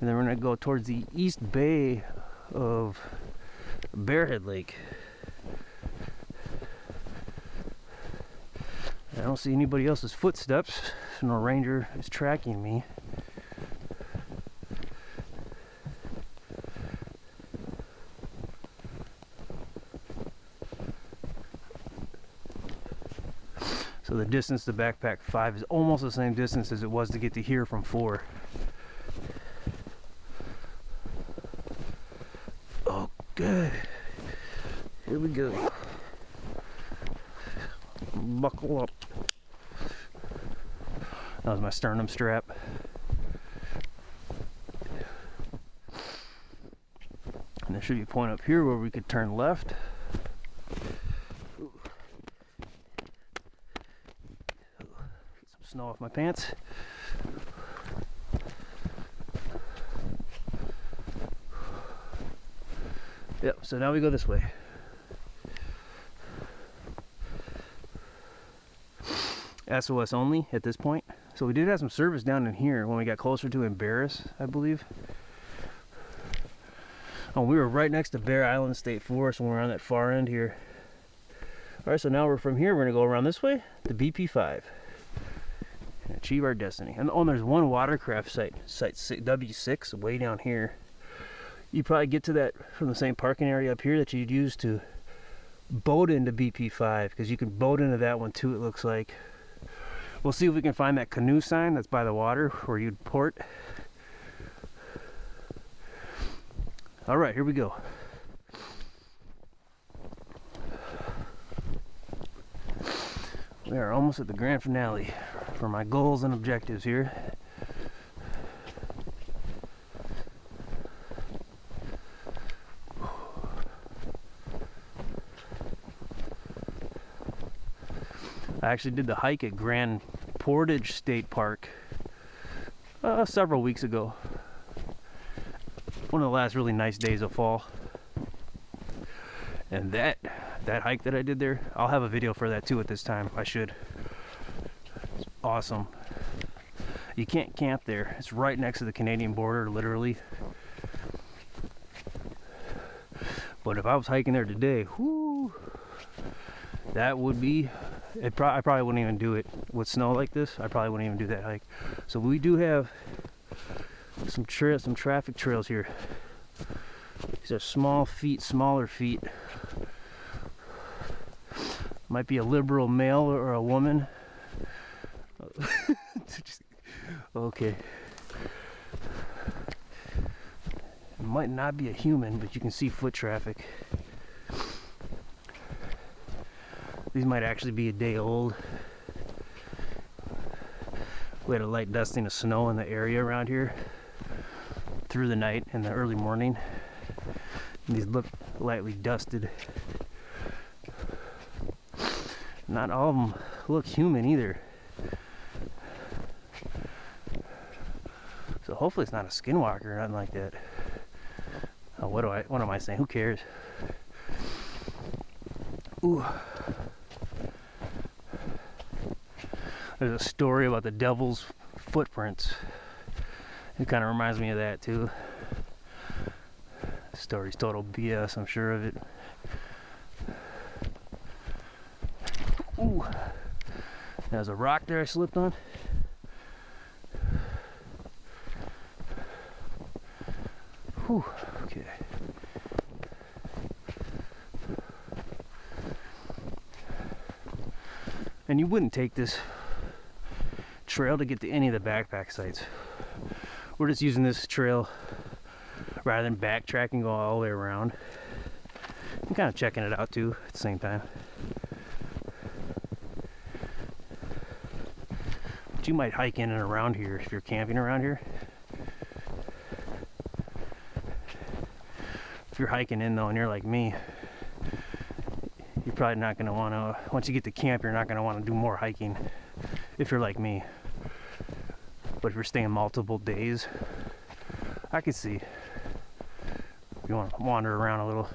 and then we're gonna go towards the east bay of Bearhead Lake. I don't see anybody else's footsteps, so no ranger is tracking me. So the distance to backpack 5 is almost the same distance as it was to get to here from 4. Buckle up. That was my sternum strap. And there should be a point up here where we could turn left. Ooh. Get some snow off my pants. Yep, so now we go this way. SOS only at this point. So we did have some service down in here when we got closer to Embarrass, I believe. Oh, we were right next to Bear Island State Forest when we were on that far end here. Alright, so now we're from here, we're gonna go around this way to BP5 and achieve our destiny. And oh, there's one watercraft site W6 way down here. You probably get to that from the same parking area up here that you'd use to boat into BP5, because you can boat into that one too, it looks like. We'll see if we can find that canoe sign that's by the water where you'd port. Alright, here we go. We are almost at the grand finale for my goals and objectives here. I actually did the hike at Grand Portage State Park several weeks ago. One of the last really nice days of fall. And that hike that I did there, I'll have a video for that too at this time. I should. It's awesome. You can't camp there. It's right next to the Canadian border, literally. But if I was hiking there today, whoo, that would be... I probably wouldn't even do it with snow like this. I probably wouldn't even do that hike. So we do have some traffic trails here. These are small feet, smaller feet. Might be a liberal male or a woman. Okay. It might not be a human, but you can see foot traffic. These might actually be a day old. We had a light dusting of snow in the area around here through the night and the early morning. And these look lightly dusted. Not all of them look human either. So hopefully it's not a skinwalker or nothing like that. Oh, what am I saying? Who cares? Ooh. There's a story about the devil's footprints. It kind of reminds me of that too. The story's total BS, I'm sure of it. Ooh, there's a rock there I slipped on. Whew, okay. And you wouldn't take this trail to get to any of the backpack sites. We're just using this trail rather than backtracking all the way around. I'm kind of checking it out too at the same time. But you might hike in and around here if you're camping around here. If you're hiking in though and you're like me, you're probably not going to want to, once you get to camp, you're not going to want to do more hiking if you're like me. But if you're staying multiple days, I could see if you want to wander around a little.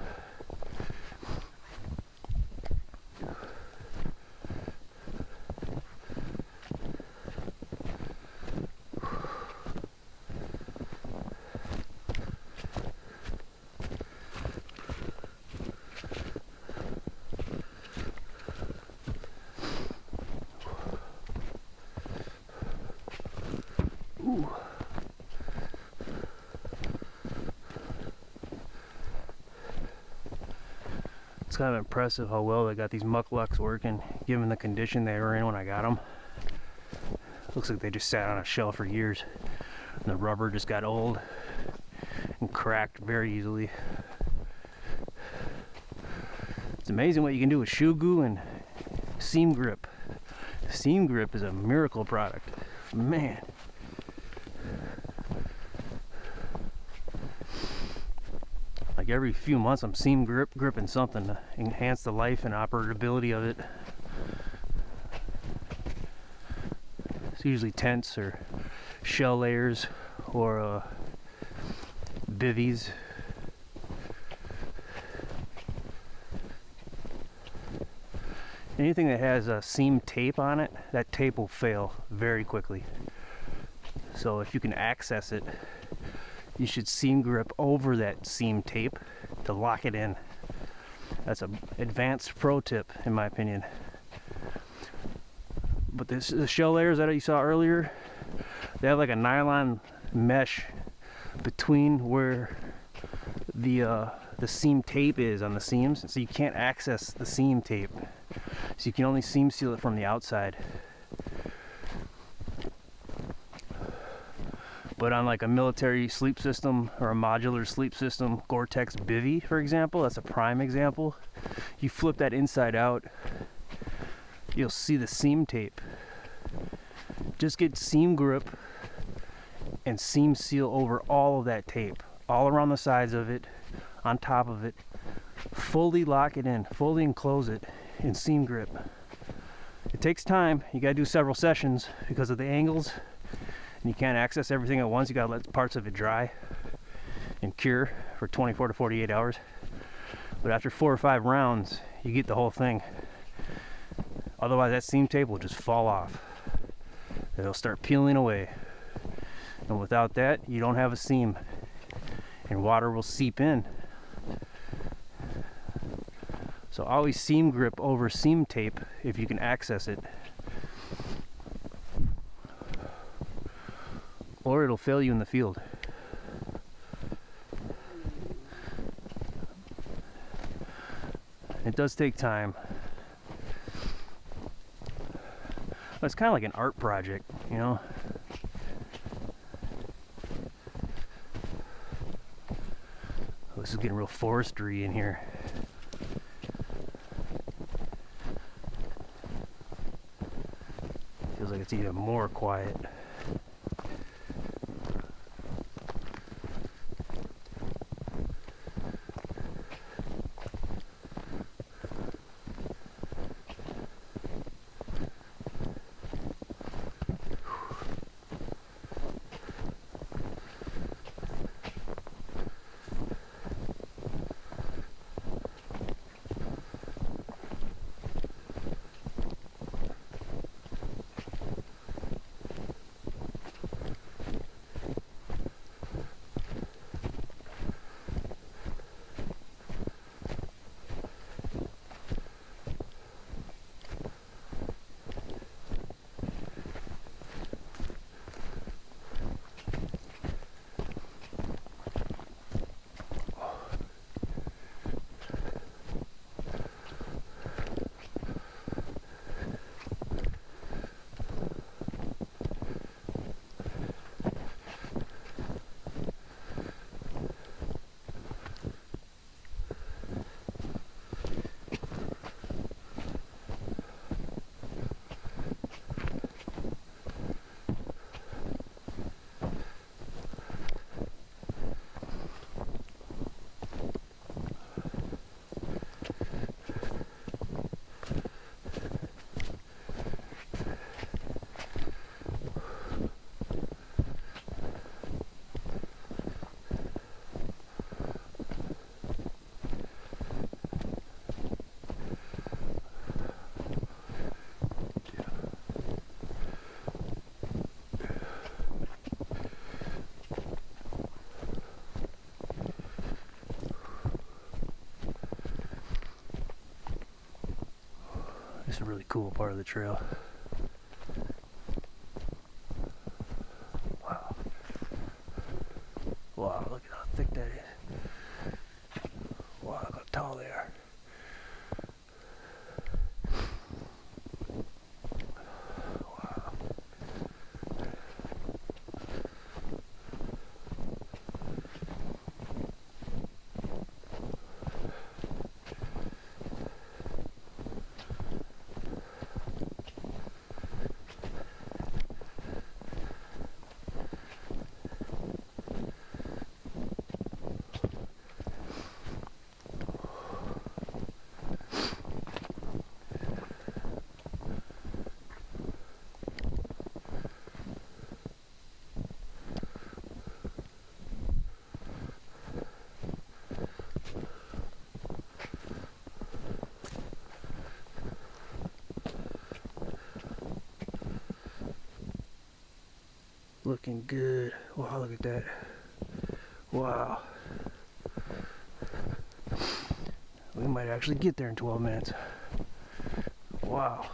Ooh. It's kind of impressive how well they got these mucklucks working, given the condition they were in when I got them. Looks like they just sat on a shelf for years. And the rubber just got old and cracked very easily. It's amazing what you can do with shoe glue and Seam grip. Seam grip is a miracle product. Man. Like every few months I'm seam gripping something to enhance the life and operability of it. It's usually tents or shell layers or bivvies. Anything that has a seam tape on it, that tape will fail very quickly. So if you can access it, you should seam grip over that seam tape to lock it in. That's an advanced pro tip in my opinion. But the shell layers that you saw earlier, they have like a nylon mesh between where the seam tape is on the seams, so you can't access the seam tape. So you can only seam seal it from the outside. But on like a military sleep system or a modular sleep system, Gore-Tex bivvy for example, that's a prime example. You flip that inside out, you'll see the seam tape. Just get seam grip and seam seal over all of that tape, all around the sides of it, on top of it. Fully lock it in, fully enclose it in seam grip. It takes time. You gotta do several sessions because of the angles, and you can't access everything at once. You gotta let parts of it dry and cure for 24 to 48 hours. But after 4 or 5 rounds, you get the whole thing. Otherwise that seam tape will just fall off. It'll start peeling away. And without that, you don't have a seam. And water will seep in. So always seam grip over seam tape if you can access it. Or it'll fail you in the field. It does take time. It's kind of like an art project, you know? Oh, this is getting real forestry in here. Feels like it's even more quiet. It's a really cool part of the trail. Wow. Wow, look at how thick that is. Wow, look how tall they are. Wow. Looking good. Wow, look at that. Wow. We might actually get there in 12 minutes. Wow.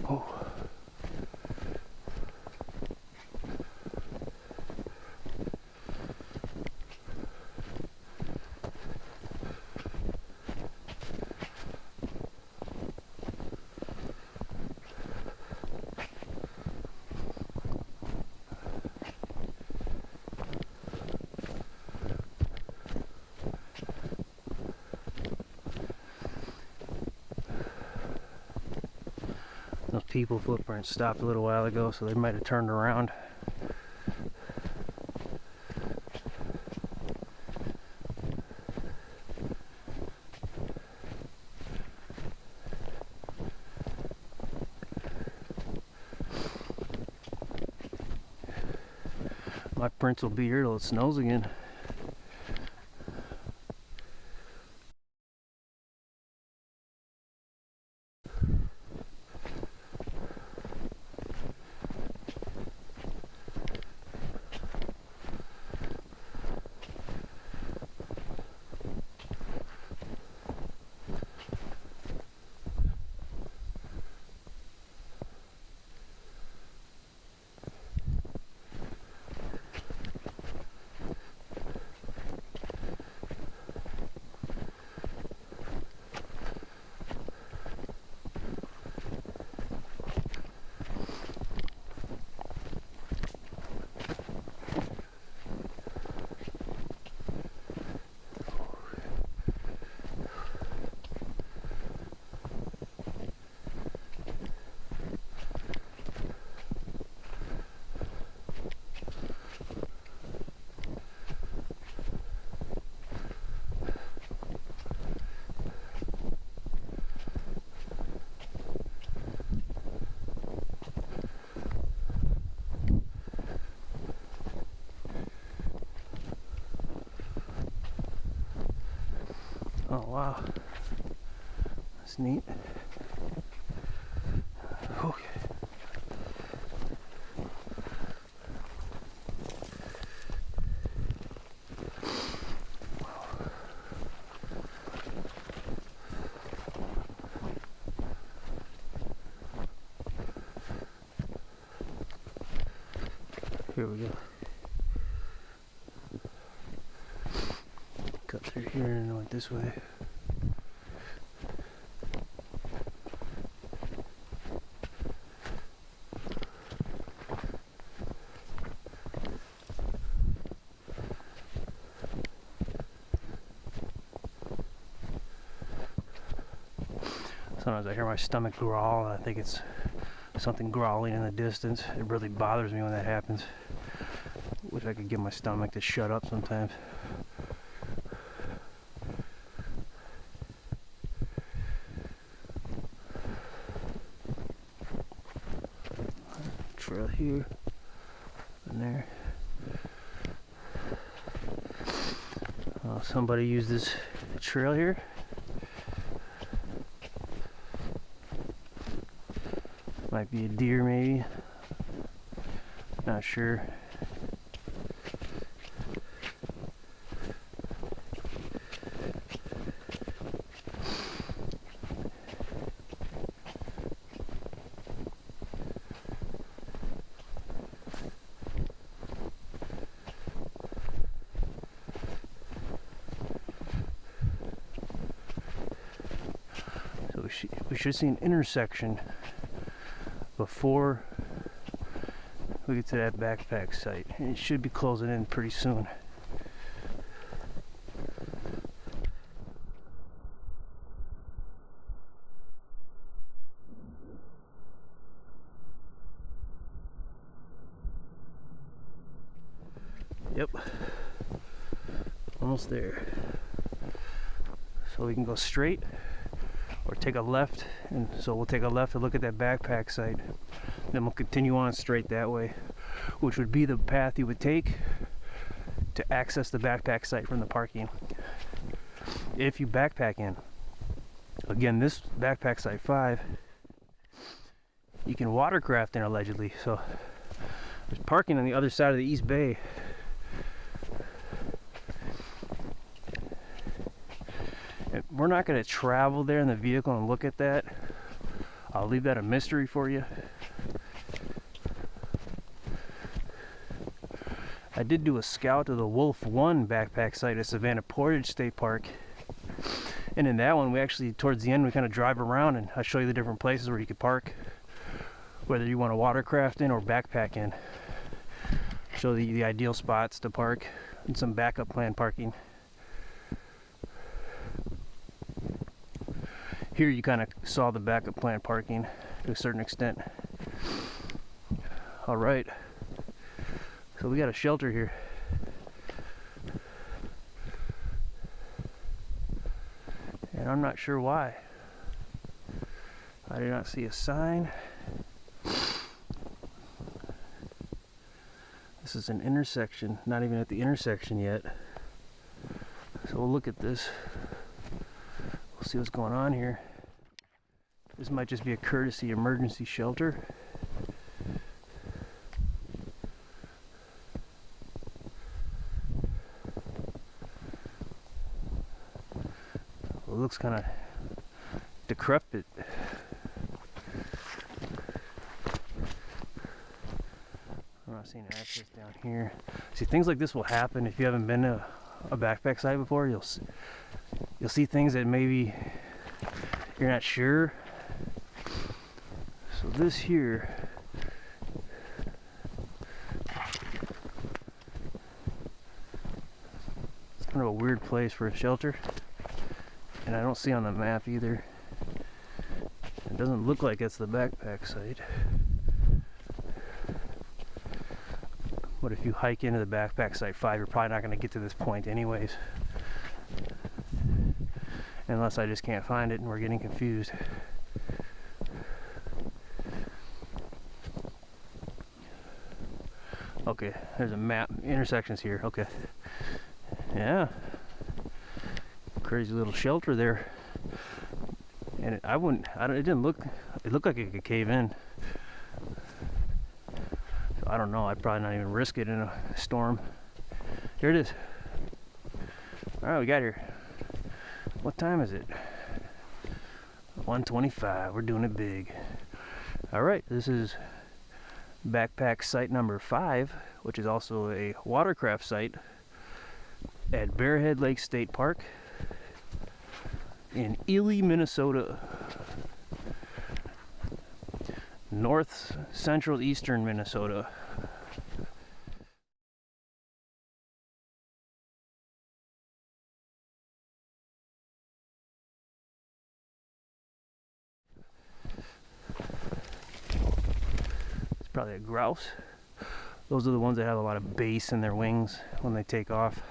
Oh. Those people footprints stopped a little while ago, so they might have turned around. My prints will be here till it snows again. Oh wow, that's neat. Okay. Here we go. Cut through here and went this way. Sometimes I hear my stomach growl and I think it's something growling in the distance. It really bothers me when that happens. Wish I could get my stomach to shut up sometimes. Trail here and there. Somebody used this trail here. Might be a deer, maybe. Not sure. So we should see an intersection before we get to that backpack site. It should be closing in pretty soon. Yep, almost there. So we can go straight or take a left, and so we'll take a left to look at that backpack site. Then we'll continue on straight that way, which would be the path you would take to access the backpack site from the parking. If you backpack in, again, this backpack site 5, you can watercraft in allegedly. So there's parking on the other side of the east bay. And we're not going to travel there in the vehicle and look at that. I'll leave that a mystery for you. I did do a scout of the Wolf 1 backpack site at Savannah Portage State Park. And in that one, we actually, towards the end, we kind of drive around and I'll show you the different places where you could park, whether you want to watercraft in or backpack in. Show the ideal spots to park and some backup plan parking. Here you kind of saw the backup plan parking to a certain extent. All right. So we got a shelter here. And I'm not sure why. I do not see a sign. This is an intersection, not even at the intersection yet. So we'll look at this. We'll see what's going on here. This might just be a courtesy emergency shelter. It looks kind of decrepit. I'm not seeing access down here. See, things like this will happen if you haven't been to a backpack site before. You'll see things that maybe you're not sure. So this here, it's kind of a weird place for a shelter. And I don't see on the map either. It doesn't look like it's the backpack site. But if you hike into the backpack site 5, you're probably not going to get to this point anyways. Unless I just can't find it and we're getting confused. Okay, there's a map. Intersections here. Okay. Yeah. Crazy little shelter there, and it didn't look, it looked like it could cave in. So I don't know, I'd probably not even risk it in a storm. Here it is. All right, we got here. What time is it? 1:25. We're doing it big. All right, this is backpack site number 5, which is also a watercraft site at Bearhead Lake State Park in Ely, Minnesota. North central eastern Minnesota. It's probably a grouse. Those are the ones that have a lot of bass in their wings when they take off.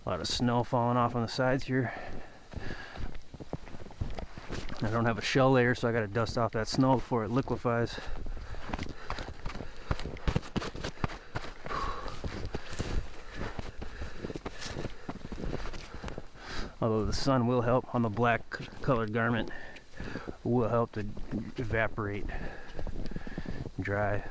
A lot of snow falling off on the sides here. I don't have a shell layer, so I gotta dust off that snow before it liquefies. Although the sun will help on the black colored garment, will help to evaporate, dry.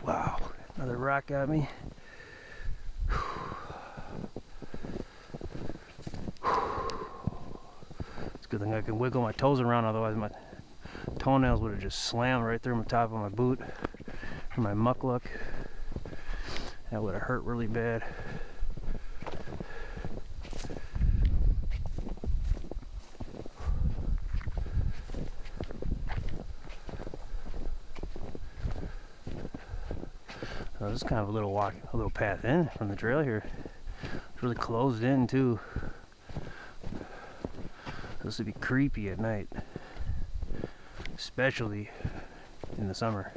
Wow, another rock got me. It's a good thing I can wiggle my toes around, otherwise my toenails would have just slammed right through the top of my boot or my muckluck. That would have hurt really bad. So this is kind of a little walk, a little path in from the trail here. It's really closed in too. This would be creepy at night, especially in the summer.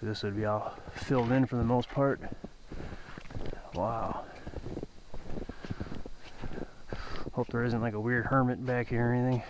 This would be all filled in for the most part. Wow. Hope there isn't like a weird hermit back here or anything.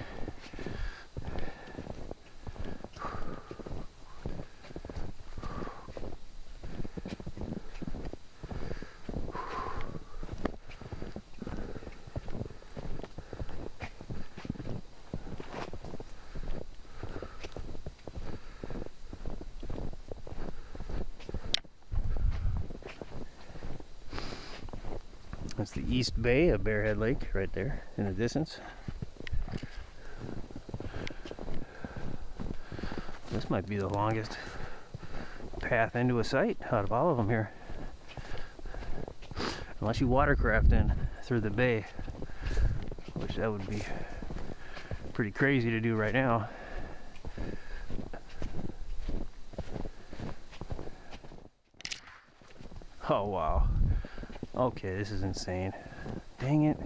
That's the east bay of Bearhead Lake right there in the distance. This might be the longest path into a site out of all of them here. Unless you watercraft in through the bay, which that would be pretty crazy to do right now. Oh wow. Okay, this is insane. Dang it.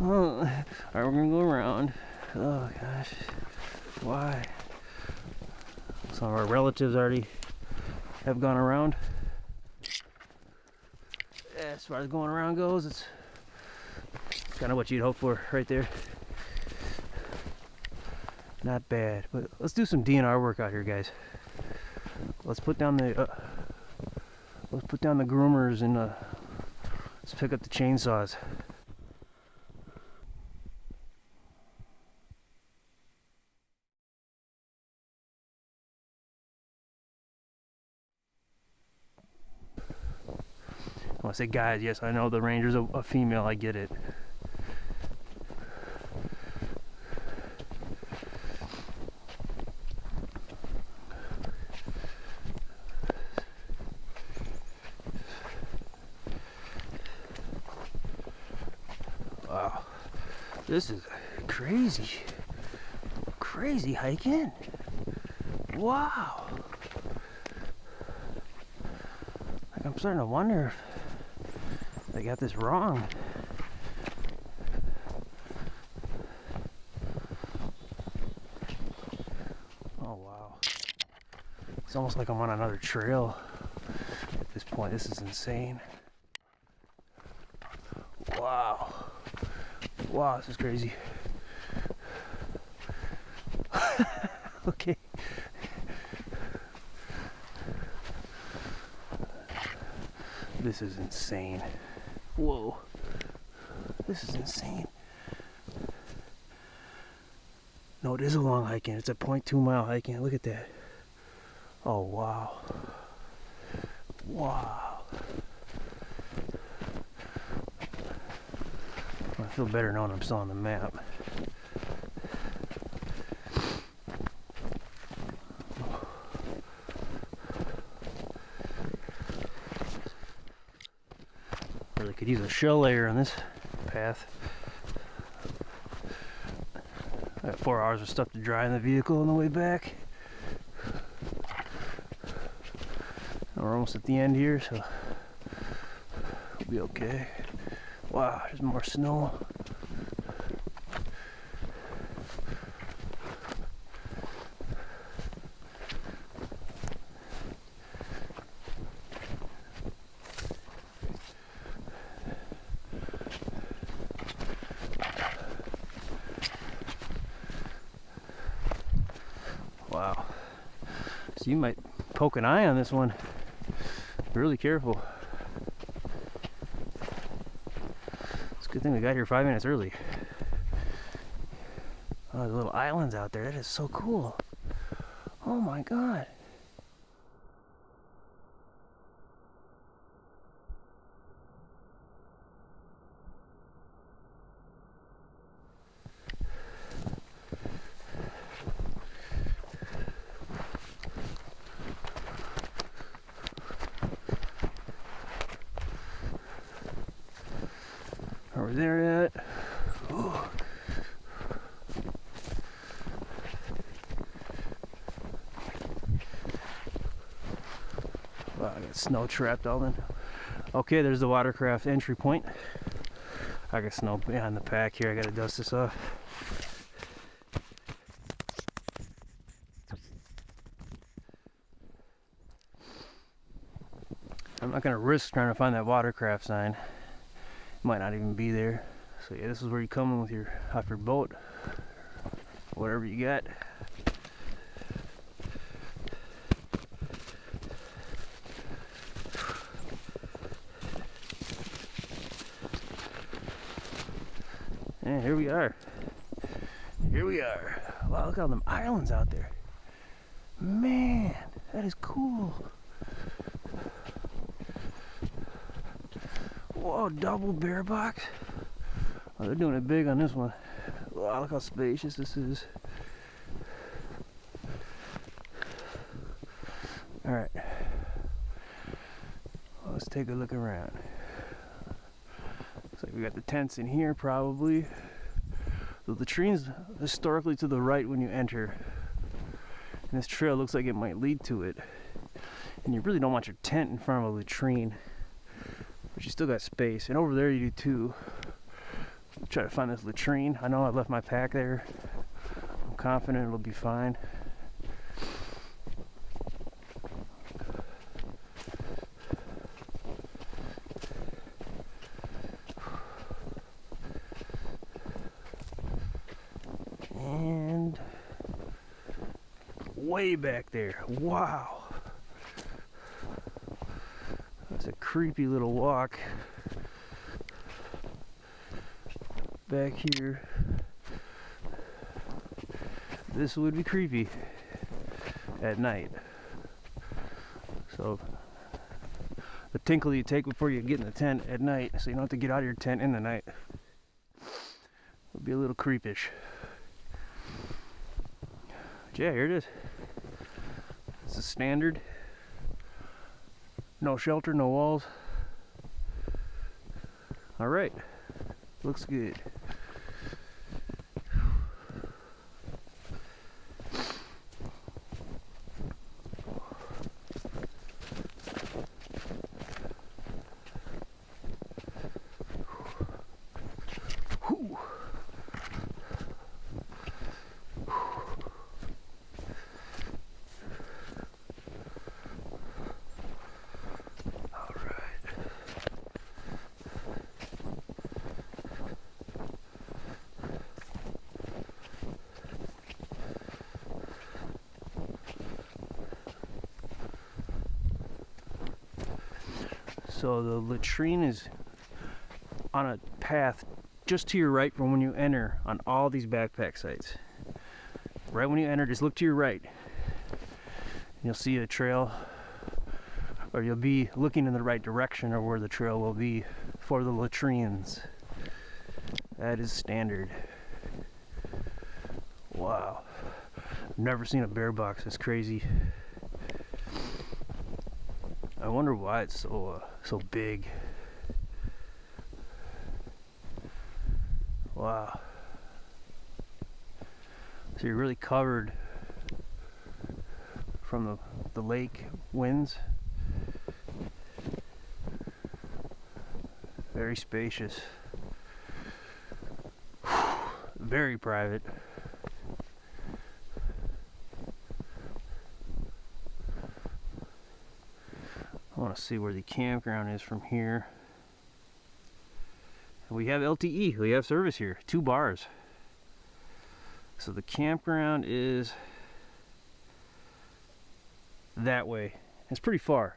Oh, alright, we're gonna go around. Oh gosh. Why? Some of our relatives already have gone around. As far as going around goes, it's kind of what you'd hope for right there. Not bad, but let's do some DNR work out here, guys. Let's put down the groomers and let's pick up the chainsaws. I want to say guys, yes, I know the Ranger's a female, I get it. Wow, this is crazy hiking. Wow. Like, I'm starting to wonder if they got this wrong. Oh wow. It's almost like I'm on another trail at this point. This is insane. Wow. Wow, this is crazy. Okay. This is insane. Whoa. This is insane. No, it is a long hiking. It's a 0.2 mile hiking. Look at that. Oh, wow. Wow. I feel better knowing I'm still on the map. Really could use a shell layer on this path. I got 4 hours of stuff to dry in the vehicle on the way back. We're almost at the end here, so we'll be okay. Wow, there's more snow. Wow. So you might poke an eye on this one. Be really careful. It's a good thing we got here 5 minutes early. Oh, there's little islands out there. That is so cool. Oh my God. Are we there yet? Ooh. Wow, I got snow trapped all in. Okay, there's the watercraft entry point. I got snow behind the pack here. I gotta dust this off. I'm not gonna risk trying to find that watercraft sign. It might not even be there. So yeah, this is where you come in with your boat, whatever you got. And here we are. Here we are. Wow, look at all them islands out there. Man, that is cool. Whoa, double bear box. Oh, they're doing it big on this one. Wow, look how spacious this is. Alright. Well, let's take a look around. Looks like we got the tents in here probably. The latrine's historically to the right when you enter. And this trail looks like it might lead to it. And you really don't want your tent in front of a latrine. But you still got space. And over there you do too. Try to find this latrine. I know I left my pack there. I'm confident it'll be fine. And way back there. Wow. That's a creepy little walk. Back here. This would be creepy at night. So the tinkle you take before you get in the tent at night, so you don't have to get out of your tent in the night, would be a little creepish. But yeah, here it is. It's a standard. No shelter, no walls. All right, looks good. So the latrine is on a path just to your right from when you enter on all these backpack sites. Right when you enter, just look to your right. You'll see a trail, or you'll be looking in the right direction of where the trail will be for the latrines. That is standard. Wow. I've never seen a bear box this crazy. I wonder why it's so big. Wow. So you're really covered from the lake winds. Very spacious. Very private. I want to see where the campground is from here. We have LTE, we have service here, 2 bars. So the campground is that way. It's pretty far,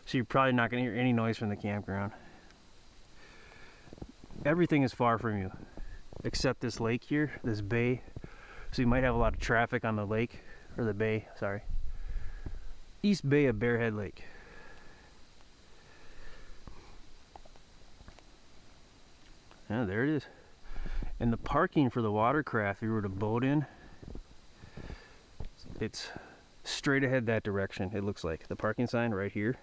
so you're probably not going to hear any noise from the campground. Everything is far from you, except this lake here, this bay. So you might have a lot of traffic on the lake, or the bay, sorry. East Bay of Bearhead Lake. Yeah, there it is. And the parking for the watercraft, if you were to boat in, it's straight ahead that direction, it looks like. The parking sign right here.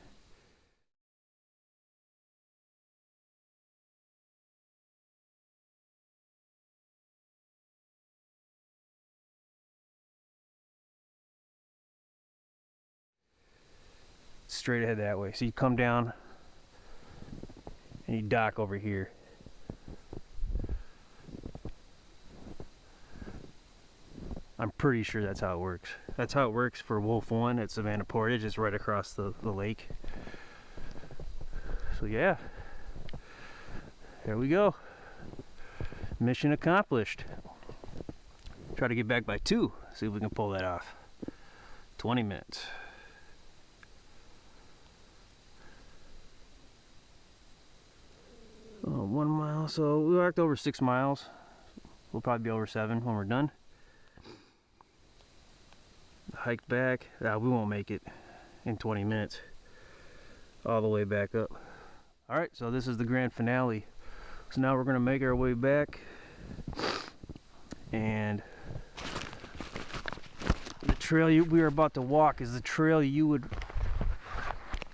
Straight ahead that way. So you come down and you dock over here. I'm pretty sure that's how it works. That's how it works for Wolf 1 at Savannah Portage. It's right across the lake. So yeah, there we go. Mission accomplished. Try to get back by 2. See if we can pull that off. 20 minutes. Oh, 1 mile. So we walked over 6 miles. We'll probably be over 7 when we're done. Hike back. We won't make it in 20 minutes. All the way back up. Alright, so this is the grand finale. So now we're going to make our way back. And the trail we are about to walk is the trail you would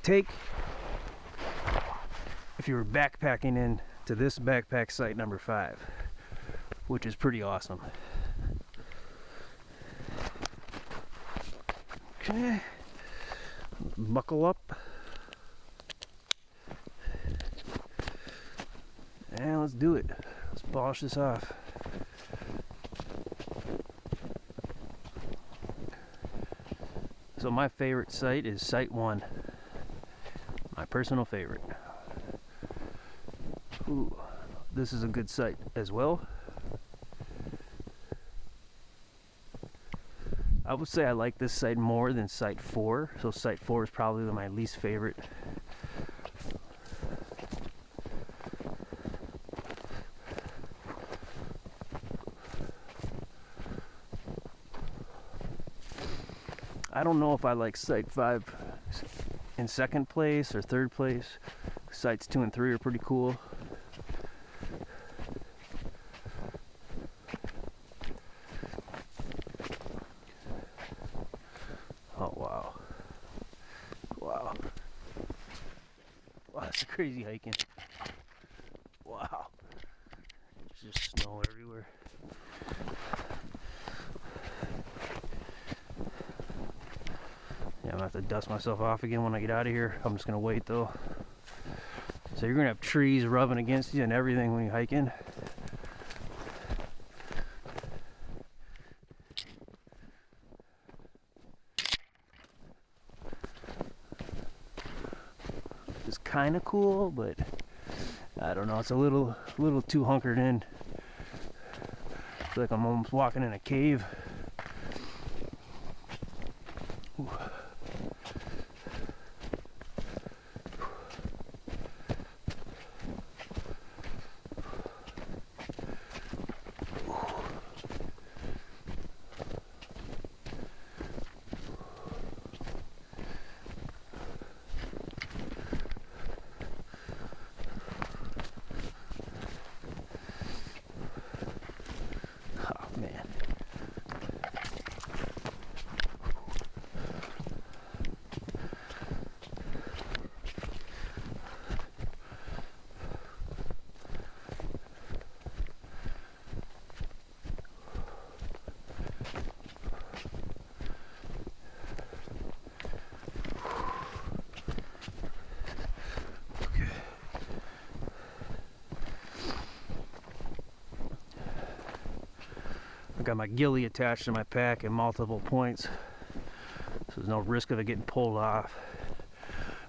take if you were backpacking in to this backpack site number 5, which is pretty awesome. Okay, buckle up and let's do it. Let's polish this off. So my favorite site is Site 1. My personal favorite. Ooh, this is a good site as well. I would say I like this site more than Site 4. So Site 4 is probably my least favorite. I don't know if I like Site 5 in 2nd place or 3rd place. Sites 2 and 3 are pretty cool. Oh wow. Wow. Wow, that's crazy hiking. Wow. There's just snow everywhere. I'm gonna have to dust myself off again when I get out of here. I'm just gonna wait though. So you're gonna have trees rubbing against you and everything when you hike in. It's kind of cool, but I don't know. It's a little too hunkered in. I feel like I'm almost walking in a cave. Ooh. I got my ghillie attached to my pack at multiple points, so there's no risk of it getting pulled off.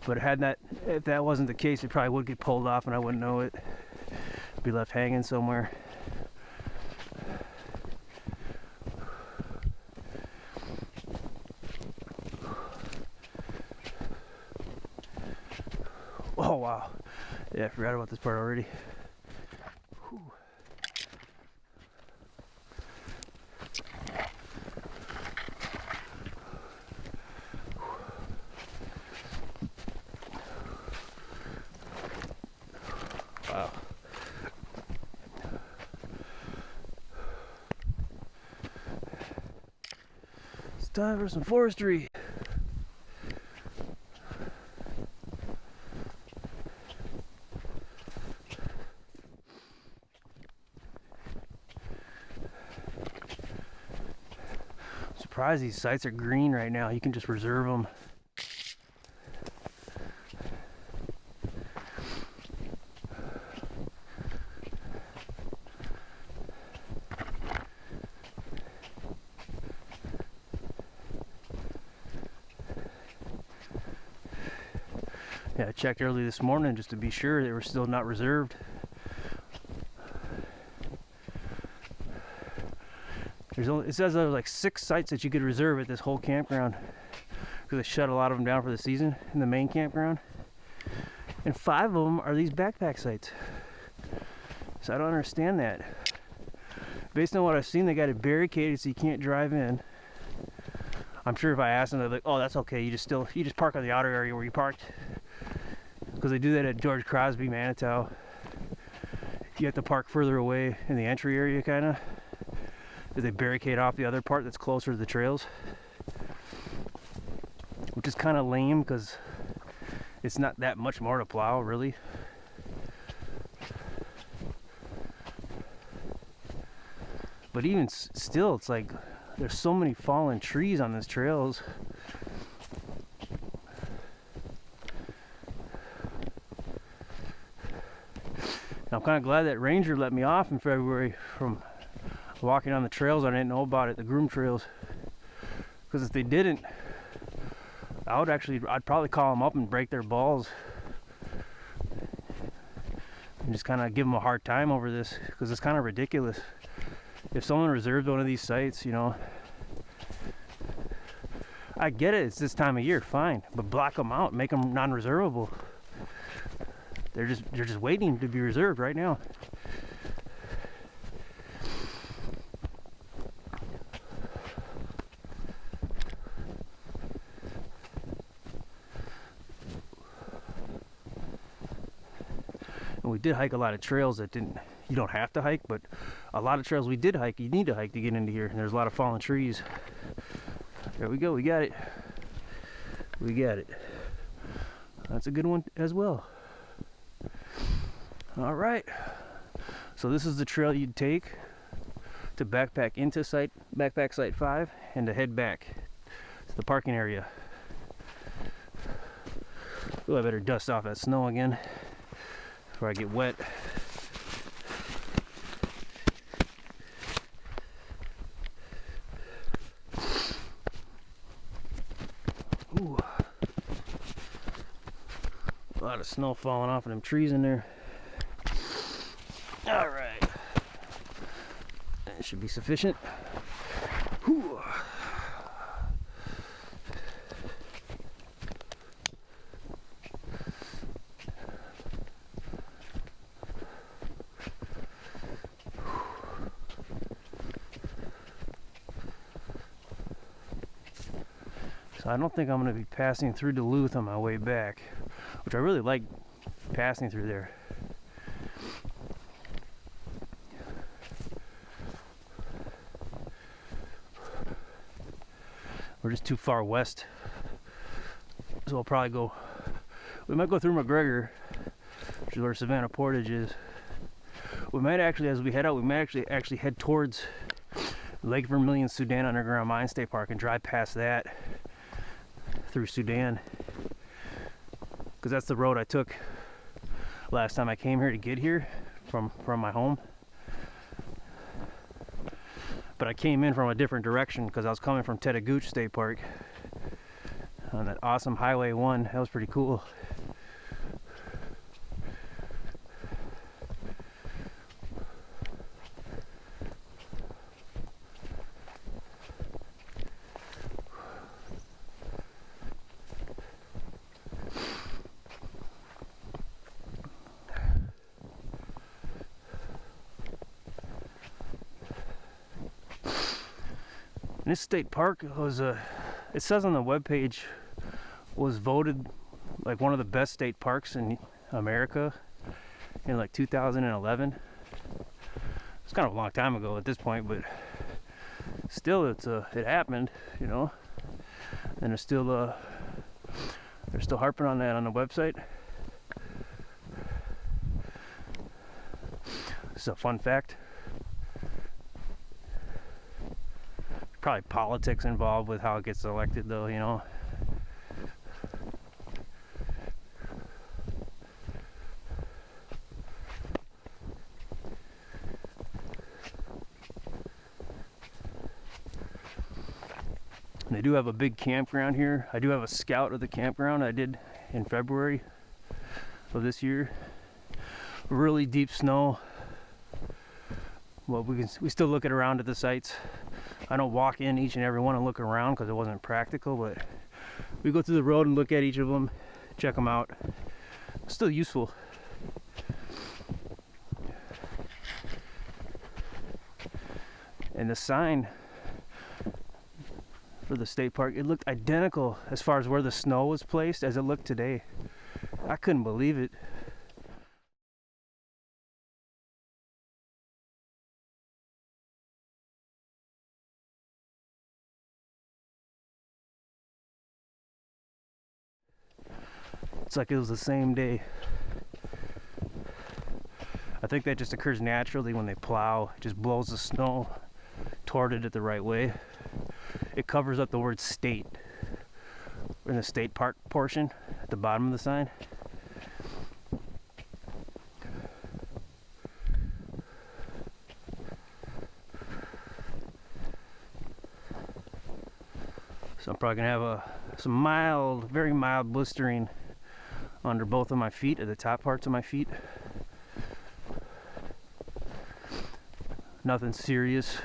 But if that wasn't the case, it probably would get pulled off and I wouldn't know it. It'd be left hanging somewhere. Oh wow, yeah, I forgot about this part already. Whew. Wow. It's time for some forestry. I'm surprised these sites are green right now. You can just reserve them. Yeah, I checked early this morning just to be sure they were still not reserved. It says there were like 6 sites that you could reserve at this whole campground, because they shut a lot of them down for the season in the main campground. And 5 of them are these backpack sites. So I don't understand that. Based on what I've seen, they got it barricaded so you can't drive in. I'm sure if I asked them, they're like, "Oh, that's okay. You just park on the outer area where you parked." Because they do that at George Crosby, Manitou. You have to park further away in the entry area, kind of. They barricade off the other part that's closer to the trails, which is kind of lame because it's not that much more to plow, really. But even still, it's like there's so many fallen trees on these trails. And I'm kind of glad that Ranger let me off in February from walking on the trails I didn't know about it, the groom trails. Because if they didn't, I'd probably call them up and break their balls. And just kind of give them a hard time over this, because it's kind of ridiculous. If someone reserved one of these sites, you know, I get it, it's this time of year, fine, but block them out, make them non-reservable. They're just waiting to be reserved right now. And we did hike a lot of trails that you don't have to hike, but a lot of trails we did hike, you need to hike to get into here. And there's a lot of fallen trees. There we go, we got it. We got it. That's a good one as well. All right. So this is the trail you'd take to backpack into backpack site 5 and to head back to the parking area. Oh, I better dust off that snow again before I get wet. Ooh. A lot of snow falling off of them trees in there. All right. That should be sufficient. Whew. So I don't think I'm going to be passing through Duluth on my way back, which I really like passing through there. We're just too far west, so I'll probably we might go through McGregor, which is where Savannah Portage is. We might actually, as we head out, we might actually head towards Lake Vermilion Sudan Underground Mine State Park and drive past that through Sudan, because that's the road I took last time I came here to get here from my home. But I came in from a different direction because I was coming from Tetagooch State Park on that awesome Highway 1. That was pretty cool. And this state park was it says on the webpage, was voted like one of the best state parks in America in like 2011. It's kind of a long time ago at this point, but still, it happened, you know. And they're still harping on that on the website. It's a fun fact. Probably politics involved with how it gets elected, though, you know. And they do have a big campground here. I do have a scout of the campground I did in February. So this year, really deep snow. Well, we still look around at the sites. I don't walk in each and every one and look around because it wasn't practical, but we go through the road and look at each of them, check them out. It's still useful. And the sign for the state park, it looked identical as far as where the snow was placed as it looked today. I couldn't believe it. It's like it was the same day. I think that just occurs naturally when they plow. It just blows the snow toward it the right way. It covers up the word state in the state park portion at the bottom of the sign. So I'm probably gonna have some mild, very mild blistering under both of my feet, at the top parts of my feet. Nothing serious,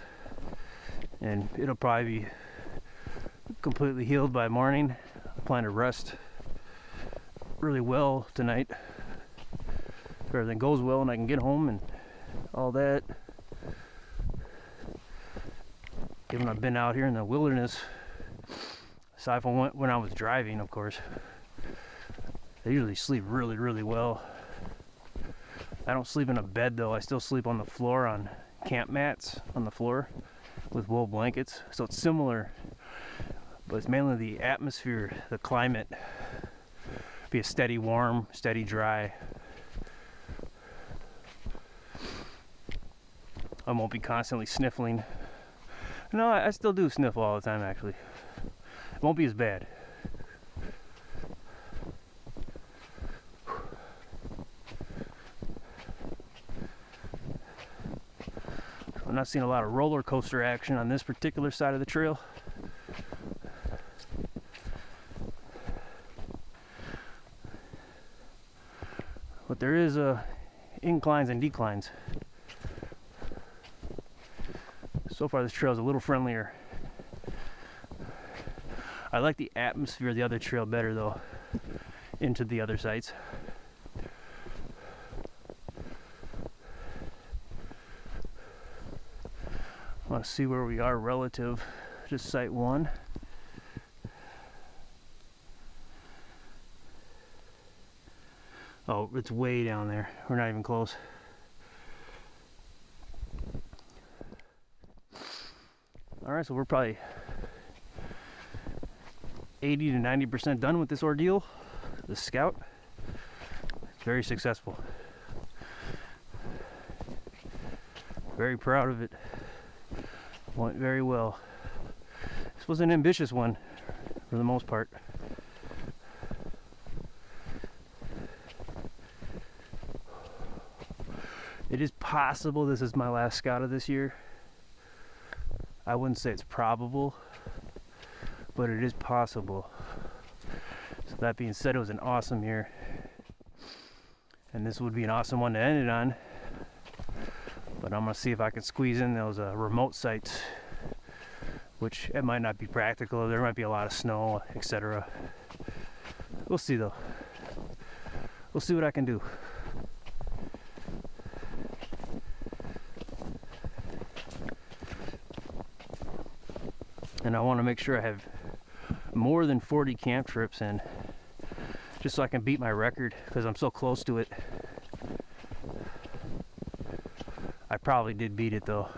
and it'll probably be completely healed by morning. I plan to rest really well tonight. If everything goes well and I can get home and all that. Given I've been out here in the wilderness, aside from when I was driving, of course, I usually sleep really, really well. I don't sleep in a bed though. I still sleep on the floor on camp mats on the floor with wool blankets. So it's similar, but it's mainly the atmosphere, the climate. Be a steady warm, steady dry. I won't be constantly sniffling. No, I still do sniffle all the time actually. It won't be as bad. I'm not seeing a lot of roller coaster action on this particular side of the trail. But there is inclines and declines. So far this trail is a little friendlier. I like the atmosphere of the other trail better though, into the other sites. I want to see where we are relative to site 1. Oh, it's way down there. We're not even close. Alright, so we're probably 80 to 90% done with this ordeal. The scout. It's very successful. Very proud of it. Went very well. This was an ambitious one for the most part. It is possible this is my last scout of this year. I wouldn't say it's probable, but it is possible. So that being said, it was an awesome year. And this would be an awesome one to end it on. But I'm going to see if I can squeeze in those remote sites, which it might not be practical. There might be a lot of snow, etc. We'll see though. We'll see what I can do. And I want to make sure I have more than 40 camp trips in, just so I can beat my record, because I'm so close to it. I probably did beat it though.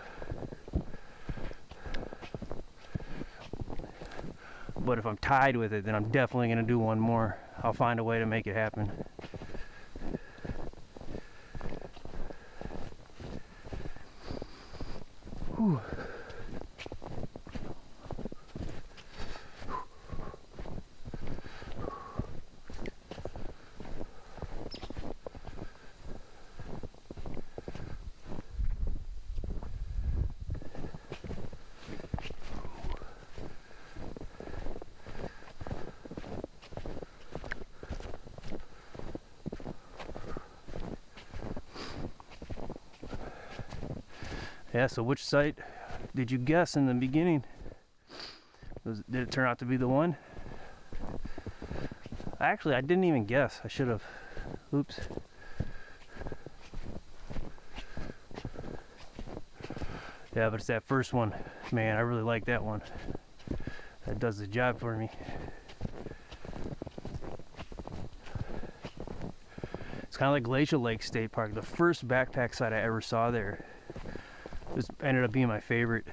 But if I'm tied with it, then I'm definitely going to do one more. I'll find a way to make it happen. Whew. Yeah, so which site did you guess in the beginning? Did it turn out to be the one? Actually, I didn't even guess. I should have. Oops. Yeah, but it's that first one. Man, I really like that one. That does the job for me. It's kind of like Glacial Lake State Park. The first backpack site I ever saw there. This ended up being my favorite.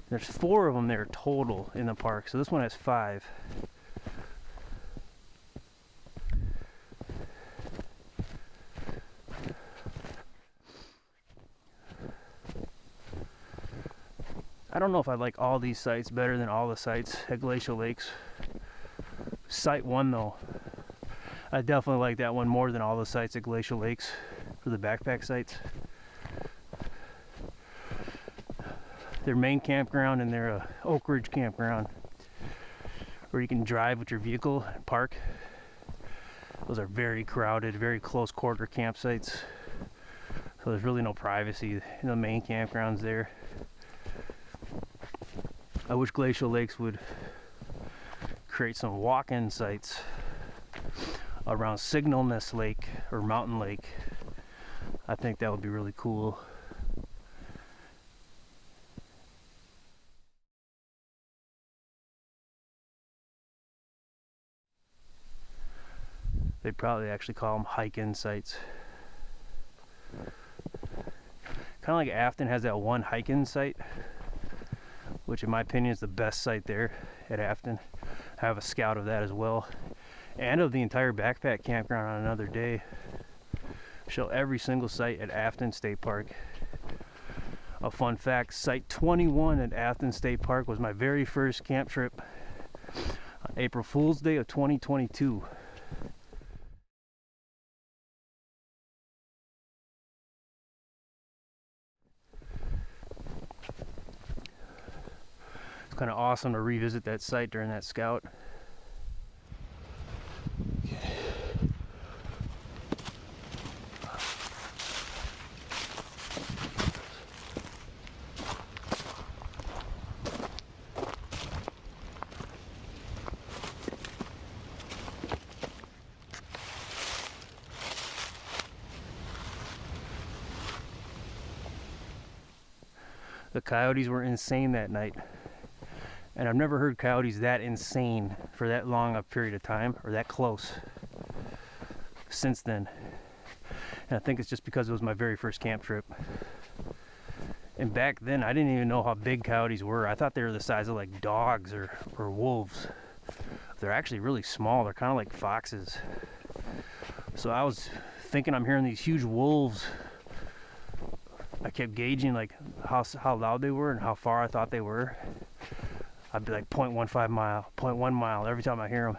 There's 4 of them there total in the park, so this one has 5. I don't know if I like all these sites better than all the sites at Glacial Lakes. Site 1 though, I definitely like that one more than all the sites at Glacial Lakes for the backpack sites. Their main campground and their Oak Ridge campground, where you can drive with your vehicle and park. Those are very crowded, very close quarter campsites. So there's really no privacy in the main campgrounds there. I wish Glacial Lakes would create some walk-in sites around Signal Nest Lake or Mountain Lake. I think that would be really cool. They'd probably actually call them hike-in sites. Kind of like Afton has that one hike-in site, which in my opinion is the best site there at Afton. I have a scout of that as well, and of the entire backpack campground on another day. Show every single site at Afton State Park. A fun fact, Site 21 at Afton State Park was my very first camp trip on April Fool's Day of 2022. Kind of awesome to revisit that site during that scout. The coyotes were insane that night. And I've never heard coyotes that insane for that long a period of time, or that close, since then. And I think it's just because it was my very first camp trip. And back then, I didn't even know how big coyotes were. I thought they were the size of like dogs or wolves. They're actually really small. They're kind of like foxes. So I was thinking I'm hearing these huge wolves. I kept gauging like how loud they were and how far I thought they were. I'd be like 0.15 mile, 0.1 mile every time I hear them,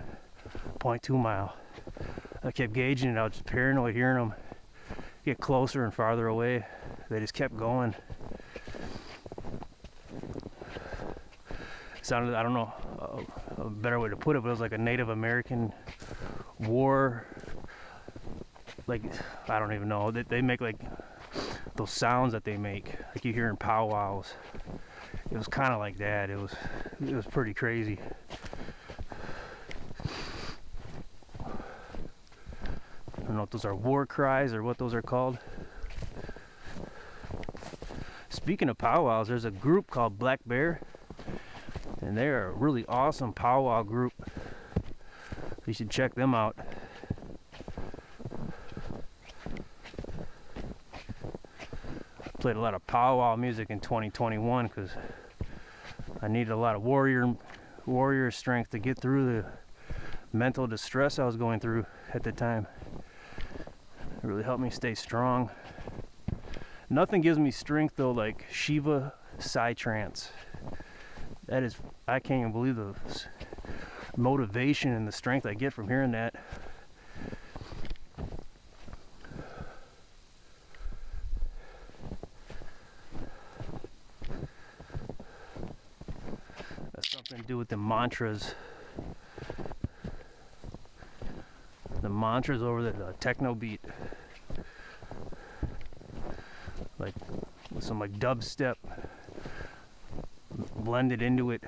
0.2 mile. I kept gauging it. I was just paranoid hearing them get closer and farther away. They just kept going. It sounded, I don't know a better way to put it, but it was like a Native American war. Like, I don't even know. They make like those sounds that they make, like you hear in powwows. It was kind of like that. It was pretty crazy. I don't know if those are war cries or what those are called. Speaking of powwows, there's a group called Black Bear, and they're a really awesome powwow group. You should check them out. Played a lot of powwow music in 2021 because I needed a lot of warrior strength to get through the mental distress I was going through at the time. It really helped me stay strong. Nothing gives me strength though like Shiva Psytrance. That is, I can't even believe the motivation and the strength I get from hearing that. To do with the mantras over the techno beat. Like some like dubstep blended into it.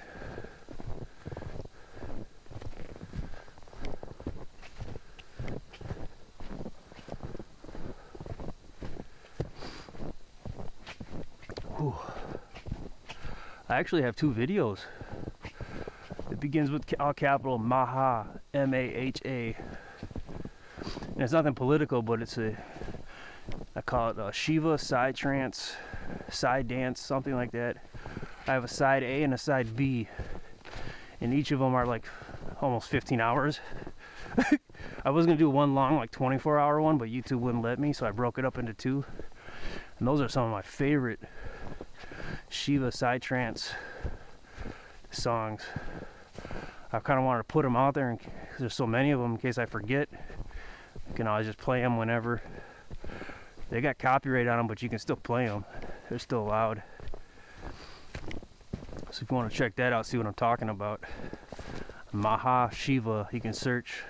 Whew. I actually have two videos. It begins with all capital Maha, M-A-H-A. And it's nothing political, but it's I call it a Shiva side trance, side dance, something like that. I have a side A and a side B, and each of them are like almost 15 hours. I was gonna do one long, like 24-hour one, but YouTube wouldn't let me, so I broke it up into two. And those are some of my favorite Shiva side trance songs. I kind of wanted to put them out there, because there's so many of them, in case I forget. You can always just play them whenever. They got copyright on them, but you can still play them. They're still allowed. So if you want to check that out, see what I'm talking about. Maha Shiva, you can search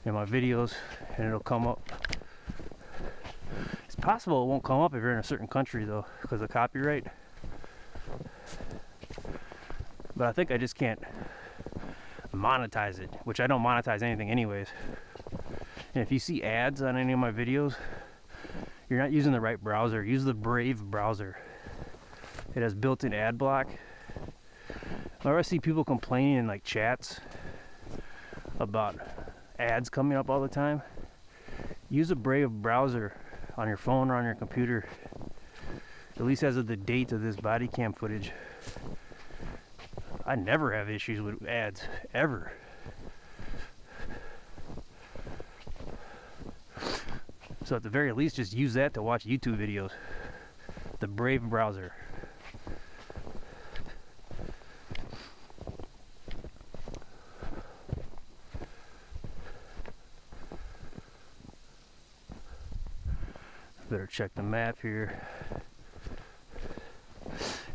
in my videos and it'll come up. It's possible it won't come up if you're in a certain country though, because of copyright. But I think I just can't monetize it, which I don't monetize anything anyways. And if you see ads on any of my videos, you're not using the right browser. Use the Brave browser. It has built-in ad block. Whenever I see people complaining in like chats about ads coming up all the time, use a Brave browser on your phone or on your computer, at least as of the date of this body cam footage. I never have issues with ads, ever. So at the very least, just use that to watch YouTube videos. The Brave browser. Better check the map here.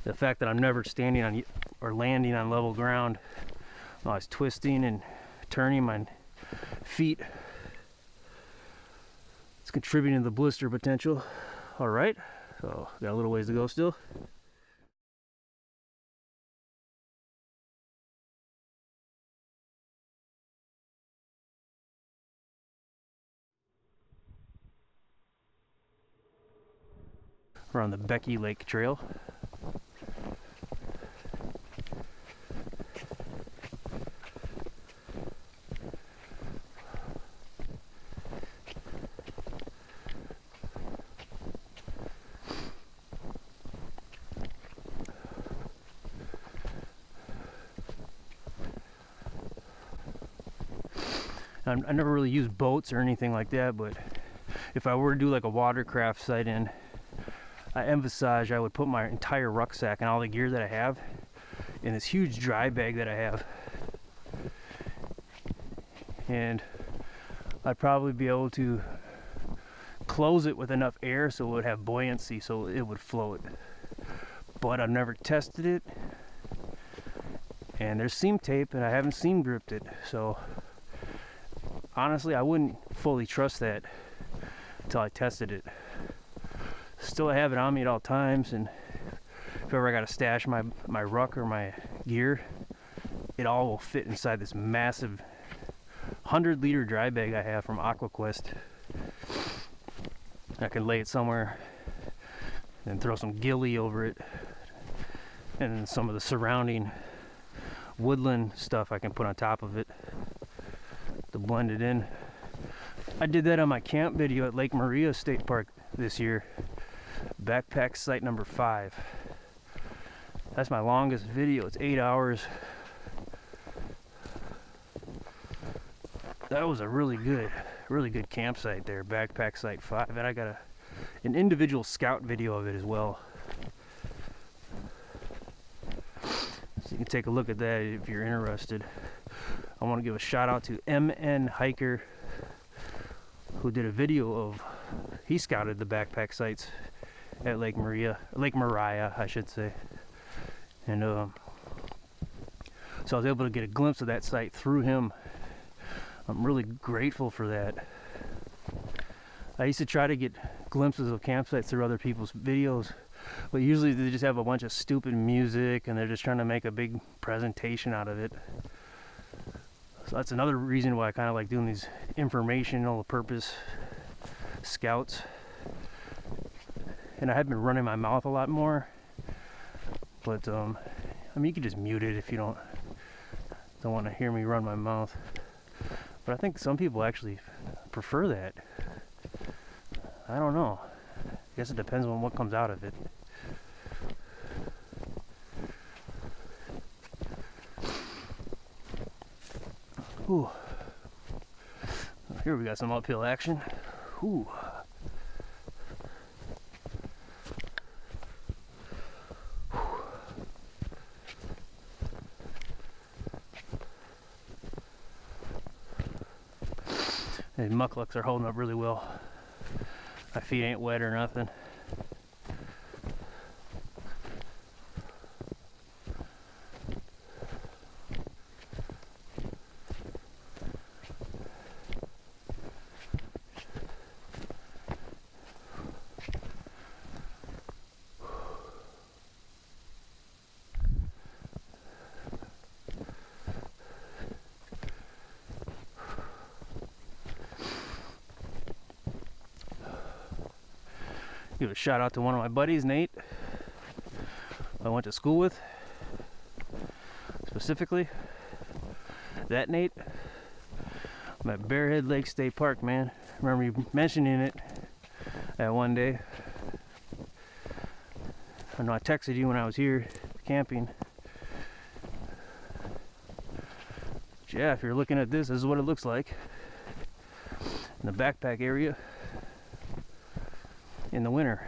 The fact that I'm never standing on or landing on level ground, I was twisting and turning my feet. It's contributing to the blister potential. All right, so got a little ways to go still. We're on the Becky Lake Trail. I never really used boats or anything like that, but if I were to do like a watercraft sight-in, I emphasize I would put my entire rucksack and all the gear that I have in this huge dry bag that I have. And I'd probably be able to close it with enough air so it would have buoyancy so it would float. But I've never tested it. And there's seam tape and I haven't seam gripped it, so honestly, I wouldn't fully trust that until I tested it. Still, I have it on me at all times, and if ever I got to stash my ruck or my gear, it all will fit inside this massive 100-liter dry bag I have from AquaQuest. I can lay it somewhere and throw some ghillie over it, and then some of the surrounding woodland stuff I can put on top of it to blend it in. I did that on my camp video at Lake Maria State Park this year. Backpack site number 5. That's my longest video. It's 8 hours. That was a really good campsite there, backpack site 5, and I got an individual scout video of it as well. So you can take a look at that if you're interested. I want to give a shout out to MN Hiker, who did a video of, he scouted the backpack sites at Lake Maria, I should say. And so I was able to get a glimpse of that site through him. I'm really grateful for that. I used to try to get glimpses of campsites through other people's videos, But usually they just have a bunch of stupid music and they're just trying to make a big presentation out of it. So that's another reason why I kind of like doing these informational purpose scouts. And I have been running my mouth a lot more. But I mean, you can just mute it if you don't want to hear me run my mouth. But I think some people actually prefer that. I don't know. I guess it depends on what comes out of it. Ooh. Here we got some uphill action. Ooh. These mucklucks are holding up really well. My feet ain't wet or nothing. Give a shout out to one of my buddies, Nate, I went to school with. Specifically, that Nate. I'm at Bearhead Lake State Park, man. Remember you mentioning it that one day. I know I texted you when I was here camping. But yeah, if you're looking at this is what it looks like in the backpack area in the winter.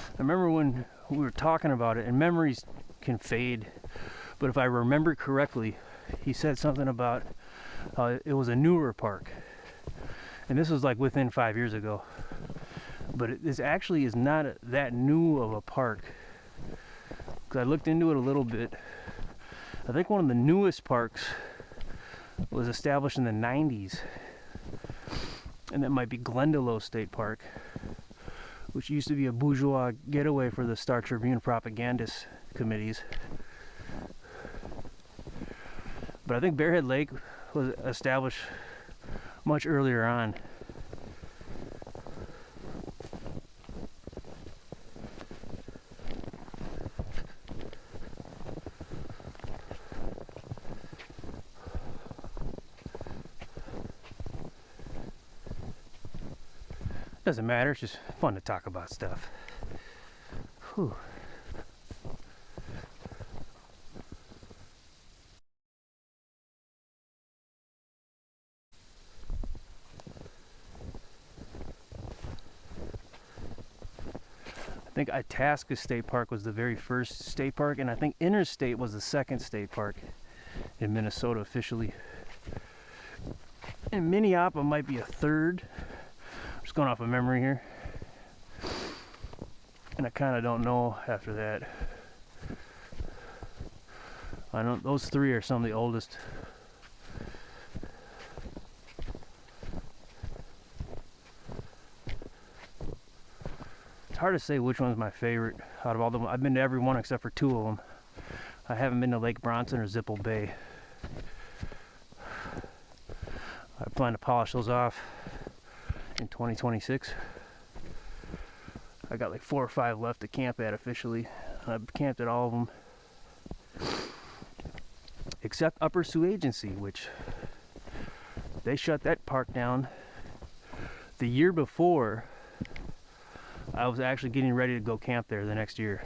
I remember when we were talking about it, and memories can fade, but if I remember correctly, he said something about it was a newer park, and this was like within 5 years ago, but this actually is not that new of a park, because I looked into it a little bit. I think one of the newest parks was established in the 90s, and that might be Glendalough State Park, which used to be a bourgeois getaway for the Star Tribune propagandist committees. But I think Bearhead Lake was established much earlier on. Doesn't matter, it's just fun to talk about stuff. Whew. I think Itasca State Park was the very first state park, and I think Interstate was the second state park in Minnesota officially. And Minneapolis might be a third. I'm just going off of memory here. And I kind of don't know after that. I know those three are some of the oldest. It's hard to say which one's my favorite out of all of them. I've been to every one except for two of them. I haven't been to Lake Bronson or Zipple Bay. I plan to polish those off in 2026. I got like 4 or 5 left to camp at officially. I've camped at all of them. Except Upper Sioux Agency, which they shut that park down the year before I was actually getting ready to go camp there the next year.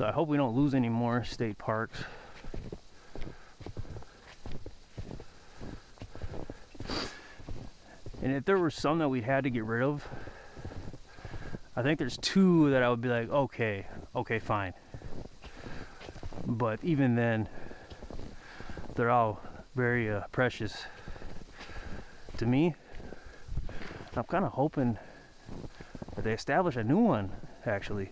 So I hope we don't lose any more state parks. And if there were some that we had to get rid of, I think there's 2 that I would be like, okay, fine. But even then, they're all very precious to me. I'm kind of hoping that they establish a new one, actually.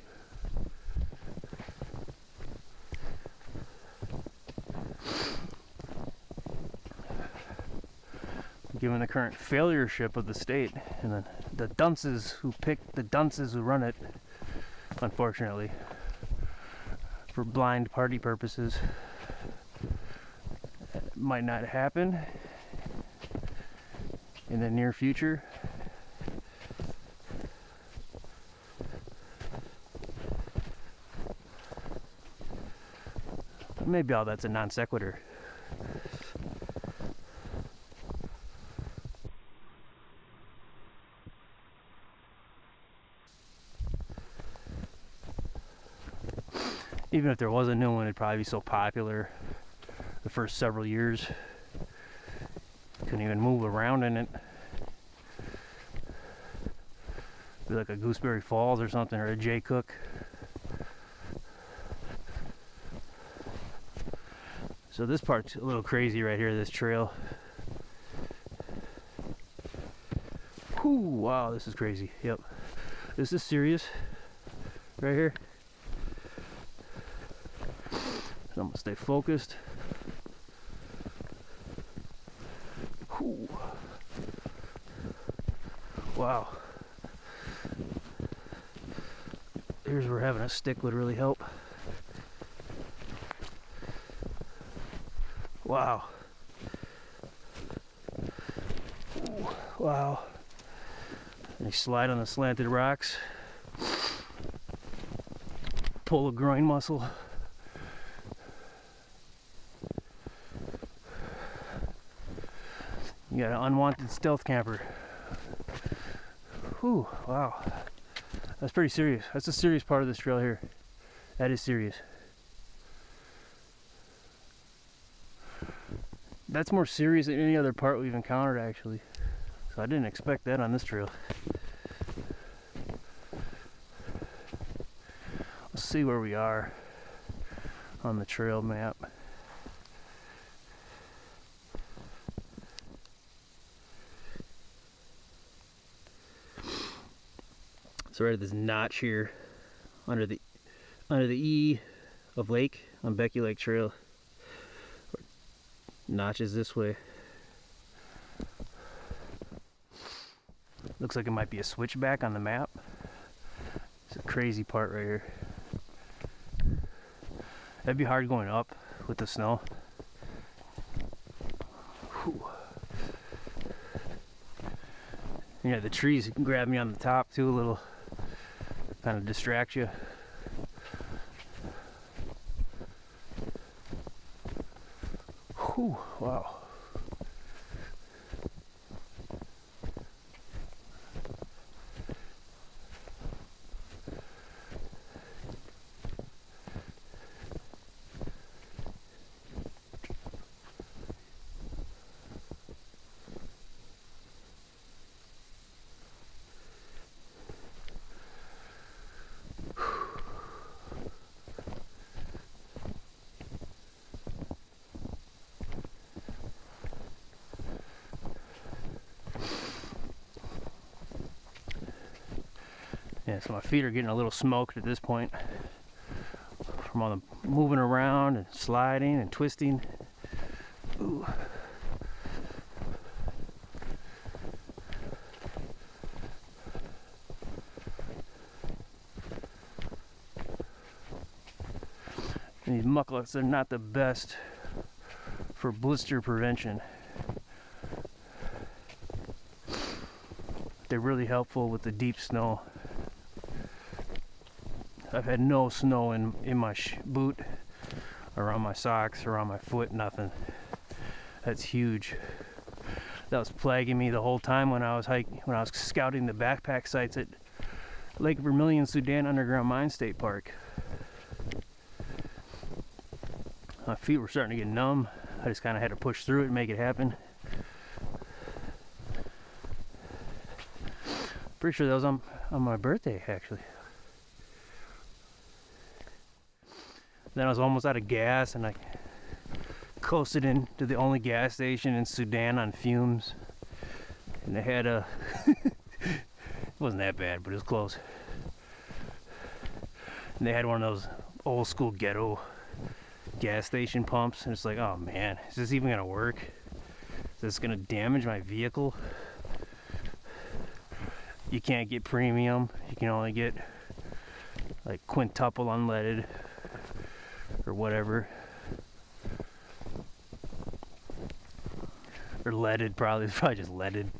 Given the current failureship of the state and the dunces who picked the dunces who run it, unfortunately, for blind party purposes, it might not happen in the near future. Maybe all that's a non sequitur. Even if there was a new one, it'd probably be so popular the first several years. Couldn't even move around in it. Be like a Gooseberry Falls or something, or a Jay Cook. So this part's a little crazy right here, this trail. Whew, wow, this is crazy. Yep. This is serious. Right here. So I'm gonna stay focused. Whew. Wow. Here's where having a stick would really help. Wow. Ooh, wow. And you slide on the slanted rocks. Pull a groin muscle. You got an unwanted stealth camper. Whew, wow. That's pretty serious. That's a serious part of this trail here. That is serious. That's more serious than any other part we've encountered, actually. So I didn't expect that on this trail. Let's see where we are on the trail map. So right at this notch here, under the E of Lake on Becky Lake Trail. Notches this way. Looks like it might be a switchback on the map. It's a crazy part right here. That'd be hard going up with the snow. Whew. Yeah, the trees can grab me on the top too a little. Kind of distract you. Whew, wow. Yeah, so my feet are getting a little smoked at this point from all the moving around and sliding and twisting. Ooh. And these mucklucks are not the best for blister prevention. They're really helpful with the deep snow. I've had no snow in my boot, around my socks, around my foot, nothing. That's huge. That was plaguing me the whole time when I was scouting the backpack sites at Lake Vermilion Sudan Underground Mine State Park. My feet were starting to get numb. I just kind of had to push through it and make it happen. Pretty sure that was on my birthday, actually. Then I was almost out of gas, and I coasted into the only gas station in Sudan on fumes. And they had a... it wasn't that bad, but it was close. And they had one of those old school ghetto gas station pumps, and it's like, oh man, is this even gonna work? Is this gonna damage my vehicle? You can't get premium, you can only get like quintuple unleaded or whatever, or leaded. Probably it's probably just leaded.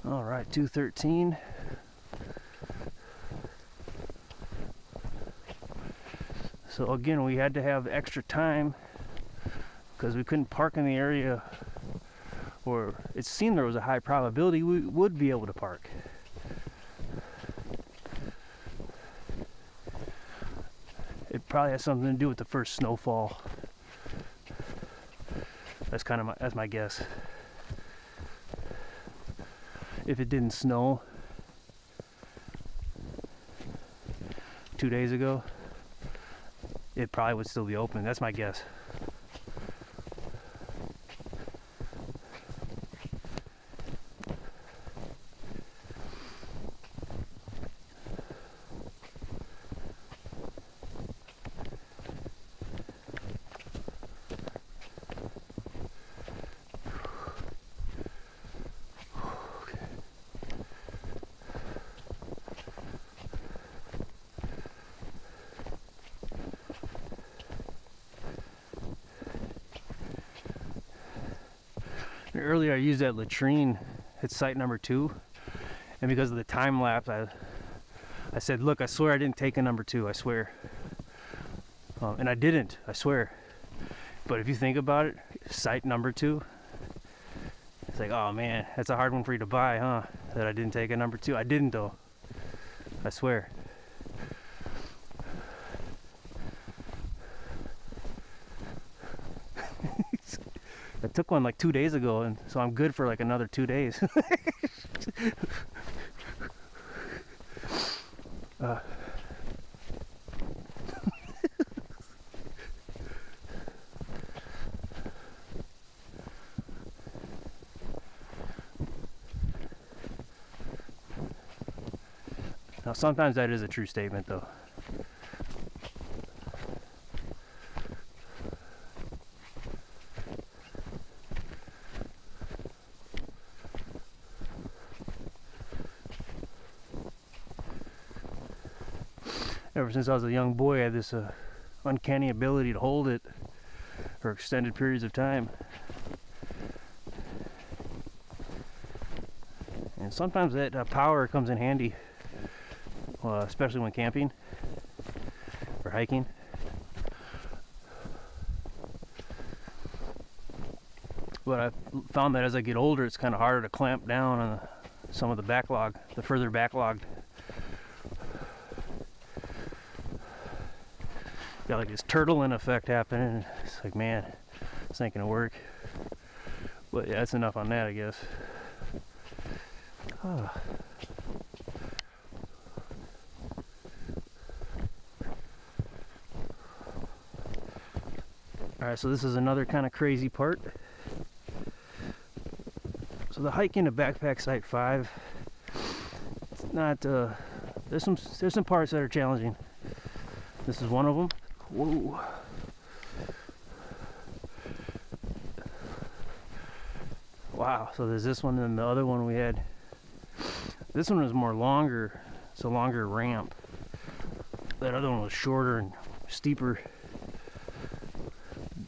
All right, 213. So again, we had to have extra time because we couldn't park in the area, or it seemed there was a high probability we would be able to park. It probably has something to do with the first snowfall. That's my guess. If it didn't snow 2 days ago, it probably would still be open. That's my guess. Earlier I used that latrine at site number 2, and because of the time lapse, I said, look, I swear I didn't take a number 2, I swear. And I didn't, I swear. But if you think about it, site number 2, it's like, oh man, that's a hard one for you to buy, huh? That I didn't take a number 2. I didn't though, I swear. I took one like 2 days ago, and so I'm good for like another 2 days. Now sometimes that is a true statement though. Ever since I was a young boy, I had this uncanny ability to hold it for extended periods of time. And sometimes that power comes in handy, especially when camping or hiking. But I've found that as I get older, it's kind of harder to clamp down on some of the backlog, the further backlogged. Got like this turtling effect happening. It's like, man, this ain't gonna work. But yeah, that's enough on that, I guess. Alright, so this is another kind of crazy part. So the hike into Backpack Site 5, it's not, there's some parts that are challenging. This is one of them. Whoa. Wow, so there's this one and the other one we had. This one was more longer, it's a longer ramp. That other one was shorter and steeper.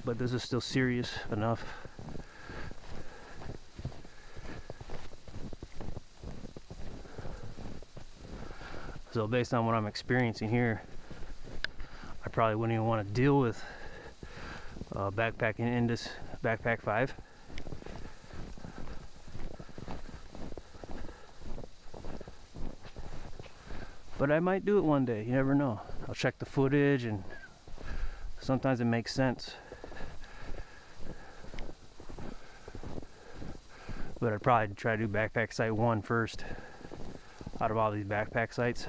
But this is still serious enough. So based on what I'm experiencing here, I probably wouldn't even want to deal with backpacking in this backpack 5. But I might do it one day, you never know. I'll check the footage, and sometimes it makes sense. But I'd probably try to do backpack site 1 first out of all these backpack sites.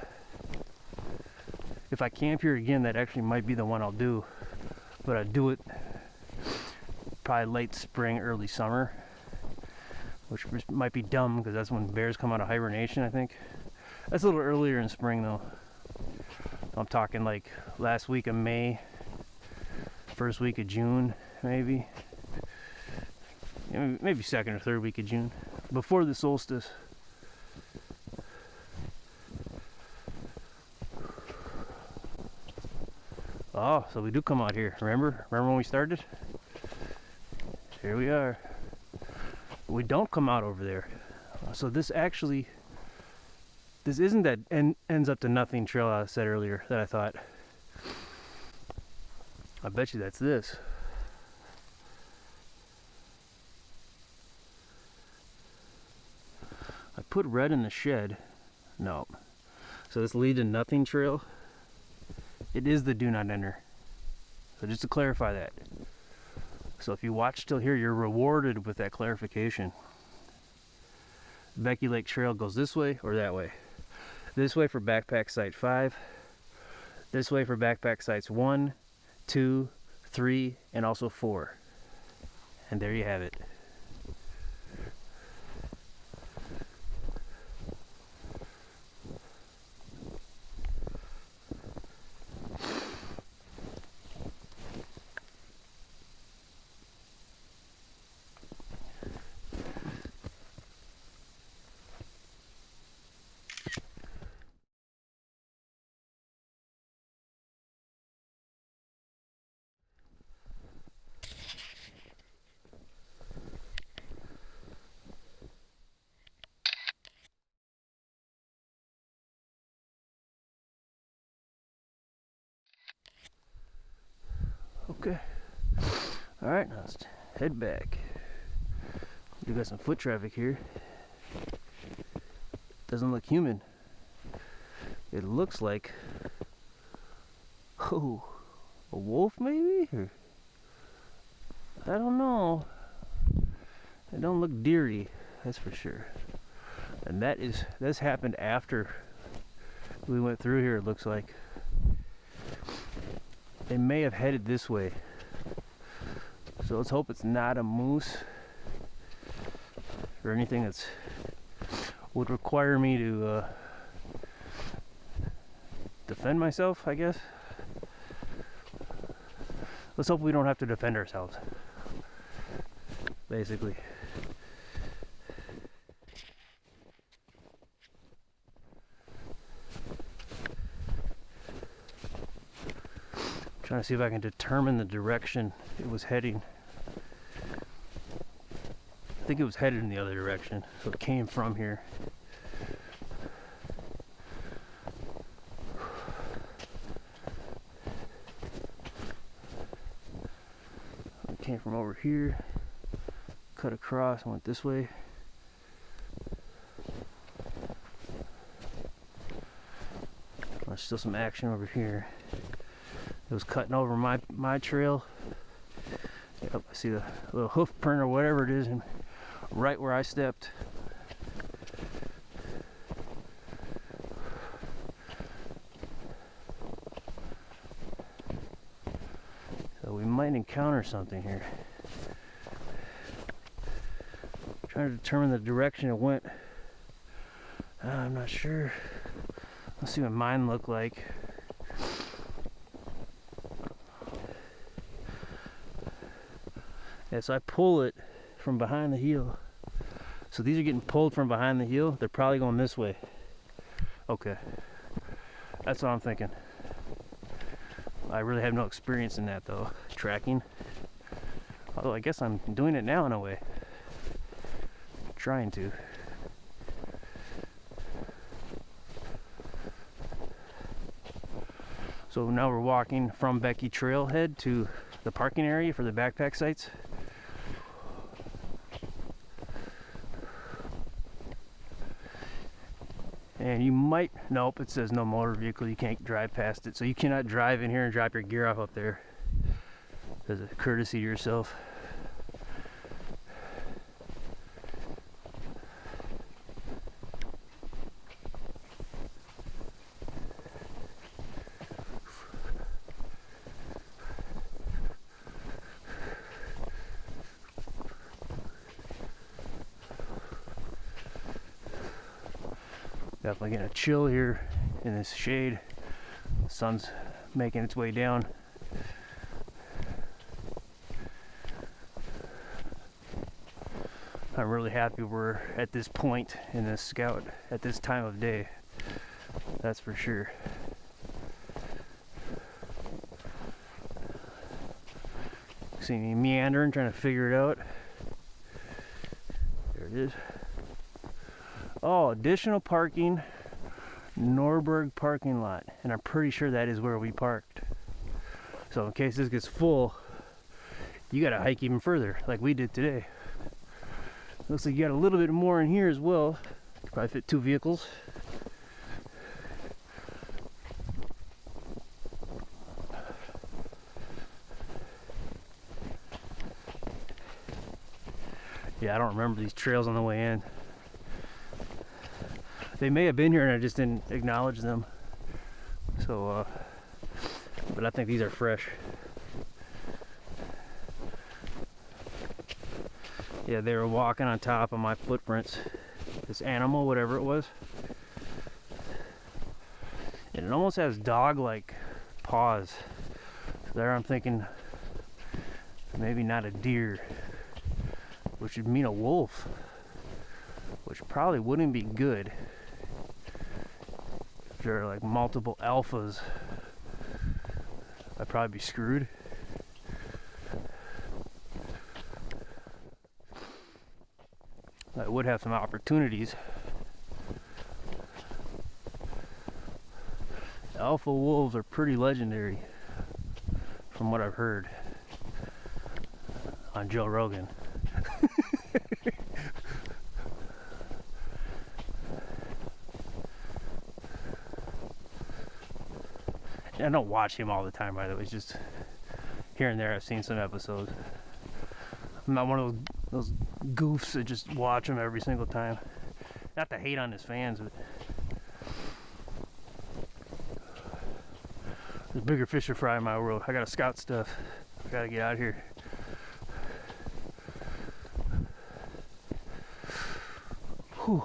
If I camp here again, that actually might be the one I'll do. But I'd do it probably late spring, early summer, which might be dumb because that's when bears come out of hibernation, I think. That's a little earlier in spring though. I'm talking like last week of May, first week of June, maybe. Maybe second or third week of June, before the solstice. Oh, so we do come out here. Remember when we started? Here we are. We don't come out over there. So this actually, this isn't that ends up to nothing trail I said earlier that I thought. I bet you that's this. I put red in the shed. No. So this lead to nothing trail, it is the do not enter. So just to clarify that. So if you watch till here, you're rewarded with that clarification. Becky Lake Trail goes this way or that way. This way for backpack site 5. This way for backpack sites 1, 2, 3, and also 4. And there you have it. Okay. Alright, now let's head back. We got some foot traffic here. Doesn't look human. It looks like, oh, a wolf maybe? Or, I don't know. It don't look deery, that's for sure. And this happened after we went through here, it looks like. They may have headed this way. So let's hope it's not a moose or anything that's would require me to defend myself, I guess. Let's hope we don't have to defend ourselves, basically. Trying to see if I can determine the direction it was heading. I think it was headed in the other direction, so it came from here. It came from over here, cut across, and went this way. There's still some action over here. It was cutting over my trail. Yep, I see the little hoof print or whatever it is, and right where I stepped. So we might encounter something here. Trying to determine the direction it went. I'm not sure. Let's see what mine looked like. Yeah, so I pull it from behind the heel. So these are getting pulled from behind the heel. They're probably going this way. Okay. That's what I'm thinking. I really have no experience in that though, tracking. Although I guess I'm doing it now in a way. Trying to. So now we're walking from Becky Trailhead to the parking area for the backpack sites. And you might, nope, it says no motor vehicle, you can't drive past it. So you cannot drive in here and drop your gear off up there as a courtesy to yourself. Definitely getting a chill here in this shade. The sun's making its way down. I'm really happy we're at this point in this scout at this time of day. That's for sure. See me meandering, trying to figure it out. There it is. Oh, additional parking, Norberg parking lot. And I'm pretty sure that is where we parked. So in case this gets full, you gotta hike even further, like we did today. Looks like you got a little bit more in here as well. Could probably fit 2 vehicles. Yeah, I don't remember these trails on the way in. They may have been here and I just didn't acknowledge them. So, but I think these are fresh. Yeah, they were walking on top of my footprints. This animal, whatever it was. And it almost has dog-like paws. So there I'm thinking maybe not a deer, which would mean a wolf, which probably wouldn't be good. If there are like multiple alphas, I'd probably be screwed. I would have some opportunities. Alpha wolves are pretty legendary, from what I've heard on Joe Rogan. I don't watch him all the time, by the way. It's just here and there I've seen some episodes. I'm not one of those goofs that just watch him every single time. Not to hate on his fans, but there's bigger fish to fry in my world. I gotta scout stuff. I gotta get out of here. Whew.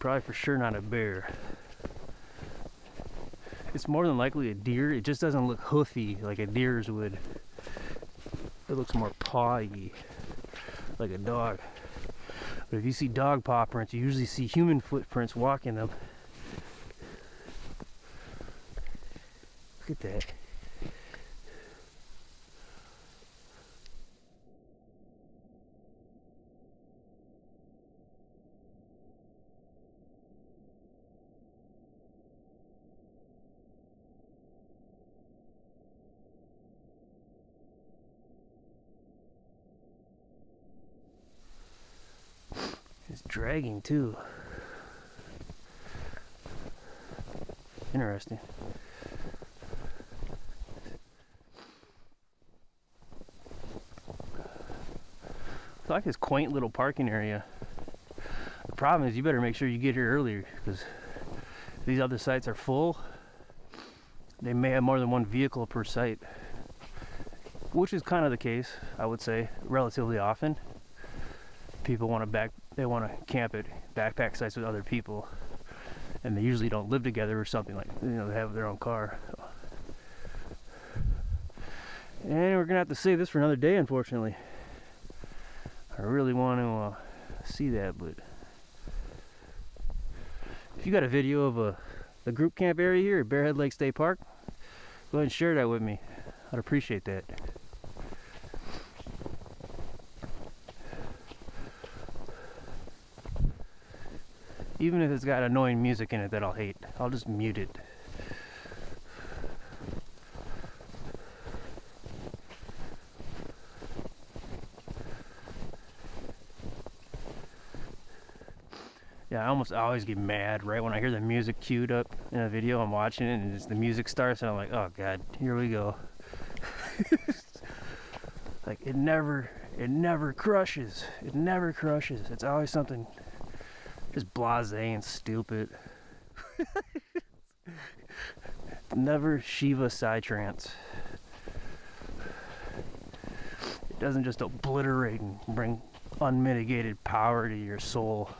Probably for sure not a bear. It's more than likely a deer. It just doesn't look hoofy like a deer's would. It looks more paw-y, like a dog. But if you see dog paw prints, you usually see human footprints walking them. Look at that. It's dragging too. Interesting. It's like this quaint little parking area. The problem is you better make sure you get here earlier, because these other sites are full. They may have more than one vehicle per site, which is kind of the case, I would say, relatively often. People want to camp at backpack sites with other people, and they usually don't live together or something, like, you know, they have their own car. And we're gonna have to save this for another day, unfortunately. I really want to see that, but If you got a video of the group camp area here at Bearhead Lake State Park, go ahead and share that with me. I'd appreciate that. Even if it's got annoying music in it that I'll hate, I'll just mute it. Yeah, I almost always get mad right when I hear the music queued up in a video I'm watching it and the music starts and I'm like, oh god, here we go. Like it never crushes. It never crushes. It's always something just blasé and stupid. Never Shiva Psytrance. It doesn't just obliterate and bring unmitigated power to your soul.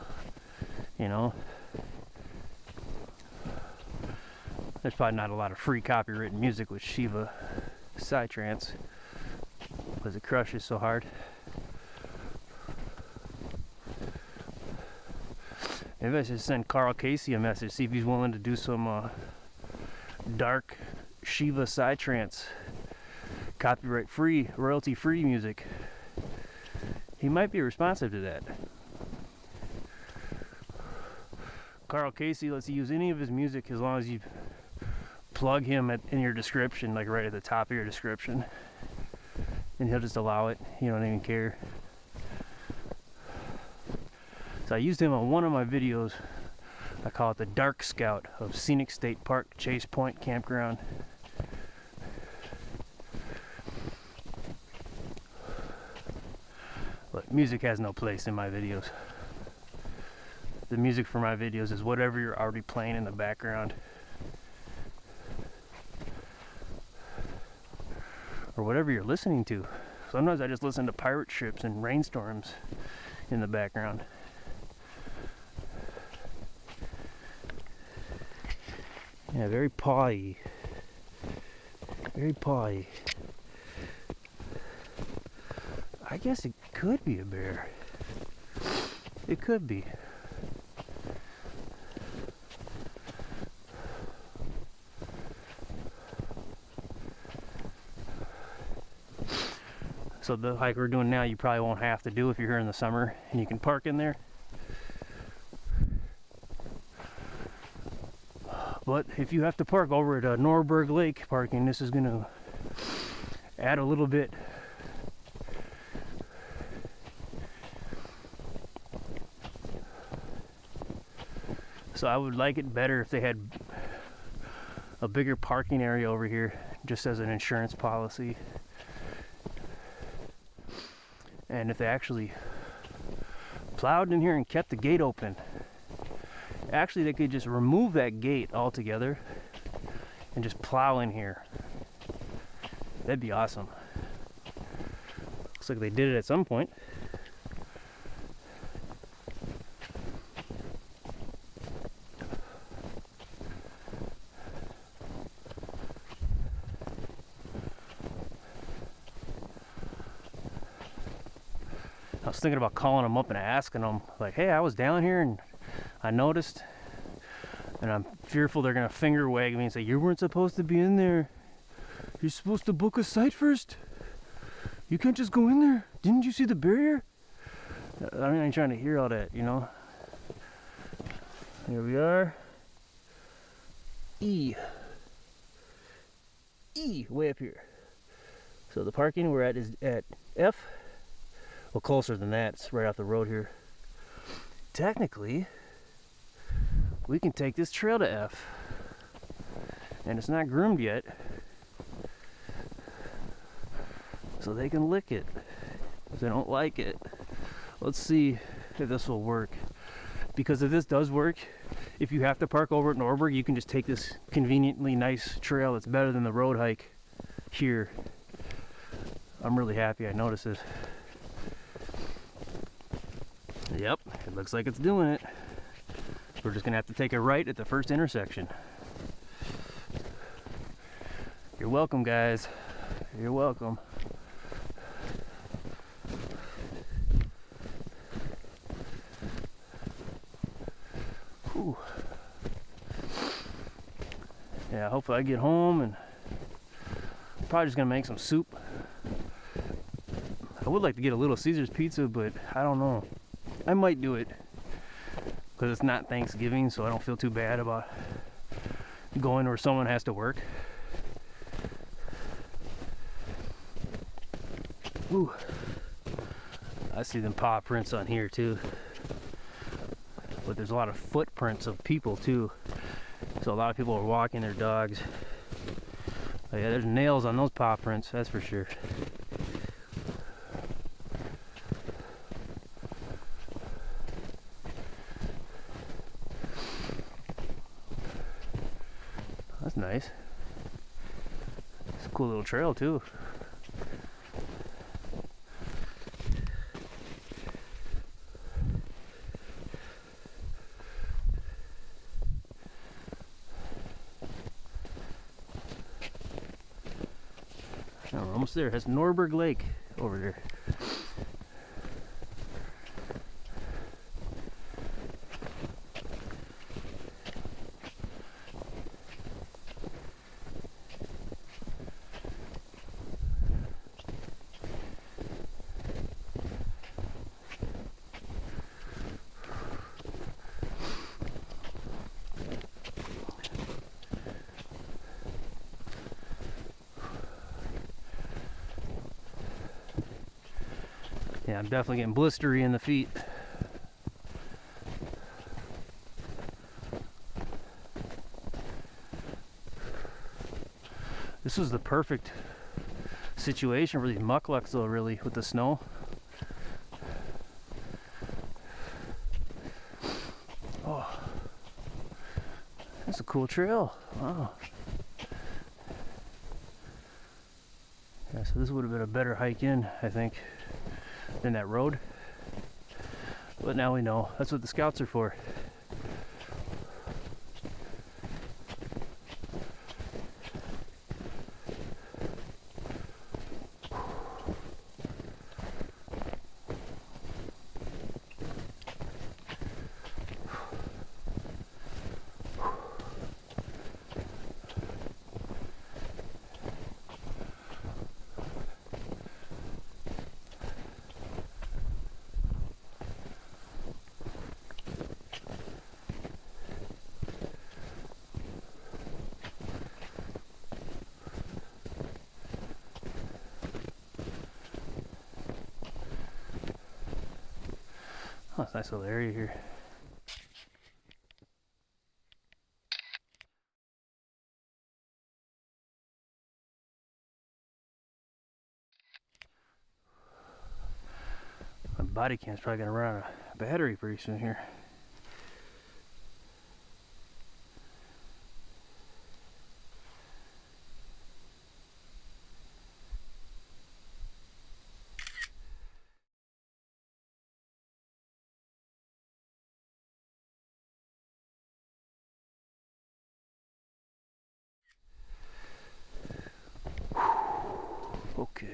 You know, there's probably not a lot of free copywritten music with Shiva Psytrance because it crushes so hard. Maybe I should send Carl Casey a message, see if he's willing to do some dark Shiva Psytrance, copyright free, royalty free music. He might be responsive to that. Carl Casey lets you use any of his music as long as you plug him in your description, like right at the top of your description, and he'll just allow it. You don't even care. So I used him on one of my videos. I call it the Dark Scout of Scenic State Park Chase Point Campground. But music has no place in my videos. The music for my videos is whatever you're already playing in the background. Or whatever you're listening to. Sometimes I just listen to pirate ships and rainstorms in the background. Yeah, very pawy. Very pawy. I guess it could be a bear. It could be. So the hike we're doing now, you probably won't have to do if you're here in the summer and you can park in there. But if you have to park over at Norberg Lake parking, this is going to add a little bit. So I would like it better if they had a bigger parking area over here, just as an insurance policy. And if they actually plowed in here and kept the gate open, actually they could just remove that gate altogether and just plow in here. That'd be awesome. Looks like they did it at some point. I was thinking about calling them up and asking them, like, hey, I was down here and I noticed, and I'm fearful they're gonna finger wag me and say, you weren't supposed to be in there. You're supposed to book a site first. You can't just go in there. Didn't you see the barrier? I ain't trying to hear all that, you know. Here we are. E, way up here. So the parking we're at is at F. Well, closer than that. It's right off the road here. Technically, we can take this trail to F. And it's not groomed yet. So they can lick it if they don't like it. Let's see if this will work. Because if this does work, if you have to park over at Norberg, you can just take this conveniently nice trail that's better than the road hike here. I'm really happy I noticed it. Yep, it looks like it's doing it. We're just gonna have to take a right at the first intersection. You're welcome, guys. You're welcome. Whew. yeah, hopefully I get home and probably just gonna make some soup. I would like to get a Little Caesars pizza, but I don't know. I might do it because it's not Thanksgiving, so I don't feel too bad about going where someone has to work. Ooh, I see them paw prints on here too, but there's a lot of footprints of people too, so a lot of people are walking their dogs. But yeah, there's nails on those paw prints, that's for sure. That's nice. It's a cool little trail too. Now we're almost there. That's Norberg Lake over there. Yeah, I'm definitely getting blistery in the feet. This was the perfect situation for these mucklucks though, really, with the snow. Oh, that's a cool trail. Wow. Yeah, so this would have been a better hike in, I think, than that road. But now we know. That's what the scouts are for. Oh, it's a nice little area here. My body cam's probably gonna run out of battery pretty soon here. Okay.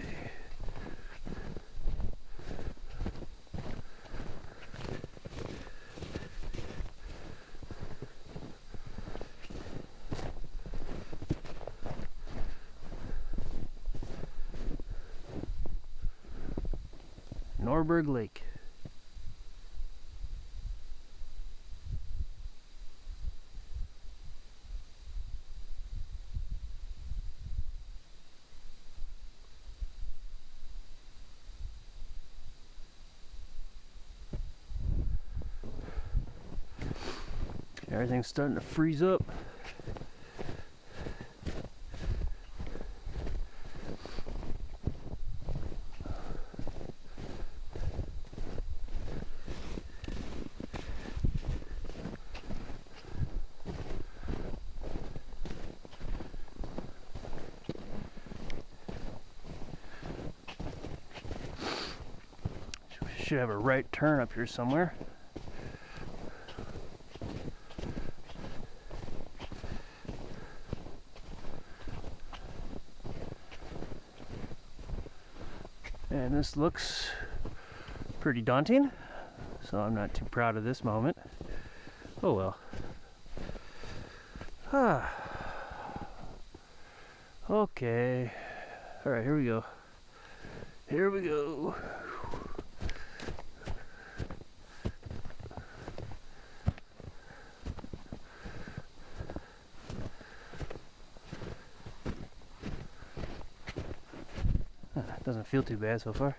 Norberg Lake. Everything's starting to freeze up. Should have a right turn up here somewhere. And this looks pretty daunting, so I'm not too proud of this moment. Oh well. Okay. Alright, here we go. Here we go. Doesn't feel too bad so far.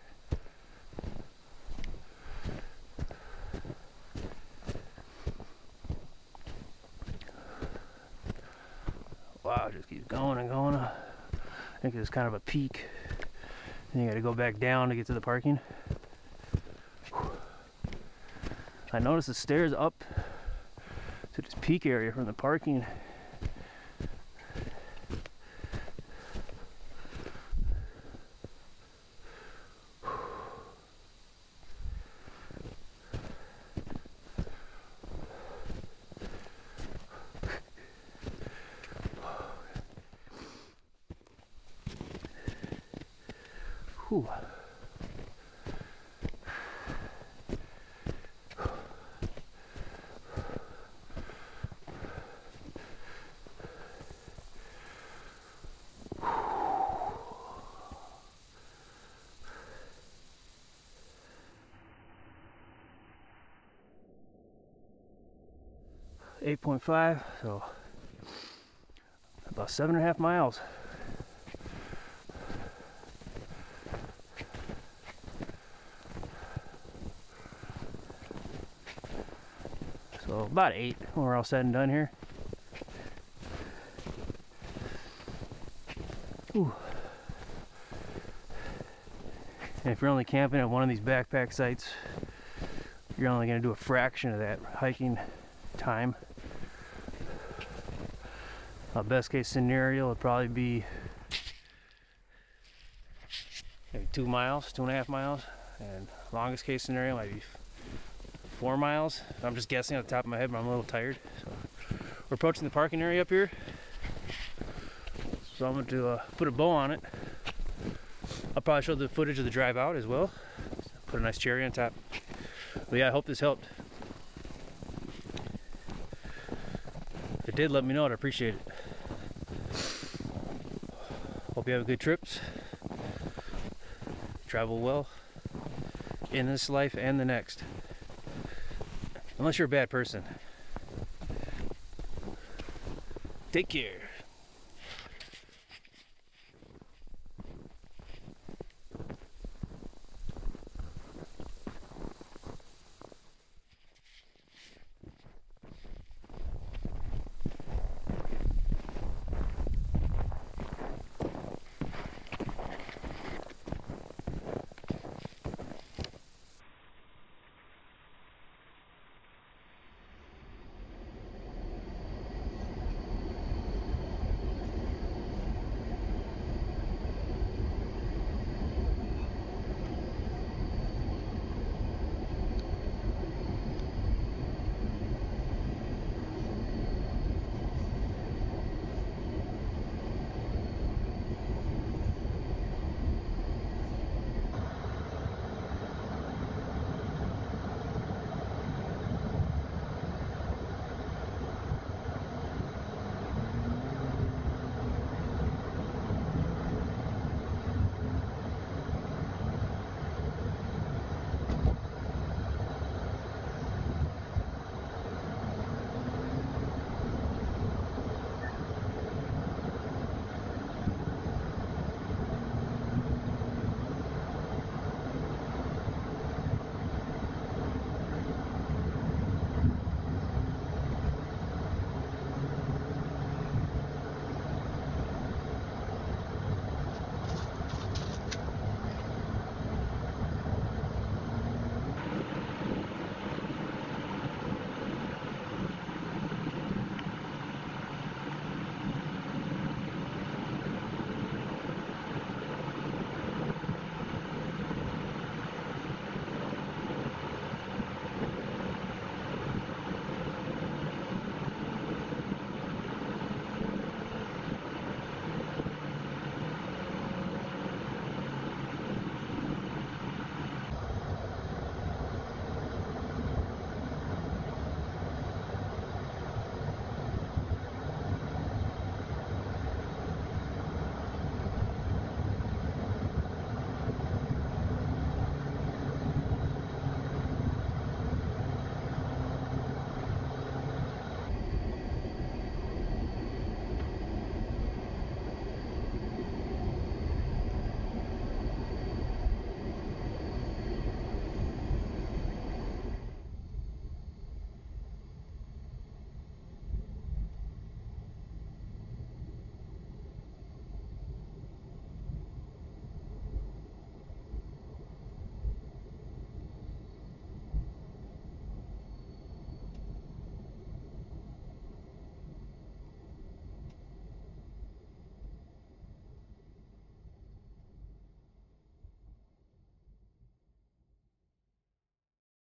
Wow, it just keeps going and going. I think it's kind of a peak. And you gotta go back down to get to the parking. I noticed the stairs up to this peak area from the parking. Whew. .5, so about 7.5 miles. So about 8 when we're all said and done here. Ooh. And if you're only camping at one of these backpack sites, you're only going to do a fraction of that hiking time. Best case scenario would probably be maybe 2 miles, 2.5 miles, and longest case scenario might be 4 miles. I'm just guessing off the top of my head, but I'm a little tired. So we're approaching the parking area up here, so I'm going to put a bow on it. I'll probably show the footage of the drive out as well. Put a nice cherry on top. But yeah, I hope this helped. If it did, let me know. I'd appreciate it. Hope you have good trips. Travel well in this life and the next. Unless you're a bad person. Take care.